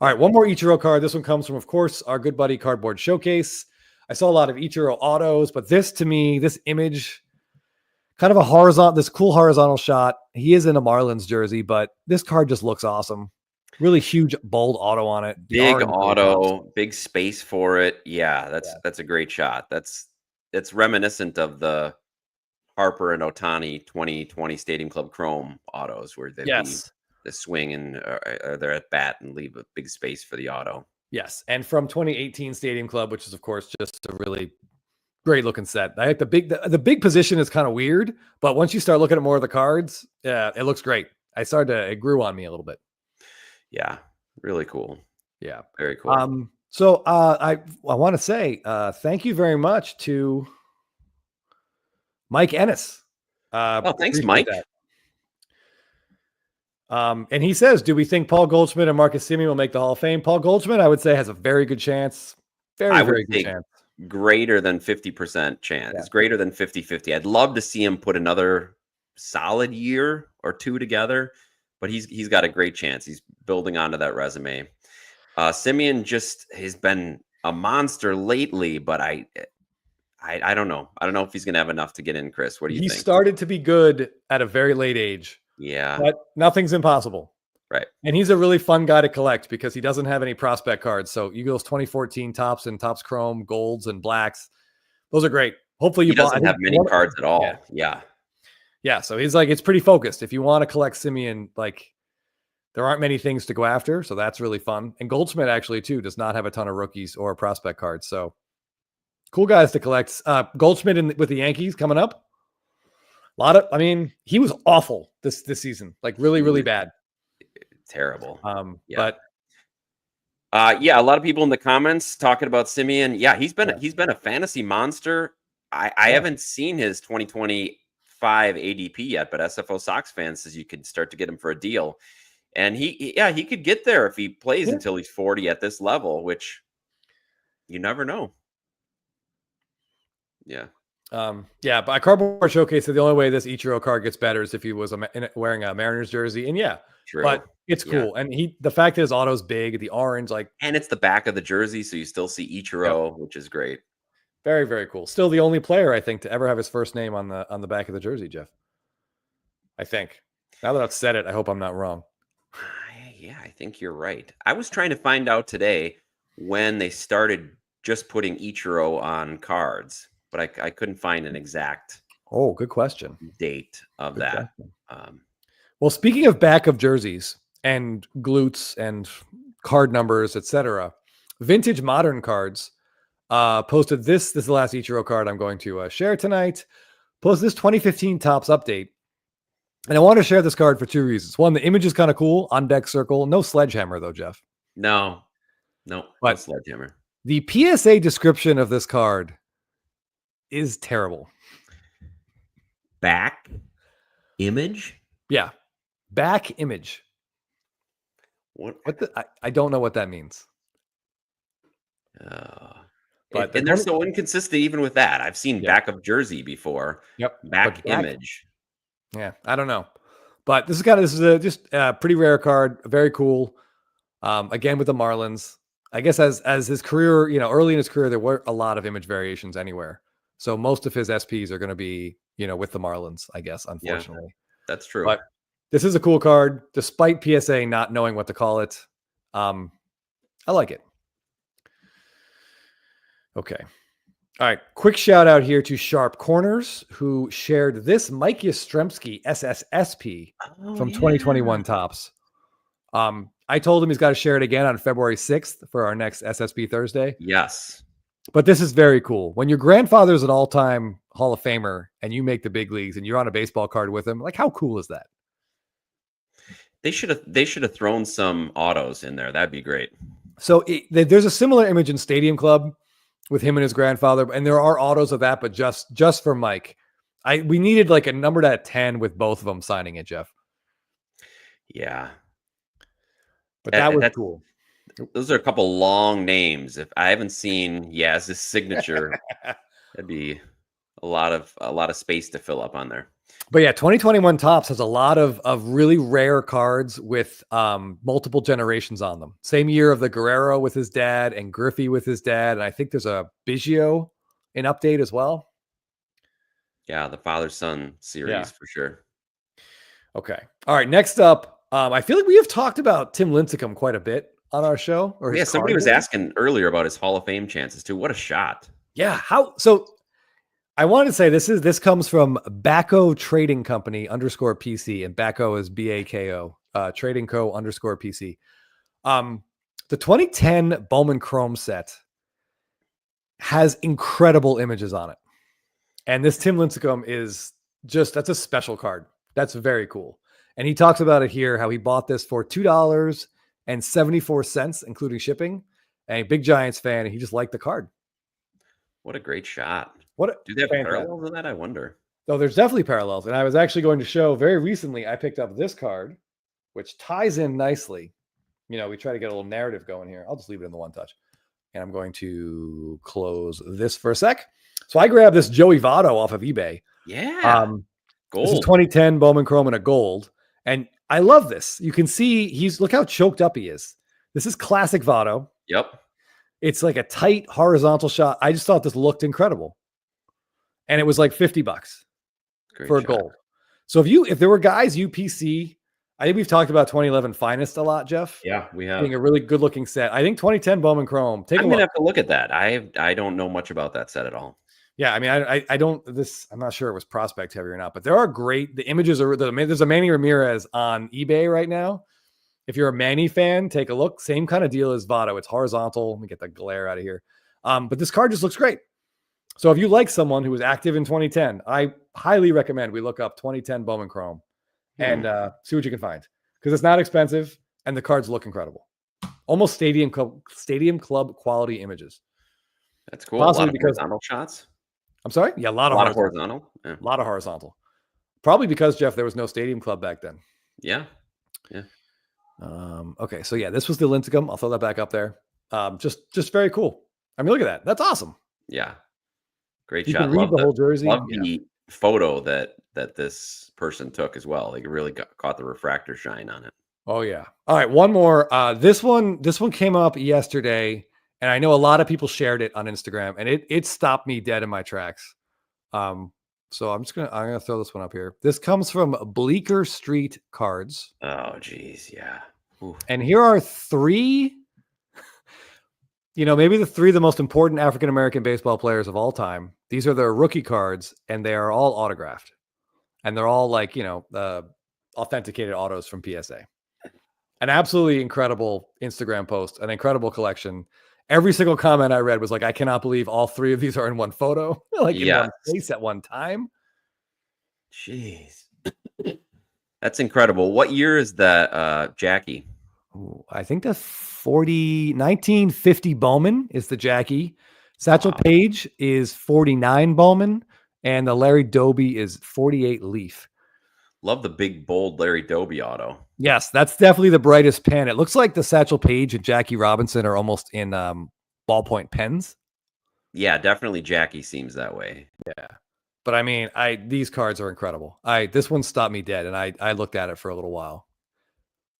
All right, one more Ichiro card. This one comes from, of course, our good buddy Cardboard Showcase. I saw a lot of Ichiro autos, but this, to me, this image, kind of this cool horizontal shot. He is in a Marlins jersey, but this card just looks awesome. Really huge, bold auto on it. Big auto, big space for it. Yeah, that's a great shot. It's reminiscent of the Harper and Ohtani 2020 Stadium Club Chrome autos, where they leave the swing and they're at bat and leave a big space for the auto. Yes, and from 2018 Stadium Club, which is of course just a really great looking set. I like the big position is kind of weird, but once you start looking at more of the cards, it looks great. It grew on me a little bit. Yeah, really cool. Yeah, very cool. So I want to say thank you very much to Mike Ennis. Thanks, Mike. And he says, do we think Paul Goldschmidt and Marcus Semien will make the Hall of Fame? Paul Goldschmidt, I would say, has a very good chance. Very good chance. Greater than 50% chance. It's greater than 50-50. I'd love to see him put another solid year or two together, but he's got a great chance. He's building onto that resume. Semien just has been a monster lately, but I don't know. I don't know if he's going to have enough to get in, Chris. What do you think? He started to be good at a very late age. Yeah. But nothing's impossible. Right. And he's a really fun guy to collect because he doesn't have any prospect cards. So Eagles 2014 tops and tops chrome, golds and blacks. Those are great. Hopefully he doesn't have many cards at all. Yeah. So he's like, it's pretty focused. If you want to collect Semien, like there aren't many things to go after. So that's really fun. And Goldschmidt actually too does not have a ton of rookies or prospect cards. So cool guys to collect. Goldschmidt with the Yankees coming up. He was awful this season, like really, really bad. Terrible. But a lot of people in the comments talking about Semien. Yeah, he's been a fantasy monster. I haven't seen his 2025 ADP yet, but SFO Sox fans says you could start to get him for a deal. And he could get there if he plays until he's 40 at this level, which you never know. Yeah. But a Cardboard Showcase said the only way this Ichiro card gets better is if he was wearing a Mariners jersey. And true. But it's cool. And the fact that his auto's big, the orange, and it's the back of the jersey, so you still see Ichiro, which is great. Very, very cool. Still the only player, I think, to ever have his first name on the back of the jersey, Jeff. I think. Now that I've said it, I hope I'm not wrong. Yeah, I think you're right. I was trying to find out today when they started just putting Ichiro on cards, but I couldn't find an exact good question date of that. Well, speaking of back of jerseys and glutes and card numbers, etc., Vintage Modern Cards posted this is the last Ichiro card I'm going to share tonight. Posted this 2015 Topps update. And I want to share this card for two reasons. One, the image is kind of cool. On deck circle. No sledgehammer, though, Jeff. No sledgehammer. The PSA description of this card is terrible. Back image? Yeah. Back image. What I don't know what that means. But they're so inconsistent even with that. I've seen back of jersey before. Yep. Back image. Yeah, I don't know. But this is just a pretty rare card, very cool. Again with the Marlins. I guess as his career, early in his career, there were a lot of image variations anywhere. So most of his SPs are going to be, with the Marlins, I guess, unfortunately. Yeah, that's true. But this is a cool card, despite PSA not knowing what to call it. I like it. Okay. All right. Quick shout out here to Sharp Corners, who shared this Mike Yastrzemski SSSP from 2021 Topps. I told him he's got to share it again on February 6th for our next SSB Thursday. Yes. But this is very cool. When your grandfather's an all-time Hall of Famer and you make the big leagues and you're on a baseball card with him, like how cool is that? They should have thrown some autos in there. That'd be great. So there's a similar image in Stadium Club with him and his grandfather, and there are autos of that, but just for Mike. We needed like a numbered at 10 with both of them signing it, Jeff. Yeah. But that was cool. Those are a couple long names. If I haven't seen Yaz's signature, that'd be a lot of space to fill up on there. But yeah, 2021 Topps has a lot of really rare cards with multiple generations on them. Same year of the Guerrero with his dad and Griffey with his dad. And I think there's a Biggio in update as well. Yeah, the father-son series for sure. Okay. All right. Next up, I feel like we have talked about Tim Lincecum quite a bit on our show. Yeah, somebody was asking earlier about his Hall of Fame chances too. What a shot. Yeah. So I wanted to say this comes from Bacco Trading Company _PC, and Bacco is BAKO, Trading Co _PC. The 2010 Bowman Chrome set has incredible images on it. And this Tim Lincecum is that's a special card. That's very cool. And he talks about it here, how he bought this for $2.74, including shipping. And a big Giants fan, and he just liked the card. What a great shot. Do they have parallels in that? I wonder. Oh, there's definitely parallels. And I was actually going to show very recently, I picked up this card, which ties in nicely. We try to get a little narrative going here. I'll just leave it in the one touch. And I'm going to close this for a sec. So I grabbed this Joey Votto off of eBay. Yeah. Gold. This is 2010 Bowman Chrome in a gold. And I love this. You can see look how choked up he is. This is classic Votto. Yep. It's like a tight horizontal shot. I just thought this looked incredible. And it was like $50 for a gold. So if there were guys UPC, I think we've talked about 2011 Finest a lot, Jeff. Yeah, we have. Being a really good looking set. I think 2010 Bowman Chrome. I'm going to have to look at that. I don't know much about that set at all. Yeah, I mean, I don't. I'm not sure it was prospect heavy or not, but there are great. The images are. There's a Manny Ramirez on eBay right now. If you're a Manny fan, take a look. Same kind of deal as Votto. It's horizontal. Let me get the glare out of here. But this card just looks great. So if you like someone who was active in 2010, I highly recommend we look up 2010 Bowman Chrome and see what you can find, because it's not expensive and the cards look incredible. Almost stadium club quality images. That's cool. Possibly a lot of horizontal shots. I'm sorry? Yeah, a lot of horizontal. Yeah. A lot of horizontal. Probably because, Jeff, there was no stadium club back then. Yeah. Yeah. Okay, so yeah, this was the Lincecum. I'll throw that back up there. Just very cool. I mean, look at that. That's awesome. Yeah. Great you shot. Can read the whole jersey. Love the photo that this person took as well. Like, it really caught the refractor shine on it. Oh yeah. All right, one more. This one came up yesterday, and I know a lot of people shared it on Instagram, and it stopped me dead in my tracks. So I'm gonna throw this one up here. This comes from Bleecker Street Cards. Oh geez, yeah. Ooh. And here are three. Maybe the three of the most important African American baseball players of all time. These are their rookie cards, and they are all autographed, and they're all like authenticated autos from PSA. An absolutely incredible Instagram post, an incredible collection. Every single comment I read was like, I cannot believe all three of these are in one photo, in one place at one time. Jeez. That's incredible. What year is that, Jackie? Ooh, I think the 1950 Bowman is the Jackie. Satchel Paige is 49 Bowman, and the Larry Doby is 48 Leaf. Love the big, bold Larry Doby auto. Yes, that's definitely the brightest pen. It looks like the Satchel Paige and Jackie Robinson are almost in ballpoint pens. Yeah, definitely Jackie seems that way. Yeah. But I mean, these cards are incredible. This one stopped me dead, and I looked at it for a little while.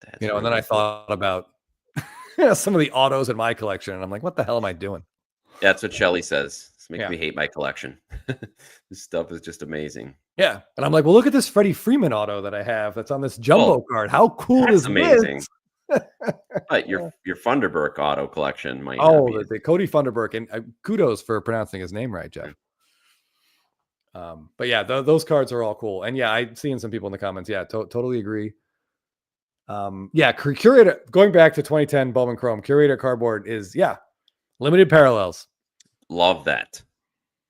That's and then I thought about some of the autos in my collection, and I'm like, what the hell am I doing? That's what Shelly says. This makes me hate my collection. This stuff is just amazing. Yeah. And I'm like, well, look at this Freddie Freeman auto that I have that's on this jumbo card. How cool is amazing. This? But your Funderburk auto collection might the Cody Funderburk, and kudos for pronouncing his name right, Jeff. But yeah, those cards are all cool. And yeah, I've seen some people in the comments. Yeah, totally agree. Curator, going back to 2010 Bowman Chrome, Curator cardboard is, limited parallels. Love that.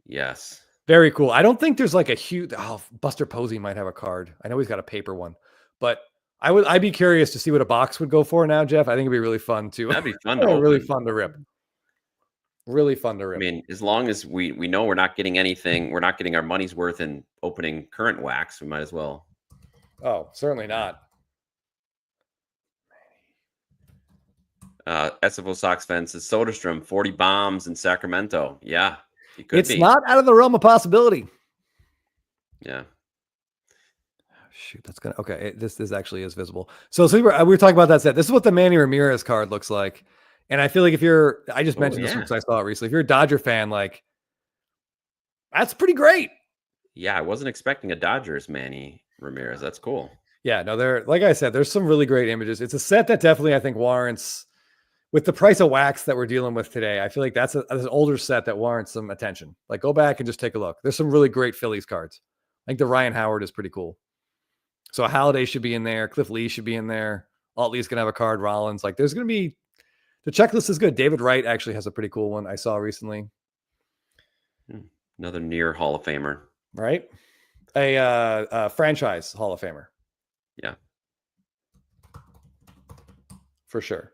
Yes. Very cool. I don't think there's like a huge, Buster Posey might have a card. I know he's got a paper one, but I'd be curious to see what a box would go for now, Jeff. I think it'd be really fun too. That'd be fun to open. Really fun to rip. Really fun to rip. I mean, as long as we know we're not getting anything, we're not getting our money's worth in opening current wax, we might as well. Oh, certainly not. SFO Sox fans says Soderstrom, 40 bombs in Sacramento. Yeah, it's not out of the realm of possibility. Yeah. Shoot, that's gonna okay. This actually is visible. So we were talking about that set. This is what the Manny Ramirez card looks like, and I feel like I just mentioned this because I saw it recently. If you're a Dodger fan, like that's pretty great. Yeah, I wasn't expecting a Dodgers Manny Ramirez. That's cool. Yeah, no, like I said, there's some really great images. It's a set that definitely I think warrants, with the price of wax that we're dealing with today. I feel like that's an older set that warrants some attention. Like go back and just take a look. There's some really great Phillies cards. I think the Ryan Howard is pretty cool. So Halliday should be in there. Cliff Lee should be in there. Altlee's going to have a card. Rollins. Like there's going to be, the checklist is good. David Wright actually has a pretty cool one I saw recently. Another near Hall of Famer. Right? A franchise Hall of Famer. Yeah. For sure.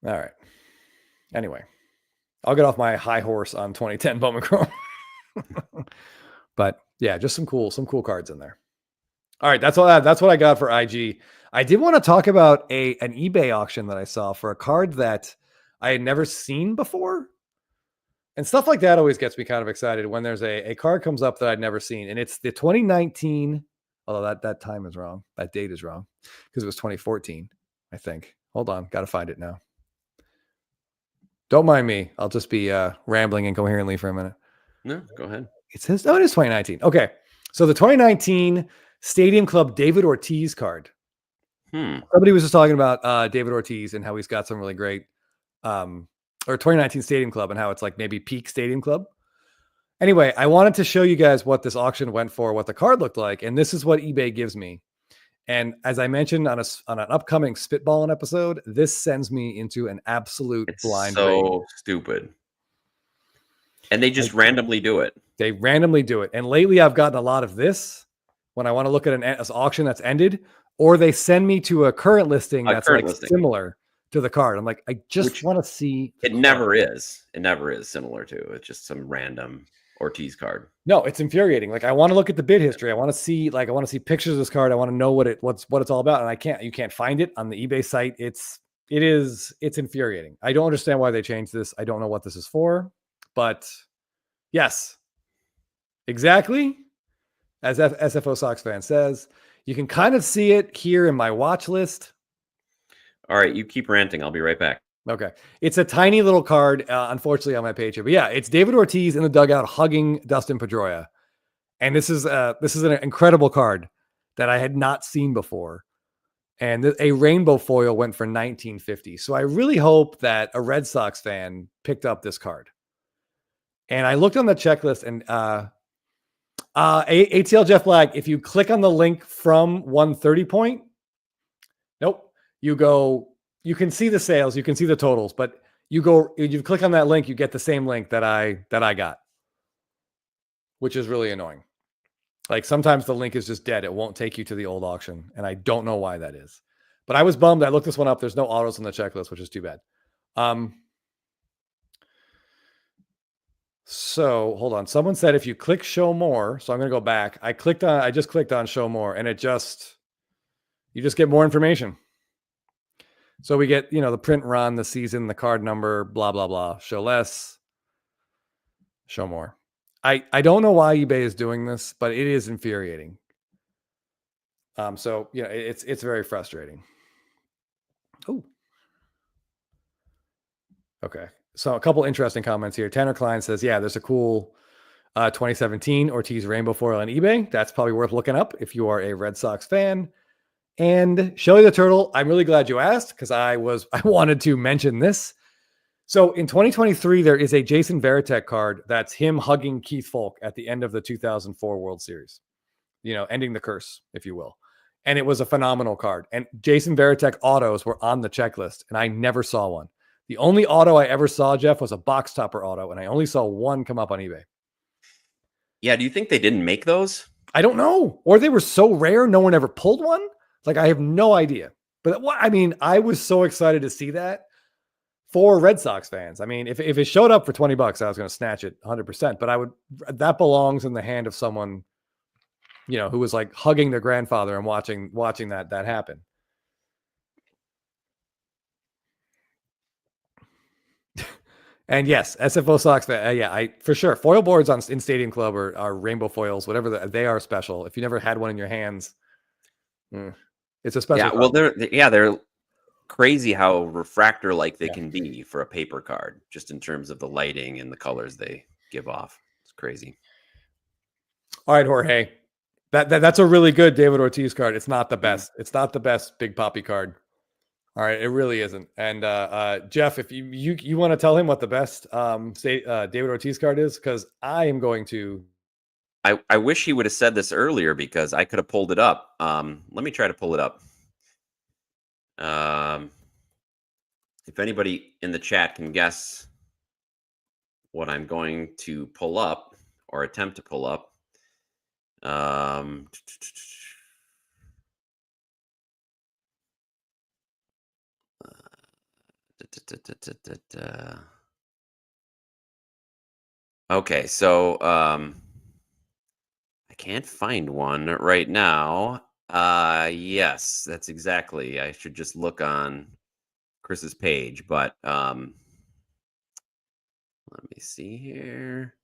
All right. Anyway, I'll get off my high horse on 2010 Bowman Chrome. But yeah, just some cool cards in there. All right, that's what I got for IG. I did want to talk about an eBay auction that I saw for a card that I had never seen before. And stuff like that always gets me kind of excited when there's a card comes up that I'd never seen. And it's the 2019, although that time is wrong. That date is wrong because it was 2014, I think. Hold on, got to find it now. Don't mind me. I'll just be rambling incoherently for a minute. No, go ahead. It says, it is 2019. Okay. So the 2019 Stadium Club David Ortiz card. Somebody was just talking about David Ortiz and how he's got some really great, or 2019 Stadium Club and how it's like maybe peak Stadium Club. Anyway, I wanted to show you guys what this auction went for, what the card looked like. And this is what eBay gives me. And as I mentioned on an upcoming Spitballing episode, this sends me into an absolute blind rate. So stupid. And they just randomly do it. They randomly do it. And lately I've gotten a lot of this when I want to look at an auction that's ended, or they send me to a current listing that's similar to the card. I'm like, I just want to see. It never is. It never is similar to. It's just some random Ortiz card. No, it's infuriating. Like I want to look at the bid history. I want to see pictures of this card. I want to know what it's all about. And you can't find it on the eBay site. It's infuriating. I don't understand why they changed this. I don't know what this is for, but yes, exactly. As SFO Sox fan says, you can kind of see it here in my watch list. All right, you keep ranting. I'll be right back. Okay. It's a tiny little card, unfortunately, on my page here. But yeah, it's David Ortiz in the dugout hugging Dustin Pedroia. And this is an incredible card that I had not seen before. And a rainbow foil went for $19.50. So I really hope that a Red Sox fan picked up this card. And I looked on the checklist and ATL Jeff Black, if you click on the link from 130 point, nope, you can see the sales, you can see the totals, but you click on that link, you get the same link that I got, which is really annoying. Like sometimes the link is just dead. It won't take you to the old auction. And I don't know why that is, but I was bummed. I looked this one up. There's no autos on the checklist, which is too bad. So hold on. Someone said, if you click show more, so I'm going to go back. I just clicked on show more and you just get more information. So we get, the print run, the season, the card number, blah, blah, blah. Show less, show more. I don't know why eBay is doing this, but it is infuriating. So it's very frustrating. Oh, okay. So a couple interesting comments here. Tanner Klein says, yeah, there's a cool 2017 Ortiz rainbow foil on eBay. That's probably worth looking up if you are a Red Sox fan. And Shelly the Turtle, I'm really glad you asked because I wanted to mention this. So in 2023, there is a Jason Varitek card that's him hugging Keith Foulke at the end of the 2004 World Series, ending the curse, if you will. and it was a phenomenal card. And Jason Varitek autos were on the checklist, and I never saw one. The only auto I ever saw, Jeff, was a box topper auto, and I only saw one come up on eBay. Yeah, do you think they didn't make those? I don't know. Or they were so rare, no one ever pulled one. Like, I have no idea. But I mean, I was so excited to see that for Red Sox fans. I mean, if it showed up for $20, I was going to snatch it 100%. But that belongs in the hand of someone, you know, who was like hugging their grandfather and watching that happen. And yes, SFO Sox, yeah, for sure. Foil boards in Stadium Club are rainbow foils, whatever they are special. If you never had one in your hands, it's a special. Yeah, well, they're crazy how refractor like they can be for a paper card, just in terms of the lighting and the colors they give off. It's crazy. All right, Jorge, that's a really good David Ortiz card. It's not the best. It's not the best Big Poppy card. All right, it really isn't. And Jeff, if you want to tell him what the best David Ortiz card is, because I am going to. I wish he would have said this earlier, because I could have pulled it up. Let me try to pull it up. If anybody in the chat can guess what I'm going to pull up or attempt to pull up. Okay, so I can't find one right now. Yes, that's exactly. I should just look on Chris's page, but let me see here.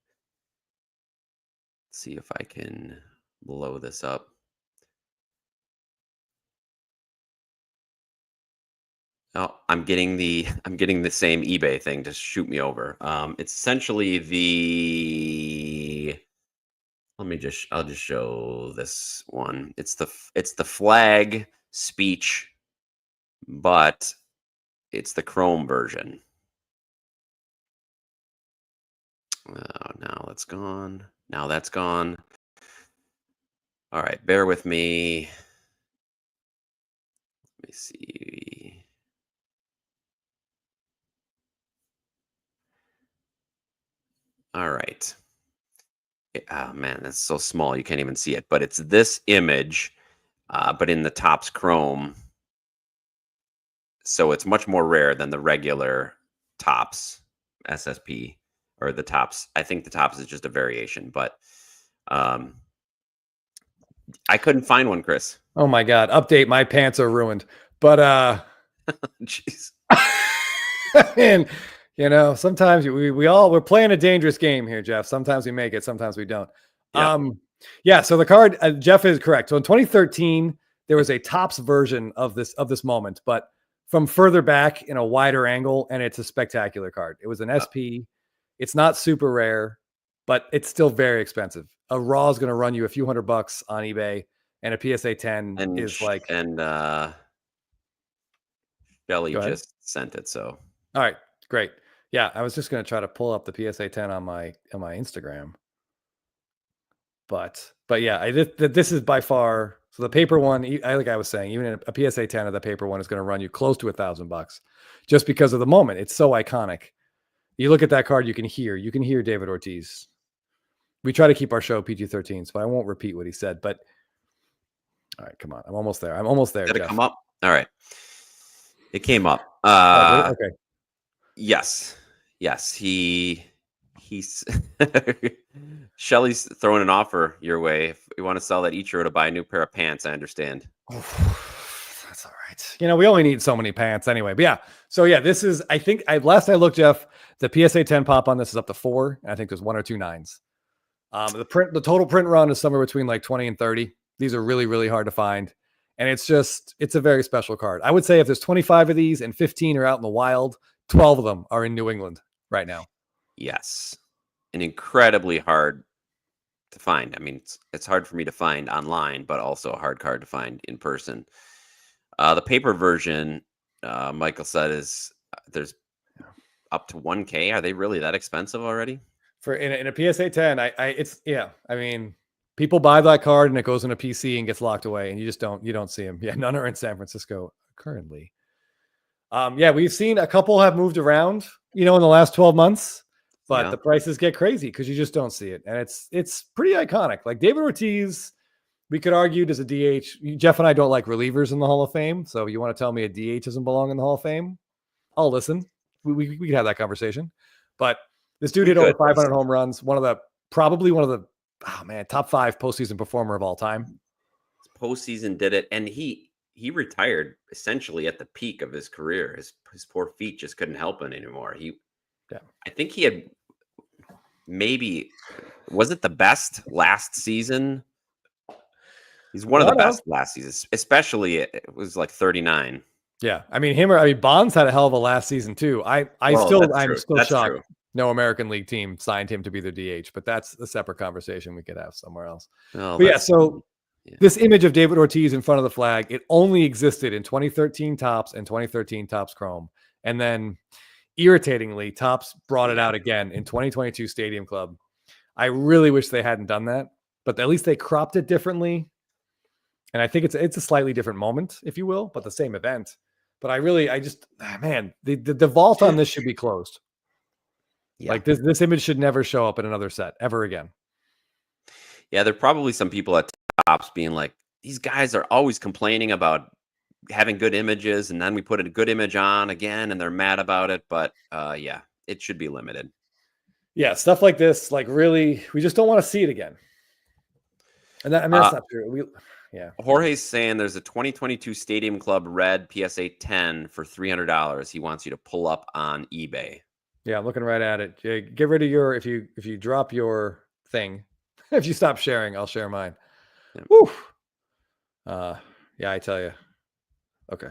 Let's see if I can blow this up. Oh, I'm getting the same eBay thing to shoot me over. It's essentially the. I'll just show this one. It's the flag speech, but it's the chrome version. Oh, now that's gone. Now that's gone. All right, bear with me. Let me see. All right. Oh, man, that's so small you can't even see it. But it's this image, but in the Topps Chrome. So it's much more rare than the regular Topps SSP or the Topps. I think the Topps is just a variation, but I couldn't find one, Chris. Oh my God. Update. My pants are ruined. But jeez. And you know, sometimes we're playing a dangerous game here, Jeff. Sometimes we make it, sometimes we don't. Yeah. So the card, Jeff is correct. So in 2013, there was a Topps version of this moment, but from further back in a wider angle, and it's a spectacular card. It was an SP. It's not super rare, but it's still very expensive. A raw is going to run you a few $100 on eBay, and a PSA 10 is like. And Shelly just sent it. So all right, great. Yeah, I was just going to try to pull up the PSA 10 on my Instagram, but yeah, this is by far. So the paper one, like I was saying, even a PSA 10 of the paper one is going to run you close to $1,000, just because of the moment. It's so iconic. You look at that card, you can hear David Ortiz. We try to keep our show PG-13, so I won't repeat what he said. But all right, come on, I'm almost there. Did it come up? All right, it came up. Okay. Yes. He's Shelly's throwing an offer your way. If you want to sell that Ichiro to buy a new pair of pants, I understand. That's all right. You know, we only need so many pants anyway. But yeah. So yeah, this is, I think last I looked, Jeff, the PSA 10 pop on this is up to 4. And I think there's 1 or 2 9s. The total print run is somewhere between like 20 and 30. These are really, really hard to find. And it's a very special card. I would say if there's 25 of these and 15 are out in the wild, 12 of them are in New England right now. Yes. And incredibly hard to find. I mean, it's hard for me to find online, but also a hard card to find in person. The paper version, Michael said, there's up to 1K. Are they really that expensive already? For in a PSA 10, I mean, People buy that card and it goes in a PC and gets locked away, and you don't see them. Yeah, none are in San Francisco currently. Yeah, we've seen a couple have moved around, in the last 12 months, but the prices get crazy because you just don't see it. And it's pretty iconic. Like David Ortiz, we could argue does a DH. Jeff and I don't like relievers in the Hall of Fame. So you want to tell me a DH doesn't belong in the Hall of Fame? I'll listen. We could have that conversation. But this dude hit over 500 home runs. Probably one of the top 5 postseason performer of all time. Postseason did it, and he retired essentially at the peak of his career. His poor feet just couldn't help him anymore. I think he had was it the best last season? He's one of the best last season, especially it was like 39. Yeah, I mean Bonds had a hell of a last season too. I'm still shocked. True. No American League team signed him to be their DH, but that's a separate conversation we could have somewhere else. This image of David Ortiz in front of the flag, it only existed in 2013 Topps and 2013 Topps Chrome. And then irritatingly, Topps brought it out again in 2022 Stadium Club. I really wish they hadn't done that, but at least they cropped it differently. And I think it's a slightly different moment, if you will, but the same event. But the vault on this should be closed. Yeah. Like this image should never show up in another set ever again. Yeah, there are probably some people at Topps being like, these guys are always complaining about having good images, and then we put a good image on again, and they're mad about it. But it should be limited. Yeah, stuff like this, like really, we just don't want to see it again. And that's not true. Jorge's saying there's a 2022 Stadium Club Red PSA 10 for $300. He wants you to pull up on eBay. Yeah, I'm looking right at it. Get rid of your if you drop your thing. If you stop sharing, I'll share mine. Yeah. Woo. I tell you. Okay.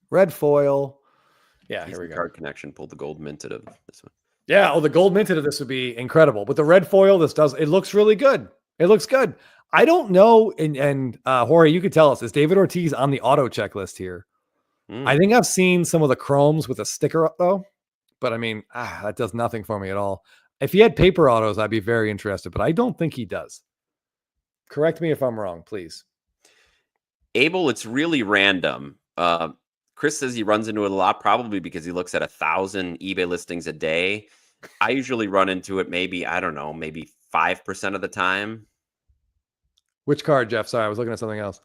Red foil. Yeah, here we go. Card Connection pulled the gold minted of this one. Yeah, the gold minted of this would be incredible. But the red foil, it looks really good. It looks good. I don't know, and Jorge, you could tell us, is David Ortiz on the auto checklist here? I think I've seen some of the chromes with a sticker up though, but that does nothing for me at all. If he had paper autos, I'd be very interested, but I don't think he does. Correct me if I'm wrong, please. Abel, it's really random. Chris says he runs into it a lot, probably because he looks at 1,000 eBay listings a day. I usually run into it maybe 5% of the time. Which card, Jeff? Sorry, I was looking at something else.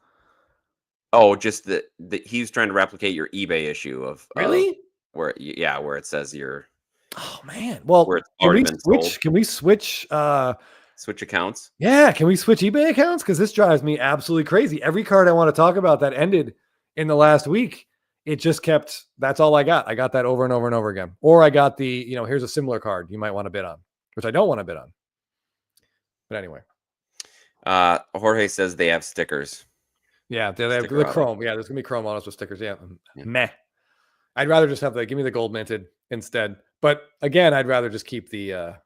Oh, just that he's trying to replicate your eBay issue of really where it says you're. Oh man! Well, can we switch accounts? Yeah, can we switch eBay accounts? Because this drives me absolutely crazy. Every card I want to talk about that ended in the last week, it just kept. That's all I got. I got that over and over and over again. Or I got the here's a similar card you might want to bid on, which I don't want to bid on. But anyway. Jorge says they have stickers. Yeah, they have the chrome. Yeah, there's gonna be chrome autos with stickers. Yeah. Meh. I'd rather just give me the gold minted instead. But again, I'd rather just keep the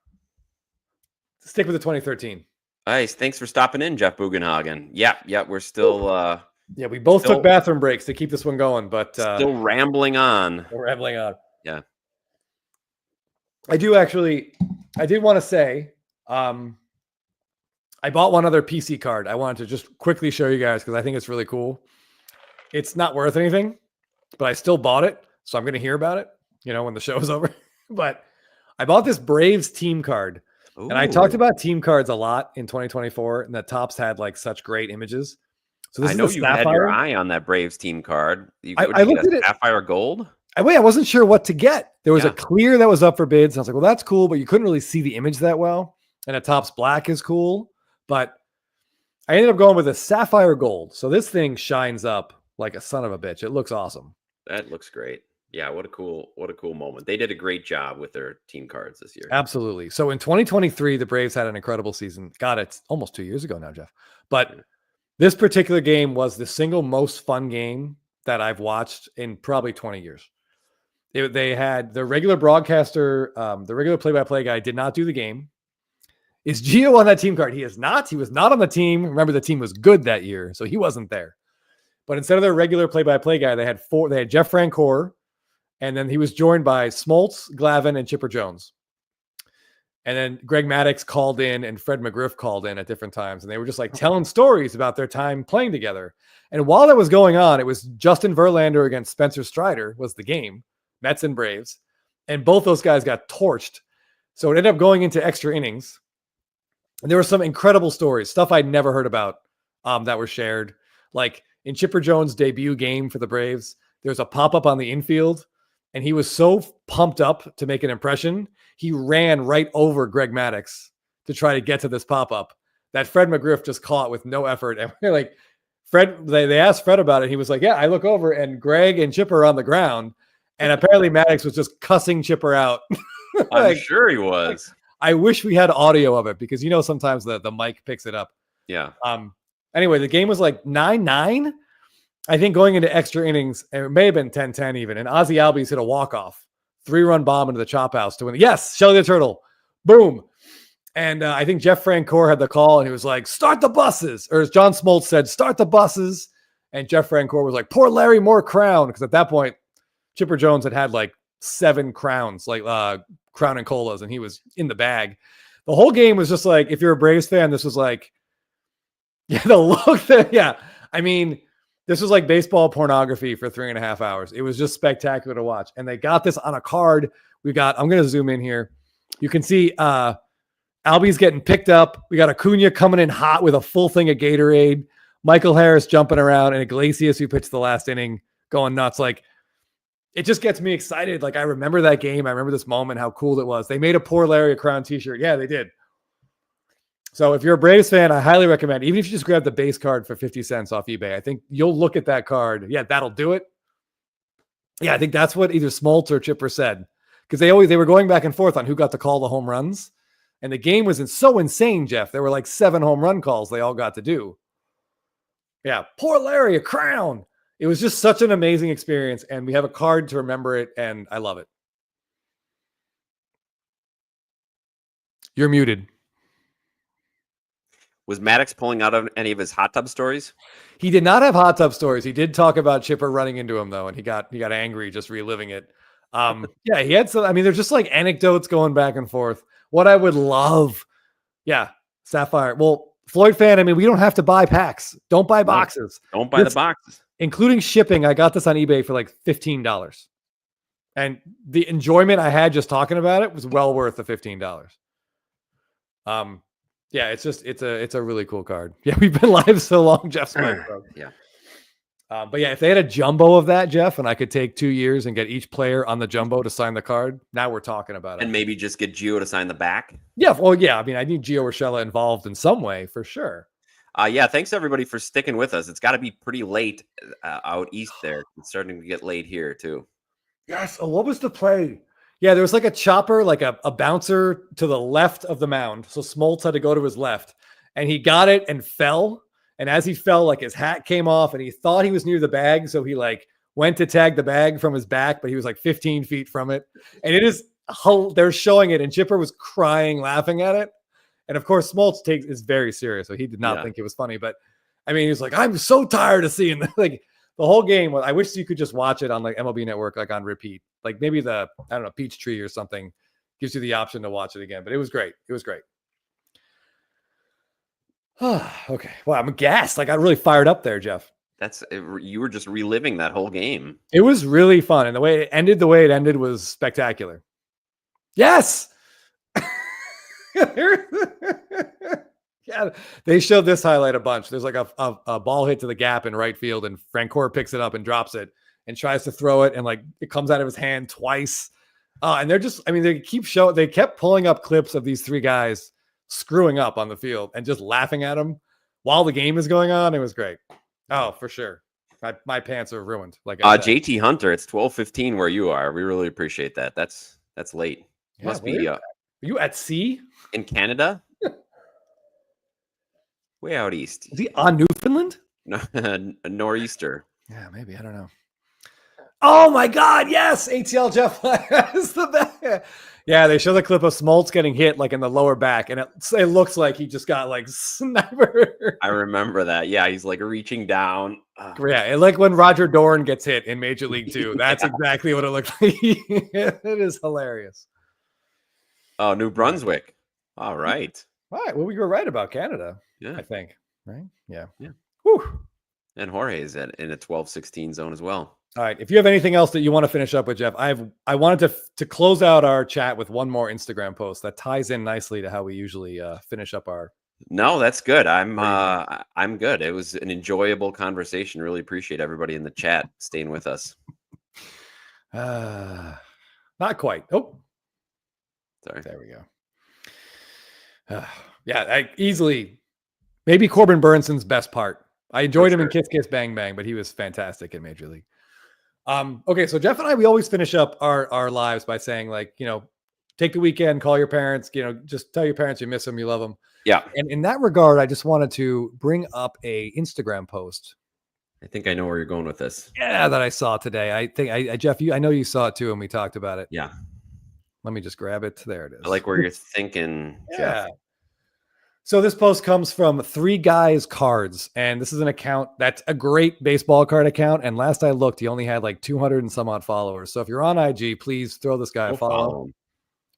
stick with the 2013. Nice. Thanks for stopping in, Jeff Bugenhagen. Yeah, we're still we both took bathroom breaks to keep this one going, but still rambling on. We're rambling on. Yeah. I did want to say, I bought one other PC card. I wanted to just quickly show you guys because I think it's really cool. It's not worth anything, but I still bought it. So I'm going to hear about it, when the show is over. But I bought this Braves team card. Ooh. And I talked about team cards a lot in 2024, and the Topps had like such great images. So I know you had your eye on that Braves team card. I looked at it. Sapphire gold? I wasn't sure what to get. There was a clear that was up for bids. And I was like, well, that's cool, but you couldn't really see the image that well. And a Topps black is cool. But I ended up going with a sapphire gold. So this thing shines up like a son of a bitch. It looks awesome. That looks great. Yeah, what a cool moment. They did a great job with their team cards this year. Absolutely. So in 2023, the Braves had an incredible season. God, it's almost 2 years ago now, Jeff. But this particular game was the single most fun game that I've watched in probably 20 years. They had the regular broadcaster, the regular play-by-play guy did not do the game. Is Gio on that team card? He is not. He was not on the team. Remember, the team was good that year, so he wasn't there. But instead of their regular play-by-play guy, they had Jeff Francoeur, and then he was joined by Smoltz, Glavine, and Chipper Jones. And then Greg Maddux called in and Fred McGriff called in at different times. And they were just like telling stories about their time playing together. And while that was going on, it was Justin Verlander against Spencer Strider was the game, Mets and Braves. And both those guys got torched. So it ended up going into extra innings. And there were some incredible stories, stuff I'd never heard about that were shared. Like in Chipper Jones' debut game for the Braves, there's a pop-up on the infield. And he was so pumped up to make an impression, he ran right over Greg Maddux to try to get to this pop-up that Fred McGriff just caught with no effort. And we're like, Fred, they asked Fred about it. He was like, yeah, I look over and Greg and Chipper are on the ground. And apparently Maddux was just cussing Chipper out. Like, I'm sure he was. Like, I wish we had audio of it because, sometimes the mic picks it up. Yeah. Anyway, the game was like 9-9. I think going into extra innings, it may have been 10-10 even, and Ozzie Albies hit a walk-off, 3-run bomb into the chop house to win. Yes, Shelly the Turtle. Boom. And I think Jeff Francoeur had the call, and he was like, start the buses. Or as John Smoltz said, start the buses. And Jeff Francoeur was like, pour Larry more crown. Because at that point, Chipper Jones had like 7 crowns, like Crown and Colas, and he was in the bag. The whole game was just like, if you're a Braves fan, this was like, the look that, I mean, this was like baseball pornography for 3.5 hours. It was just spectacular to watch. And they got this on a card. I'm going to zoom in here. You can see Albie's getting picked up. We got Acuna coming in hot with a full thing of Gatorade. Michael Harris jumping around, and Iglesias, who pitched the last inning, going nuts. Like, it just gets me excited. Like, I remember that game. I remember this moment, how cool it was. They made a Poor Larry a Crown t-shirt. Yeah, they did. So if you're a Braves fan, I highly recommend, even if you just grab the base card for 50 cents off eBay, I think you'll look at that card. Yeah, that'll do it. Yeah, I think that's what either Smoltz or Chipper said. Because they were going back and forth on who got to call the home runs. And the game was so insane, Jeff. There were like 7 home run calls they all got to do. Yeah, Poor Larry, a crown. It was just such an amazing experience. And we have a card to remember it. And I love it. You're muted. Was Maddux pulling out of any of his hot tub stories? He did not have hot tub stories. He did talk about Chipper running into him, though, and he got angry just reliving it. Yeah, he had some. I mean, they're just like anecdotes going back and forth. What I would love, Sapphire. Well, Floyd fan, I mean, we don't have to buy packs. Don't buy boxes. Don't buy the boxes, including shipping. I got this on eBay for like $15, and the enjoyment I had just talking about it was well worth the $15. Yeah, it's a really cool card. Yeah, we've been live so long, Jeff Smith. Yeah. But yeah, if they had a jumbo of that, Jeff, and I could take 2 years and get each player on the jumbo to sign the card, now we're talking about it. And maybe just get Gio to sign the back. Yeah. Well, yeah. I mean, I need Gio Urshela involved in some way for sure. Yeah. Thanks everybody for sticking with us. It's got to be pretty late out east there. It's starting to get late here too. Yes. Oh, what was the play? Yeah, there was like a chopper, like a bouncer to the left of the mound. So Smoltz had to go to his left, and he got it and fell. And as he fell, like his hat came off, and he thought he was near the bag. So he like went to tag the bag from his back, but he was like 15 feet from it. And it is, they're showing it, and Chipper was crying, laughing at it. And of course, Smoltz is very serious. So he did not think it was funny. But I mean, he was like, I'm so tired of seeing that. Like the whole game. I wish you could just watch it on like MLB Network, like on repeat. Like maybe I don't know, Peachtree or something gives you the option to watch it again. But it was great. It was great. Okay. Well, I'm gassed. I got really fired up there, Jeff. You were just reliving that whole game. It was really fun. And the way it ended was spectacular. Yes. Yeah, they showed this highlight a bunch. There's like a ball hit to the gap in right field, and Francoeur picks it up and drops it and tries to throw it, and like it comes out of his hand twice. And they're just, I mean, they kept pulling up clips of these 3 guys screwing up on the field and just laughing at them while the game is going on. It was great. Oh, for sure. My pants are ruined. Like JT Hunter, it's 12:15 where you are. We really appreciate that. That's late. Yeah, Must be. Are you at sea in Canada? Way out east. Is he on Newfoundland? No, nor'easter. Yeah, maybe. I don't know. Oh my God! Yes, ATL Jeff is the best. Yeah, they show the clip of Smoltz getting hit like in the lower back, and it looks like he just got like sniper. I remember that. Yeah, he's like reaching down. Yeah, like when Roger Dorn gets hit in Major League 2. That's exactly what it looked like. It is hilarious. Oh, New Brunswick. All right. All right. Well, we were right about Canada. Yeah. I think. Right. Yeah. Yeah. Whew. And Jorge is in a 12-16 zone as well. All right. If you have anything else that you want to finish up with, Jeff, I wanted to close out our chat with one more Instagram post that ties in nicely to how we usually finish up our. No, that's good. I'm good. It was an enjoyable conversation. Really appreciate everybody in the chat staying with us. Not quite. Oh, sorry. There we go. Yeah, easily. Maybe Corbin Burnsen's best part. I enjoyed him in Kiss Kiss Bang Bang, but he was fantastic in Major League. Okay, so Jeff and I, we always finish up our lives by saying, like, take the weekend, call your parents, just tell your parents you miss them, you love them. Yeah. And in that regard, I just wanted to bring up a Instagram post. I think I know where you're going with this. Yeah, that I saw today. I think Jeff, I know you saw it too, and we talked about it. Yeah. Let me just grab it. There it is. I like where you're thinking, Jeff. Yeah. So this post comes from 3 Guys Cards, and this is an account that's a great baseball card account. And last I looked, he only had like 200 and some odd followers. So if you're on IG, please throw this guy a follow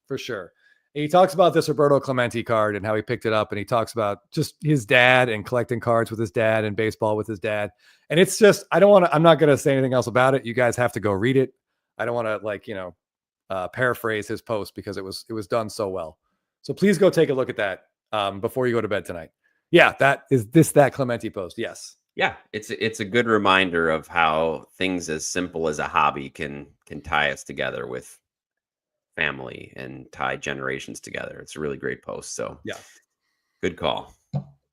for sure. And he talks about this Roberto Clemente card and how he picked it up, and he talks about just his dad and collecting cards with his dad and baseball with his dad. And it's just, I'm not going to say anything else about it. You guys have to go read it. I don't want to paraphrase his post because it was done so well. So please go take a look at that. Before you go to bed tonight. Yeah, that Clemente post. Yes. Yeah, it's a good reminder of how things as simple as a hobby can tie us together with family and tie generations together. It's a really great post. So yeah, good call.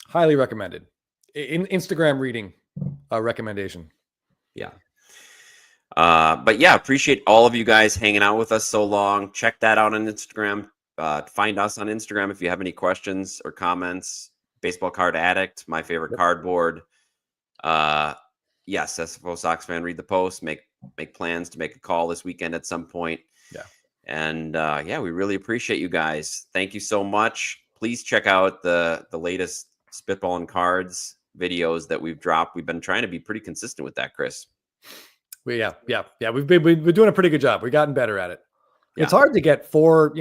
Highly recommended. Instagram reading recommendation. Yeah. But yeah, appreciate all of you guys hanging out with us so long. Check that out on Instagram. Find us on Instagram if you have any questions or comments. Baseball Card Addict, my favorite cardboard. Yes, SFO Sox fan, read the post. Make plans to make a call this weekend at some point. Yeah. And we really appreciate you guys. Thank you so much. Please check out the latest Spitball and Cards videos that we've dropped. We've been trying to be pretty consistent with that, Chris. Yeah. We've been doing a pretty good job. We've gotten better at it. Yeah. It's hard to get 4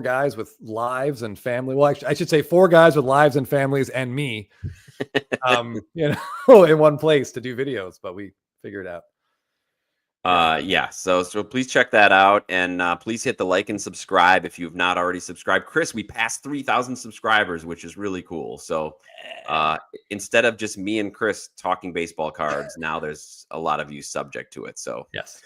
guys with lives and family. Well, actually, I should say 4 guys with lives and families and me, in one place to do videos, but we figured it out. So please check that out, and please hit the like and subscribe if you've not already subscribed. Chris, we passed 3,000 subscribers, which is really cool. So instead of just me and Chris talking baseball cards, now there's a lot of you subject to it. So yes.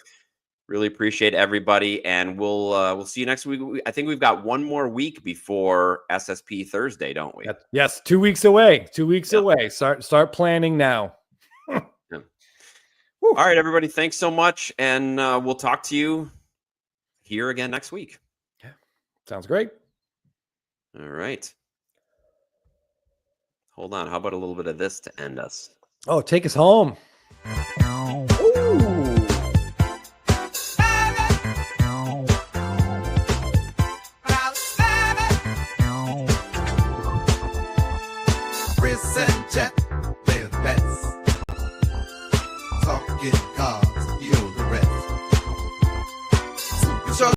Really appreciate everybody, and we'll see you next week. I think we've got one more week before SSP Thursday, don't we? Yes, 2 weeks away. 2 weeks away. Start planning now. Yeah. All right, everybody. Thanks so much, and we'll talk to you here again next week. Yeah, sounds great. All right. Hold on. How about a little bit of this to end us? Oh, take us home.